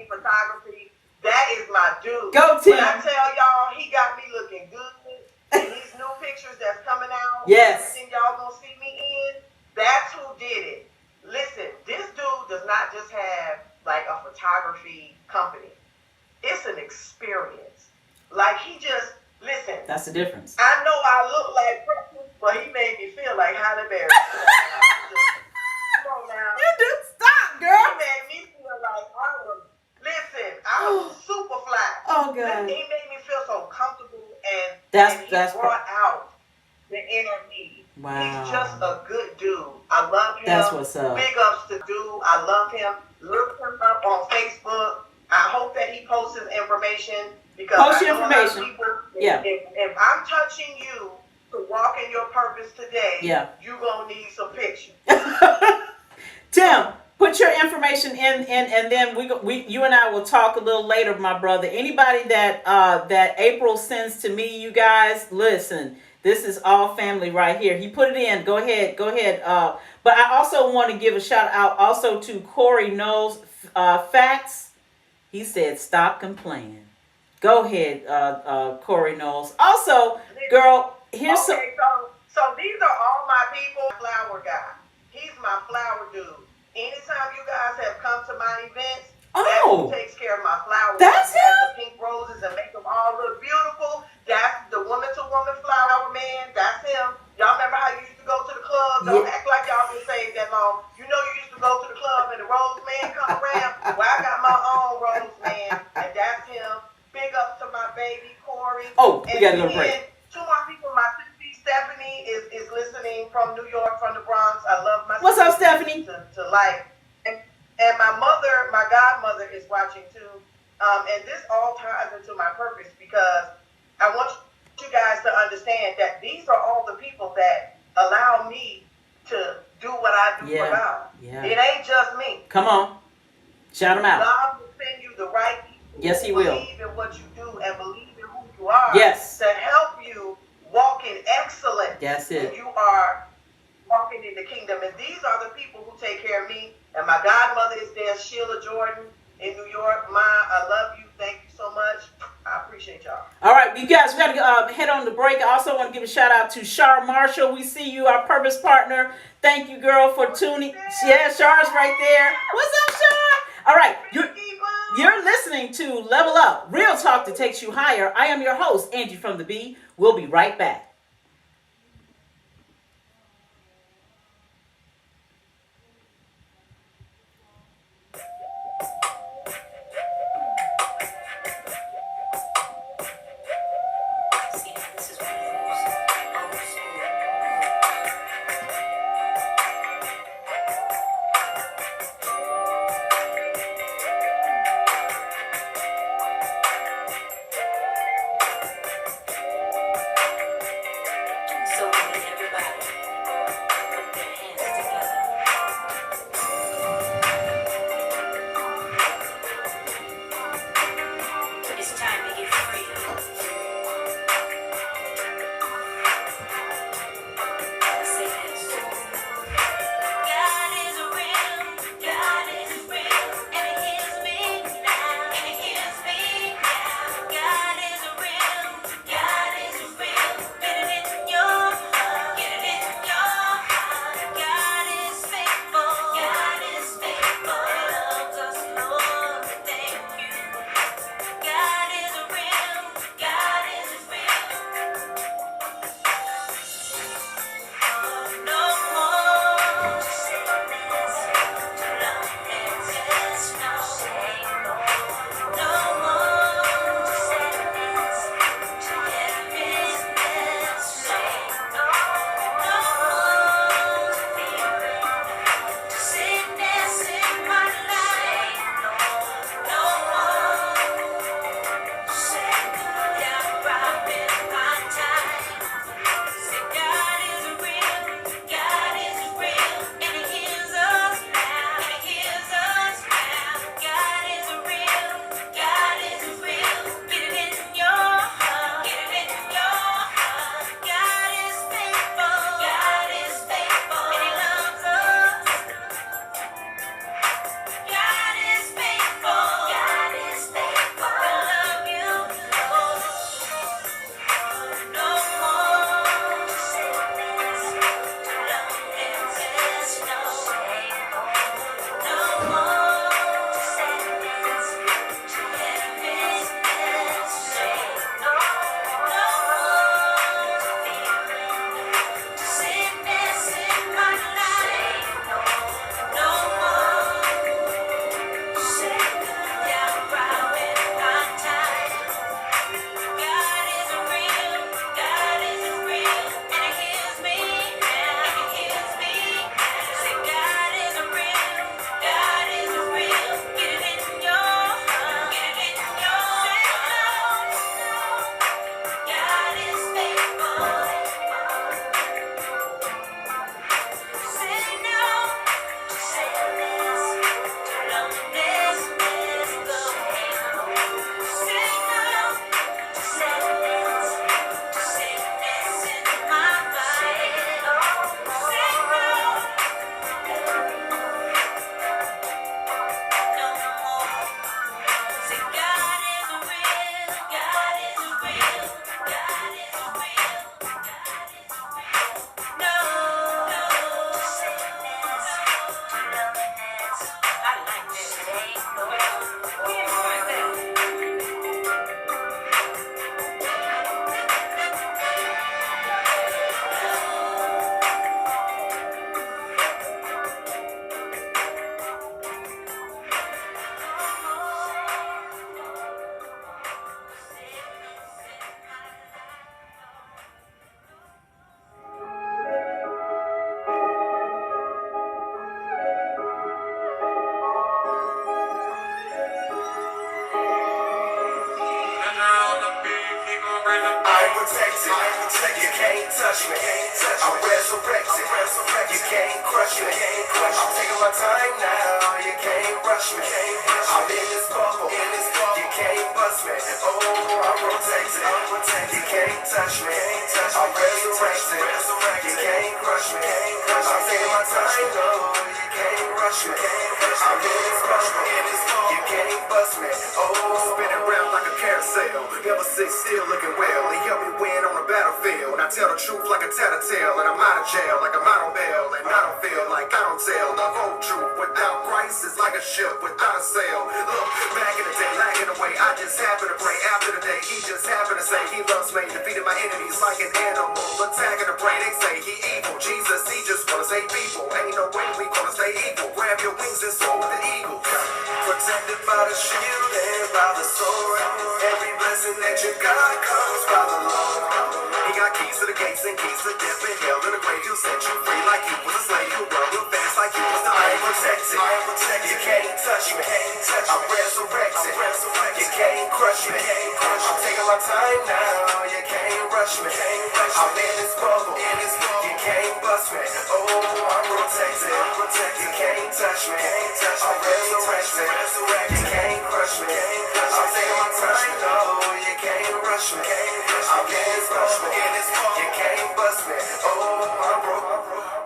photography. That is my dude. Go, Tim. When I tell y'all, he got me looking good. And these new pictures that's coming out, yes, everything y'all gonna see me in, that's who did it. Listen, this dude does not just have like a photography company. It's an experience. Like listen. That's the difference. I know I look like breakfast, but he made me feel like Halle Berry. Come on now. You do stop, girl. He made me feel like I was super fly. Oh God. He made me feel so comfortable, and he brought out the inner me. Wow. He's just a good dude. I love him. That's what's up. Big ups to dude. I love him. Look him up on Facebook. I hope that he posts his information, because post I your know a lot of information. people, Yeah. If I'm touching you to walk in your purpose today, yeah, you're gonna need some pictures. Tim, put your information in, and then you and I will talk a little later, my brother. Anybody that April sends to me, you guys, listen. This is all family right here. He put it in. Go ahead, go ahead. But I also want to give a shout out also to Corey Knowles Facts. He said, "Stop complaining." Go ahead, Corey Knowles. Also, girl, here's some. Okay, so these are all my people. Flower guy. He's my flower dude. Anytime you guys have come to my events, that's who takes care of my flowers. That's him. The pink roses and make them all look beautiful. That's the woman-to-woman flower man. That's him. Y'all remember how you used to go to the club? Don't act like y'all been saved that long. You know you used to go to the club and the rose man come around. Well, I got my own rose man, and that's him. Big up to my baby Corey. Oh, we gotta go to break. Two more people. My sister Stephanie is listening from New York, from the Bronx. I love my. What's up, Stephanie? To like, and my mother, my godmother is watching too. And this all ties into my purpose because I want you guys to understand that these are all the people that allow me to do what I do for God. Yeah. It ain't just me. Come on, shout them out. God will send you the right people. Yes, He will. Believe in what you do and believe in who you are. Yes. To help you walk in excellence. That's it. When you are walking in the kingdom. And these are the people who take care of me. And my godmother is there, Sheila Jordan in New York. Ma, I love you. Thank you so much. I appreciate y'all. All right, you guys, we got to head on the break. I also want to give a shout out to Shar Marshall. We see you, our purpose partner. Thank you, girl, for tuning. Yeah, Shar's right there. What's up, Shar? All right, you're listening to Level Up, real talk that takes you higher. I am your host, Angee from the B. We'll be right back. am protected. You can't touch me. I'm resurrected. You can't crush me. I'm taking my time now. You can't rush me. I'm in this bubble. You can't bust me. Oh, I'm protected. You can't touch me. I'm resurrected. You can't crush me. I'm taking my time. No, you can't rush me. I'm in this bubble. You can't bust me. Oh, spinning around like a carousel. Never sit still looking well. They help me win on the battlefield. I tell the truth like a tattletale. And I'm out of jail like I'm out on bail. And I don't feel like I don't tell the whole truth. Without Christ, it's like a ship without a sail. Look, back in the day, lagging away. I just happen to pray after the day. He just happened to say he loves me. Defeated my enemies like an animal. Attacking the brain, they say he evil. Jesus, he just wanna save people. Ain't no way we gonna stay equal. Grab your wings and soar with the eagle. Protected by the shield and by the sword. Every blessing that you got comes by the Lord. He got keys to the gates and keys to death and hell. In the grave, he'll set you free like you was a slave. You'll run real fast like you was the I am protected. You can't touch me. I'm resurrected. You can't crush me. I'm taking my time now. You can't rush me. I'm in this bubble. You can't bust me. Oh, I'm protected. You can't touch me. I'm resurrected. You can't crush me. I'm taking my time. No, you can't rush me. I'm in this bubble. You can't bust me. Oh, I'm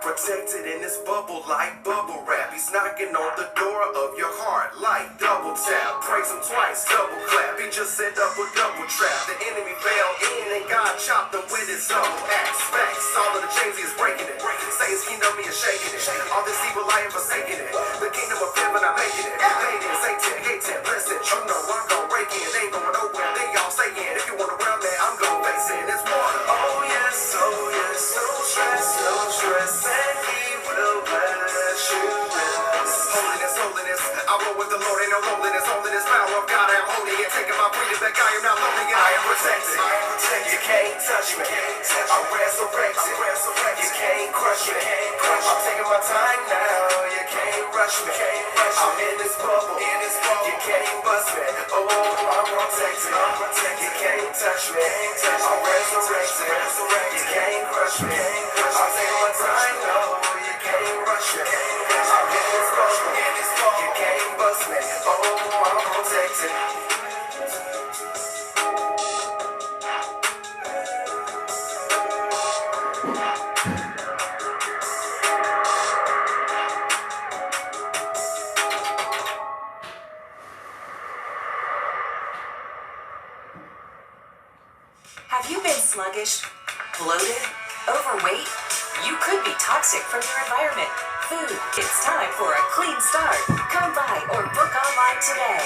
protected in this bubble like bubble wrap. He's knocking on the door of your heart like double tap. Praise him twice, double clap. He just set up a double trap. The enemy fell in and God chopped him with his double axe. Facts, all of the chains he is breaking it. Say his kingdom he is shaking it. All this evil I am forsaking it. The kingdom of heaven I'm making it. Pain is Satan, hate him, listen. You know I'm gon' break in. Ain't going nowhere. They all saying if you want to run man, I'm gon' face it. It's water. Oh yes, no stress, no stress. And he will bless you. Holiness, holiness. I roll with the Lord, ain't no loneliness. Holiness, power of God, I am holy. And taking my freedom back, I am not lonely. And I am protected. You can't touch me. I'm resurrected. You can't crush me. I'm taking my time now. You can't rush me. I'm in this bubble. You can't bust me. Oh, I'm protected. You can't touch me. I'm resurrected. You can't crush me. I'm taking my time. No, you can't rush me. I'm in this bubble. You can't bust me. Oh, I'm protected. Have you been sluggish, bloated, overweight? You could be toxic from your environment. Food. It's time for a clean start. Come by or book online today.